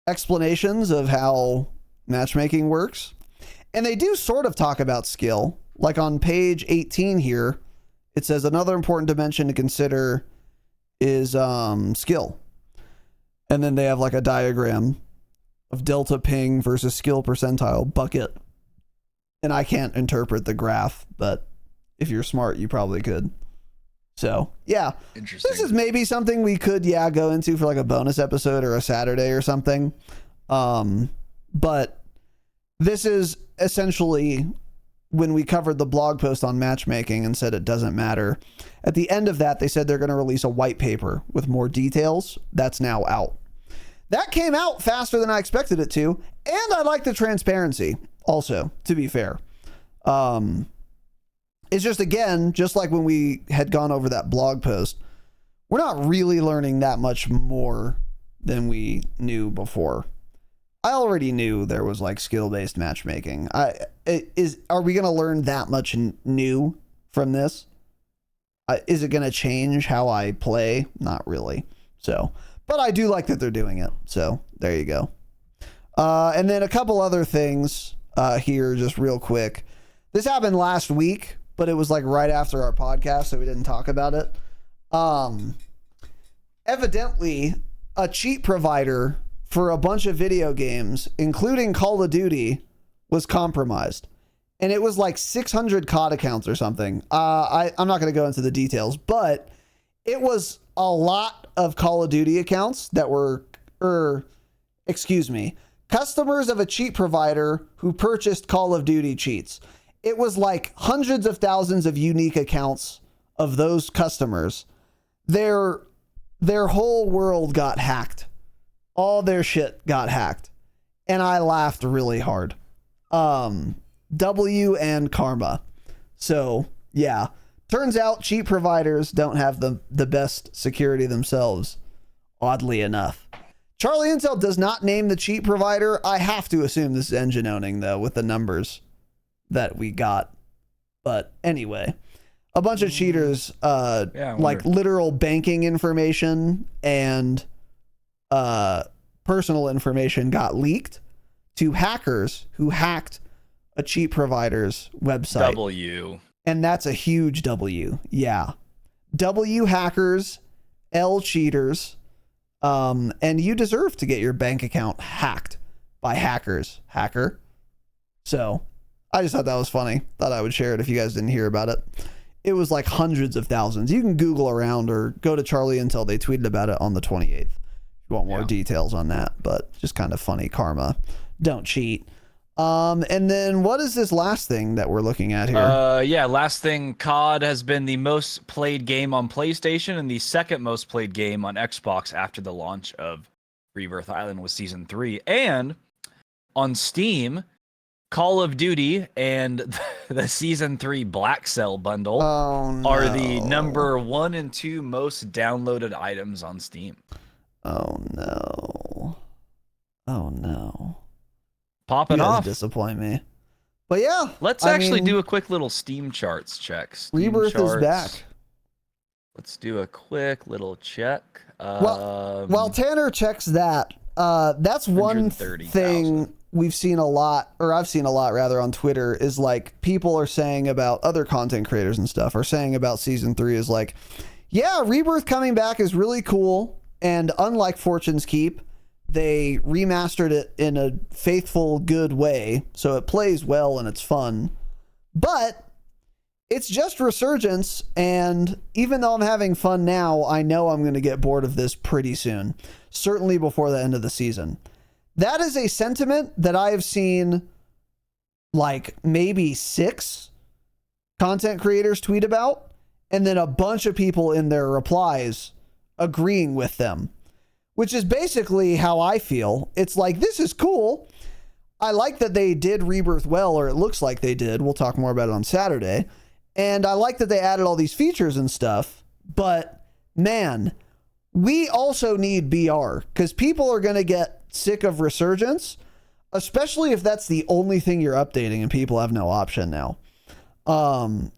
[SPEAKER 1] explanations of how matchmaking works. And they do sort of talk about skill. Like on page 18 here, it says another important dimension to consider is skill. And then they have like a diagram of delta ping versus skill percentile bucket. And I can't interpret the graph, but if you're smart, you probably could. So, yeah.
[SPEAKER 2] Interesting.
[SPEAKER 1] This is maybe something we could, go into for like a bonus episode or a Saturday or something. But this is essentially when we covered the blog post on matchmaking and said it doesn't matter. At the end of that, they said they're going to release a white paper with more details. That's now out. That came out faster than I expected it to. And I like the transparency also, to be fair. It's just, again, just like when we had gone over that blog post, we're not really learning that much more than we knew before. I already knew there was like skill-based matchmaking. Are we going to learn that much new from this? Is it going to change how I play? Not really. So, but I do like that they're doing it. So there you go. And then a couple other things here, just real quick. This happened last week, but it was like right after our podcast, so we didn't talk about it. Evidently, a cheat provider for a bunch of video games, including Call of Duty, was compromised. And it was like 600 COD accounts or something. I'm not going to go into the details, but it was a lot of Call of Duty accounts that were, customers of a cheat provider who purchased Call of Duty cheats. It was like hundreds of thousands of unique accounts of those customers. Their whole world got hacked. All their shit got hacked. And I laughed really hard. W and karma. So, yeah. Turns out cheat providers don't have the best security themselves, oddly enough. Charlie Intel does not name the cheat provider. I have to assume this is engine owning, though, with the numbers that we got. But anyway, a bunch of cheaters, like literal banking information and personal information got leaked to hackers who hacked a cheat provider's website.
[SPEAKER 2] W.
[SPEAKER 1] And that's a huge W. Yeah. W hackers, L cheaters. And you deserve to get your bank account hacked by hackers. Hacker. So I just thought that was funny. Thought I would share it if you guys didn't hear about it. It was like hundreds of thousands. You can Google around or go to Charlie Intel. They tweeted about it on the 28th. If you want more details on that, but just kind of funny karma. Don't cheat. And then what is this last thing that we're looking at here?
[SPEAKER 2] Last thing, COD has been the most played game on PlayStation and the second most played game on Xbox after the launch of Rebirth Island with Season 3. And on Steam, Call of Duty and the Season 3 Black Cell bundle are the number 1 and 2 most downloaded items on Steam.
[SPEAKER 1] Oh no. Oh no.
[SPEAKER 2] Popping off.
[SPEAKER 1] Disappoint me. But yeah.
[SPEAKER 2] Let's actually do a quick little Steam charts check.
[SPEAKER 1] Rebirth is back.
[SPEAKER 2] Let's do a quick little check.
[SPEAKER 1] While Tanner checks that, that's one thing we've seen a lot, or I've seen a lot rather on Twitter, is like people are saying about other content creators and stuff are saying about Season 3 is like, yeah, Rebirth coming back is really cool. And unlike Fortune's Keep, they remastered it in a faithful, good way, so it plays well and it's fun. But it's just Resurgence, and even though I'm having fun now, I know I'm going to get bored of this pretty soon. Certainly before the end of the season. That is a sentiment that I have seen like maybe 6 content creators tweet about, and then a bunch of people in their replies agreeing with them. Which is basically how I feel. It's like, this is cool. I like that they did Rebirth well, or it looks like they did. We'll talk more about it on Saturday. And I like that they added all these features and stuff. But, man, we also need BR. Because people are going to get sick of Resurgence. Especially if that's the only thing you're updating and people have no option now. And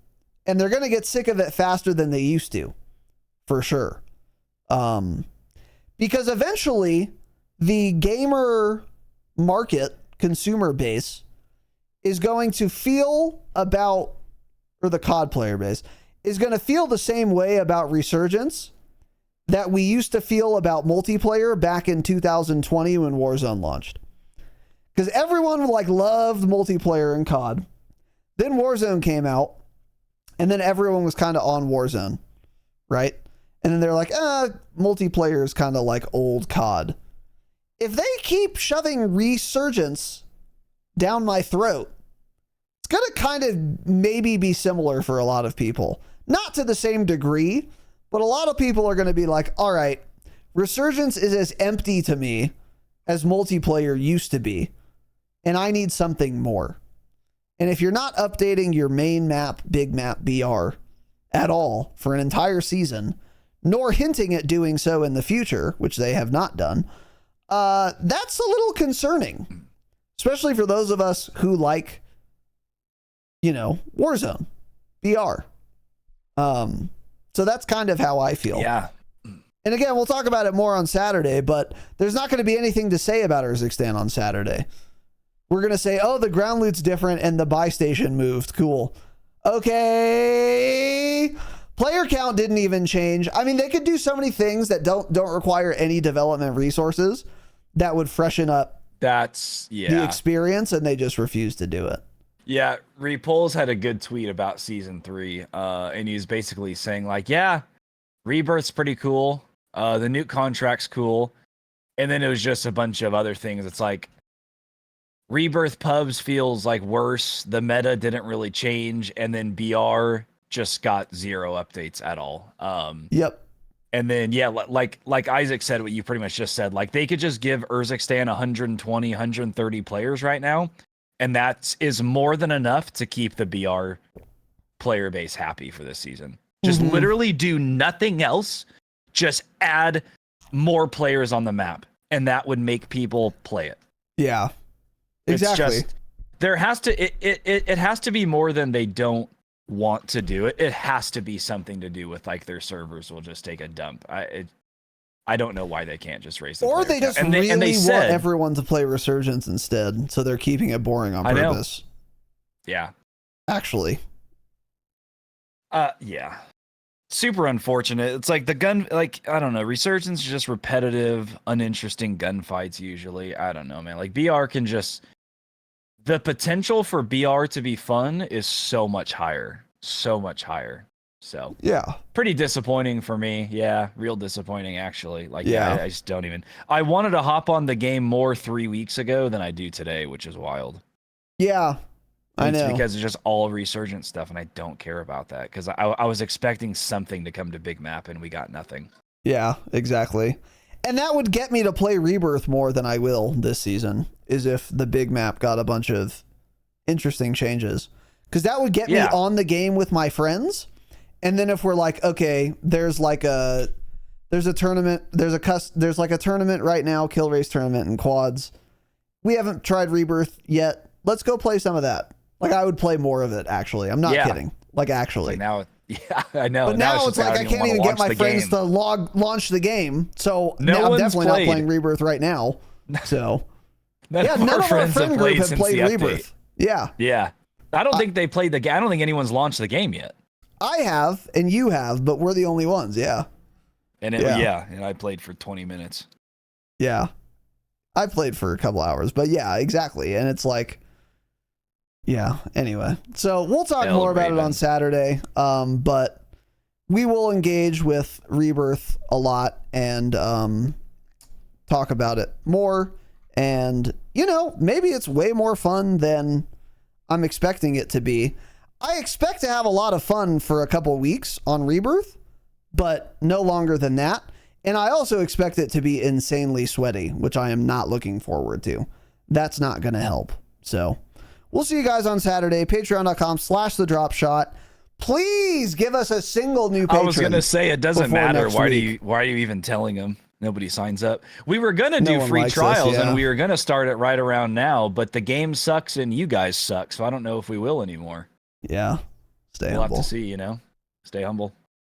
[SPEAKER 1] they're going to get sick of it faster than they used to. For sure. Because eventually the gamer market, consumer base, is going to feel about, or the COD player base, is going to feel the same way about Resurgence that we used to feel about multiplayer back in 2020 when Warzone launched. Because everyone like loved multiplayer in COD. Then Warzone came out, and then everyone was kind of on Warzone, right? And then they're like, multiplayer is kind of like old COD. If they keep shoving Resurgence down my throat, it's going to kind of maybe be similar for a lot of people. Not to the same degree, but a lot of people are going to be like, all right, Resurgence is as empty to me as multiplayer used to be, and I need something more. And if you're not updating your main map, big map BR at all for an entire season, nor hinting at doing so in the future, which they have not done, that's a little concerning, especially for those of us who like, Warzone, BR. So that's kind of how I feel.
[SPEAKER 2] Yeah.
[SPEAKER 1] And again, we'll talk about it more on Saturday, but there's not going to be anything to say about Urzikstan on Saturday. We're going to say, oh, the ground loot's different and the buy station moved. Cool. Okay. Player count didn't even change. I mean, they could do so many things that don't require any development resources that would freshen up the experience, and they just refuse to do it.
[SPEAKER 2] Yeah, Repulse had a good tweet about Season 3, and he's basically saying, like, yeah, Rebirth's pretty cool. The nuke contract's cool. And then it was just a bunch of other things. It's like Rebirth pubs feels like worse. The meta didn't really change. And then BR just got 0 updates at all.
[SPEAKER 1] Yep.
[SPEAKER 2] And then, yeah, like Isaac said, what you pretty much just said, like they could just give Urzikstan 120, 130 players right now. And that is more than enough to keep the BR player base happy for this season. Just literally do nothing else. Just add more players on the map, and that would make people play it.
[SPEAKER 1] Yeah, exactly.
[SPEAKER 2] It's just, there has to it has to be more than they don't want to do it. It has to be something to do with like their servers will just take a dump. I don't know why they can't just raise the
[SPEAKER 1] or they just
[SPEAKER 2] count.
[SPEAKER 1] They want everyone to play Resurgence instead, so they're keeping it boring on purpose.
[SPEAKER 2] Yeah,
[SPEAKER 1] actually.
[SPEAKER 2] Yeah. Super unfortunate. It's like the gun, like, I don't know, Resurgence is just repetitive, uninteresting gunfights usually. I don't know, man. Like, BR can just... The potential for BR to be fun is so much higher. So much higher. So,
[SPEAKER 1] yeah.
[SPEAKER 2] Pretty disappointing for me. Yeah, real disappointing, actually. Like, yeah, I just don't even... I wanted to hop on the game more 3 weeks ago than I do today, which is wild.
[SPEAKER 1] Yeah. I know.
[SPEAKER 2] It's because it's just all Resurgent stuff, and I don't care about that because I was expecting something to come to Big Map, and we got nothing.
[SPEAKER 1] Yeah, exactly. And that would get me to play Rebirth more than I will this season, is if the Big Map got a bunch of interesting changes. Because that would get me on the game with my friends. And then if we're like, okay, there's a tournament, there's like a tournament right now, kill race tournament and quads. We haven't tried Rebirth yet. Let's go play some of that. Like, I would play more of it, actually. I'm not kidding. Like, actually.
[SPEAKER 2] Like now, yeah, I know.
[SPEAKER 1] But now it's like I can't even get my friends to launch the game. So now I'm definitely not playing Rebirth right now. So, none of our friend group have played Rebirth. Yeah.
[SPEAKER 2] Yeah. I don't think they played the game. I don't think anyone's launched the game yet.
[SPEAKER 1] I have, and you have, but we're the only ones. Yeah.
[SPEAKER 2] And and I played for 20 minutes.
[SPEAKER 1] Yeah. I played for a couple hours, but yeah, exactly. And it's like, yeah, anyway. So we'll talk more about it on Saturday. But we will engage with Rebirth a lot and talk about it more. And, maybe it's way more fun than I'm expecting it to be. I expect to have a lot of fun for a couple weeks on Rebirth, but no longer than that. And I also expect it to be insanely sweaty, which I am not looking forward to. That's not going to help. So we'll see you guys on Saturday. Patreon.com/thedropshot. Please give us a single new patron.
[SPEAKER 2] I was going to say, it doesn't matter. Why are you even telling them? Nobody signs up. We were going to do free trials and we were going to start it right around now, but the game sucks and you guys suck. So I don't know if we will anymore.
[SPEAKER 1] Yeah. Stay humble.
[SPEAKER 2] We'll have to see, Stay humble.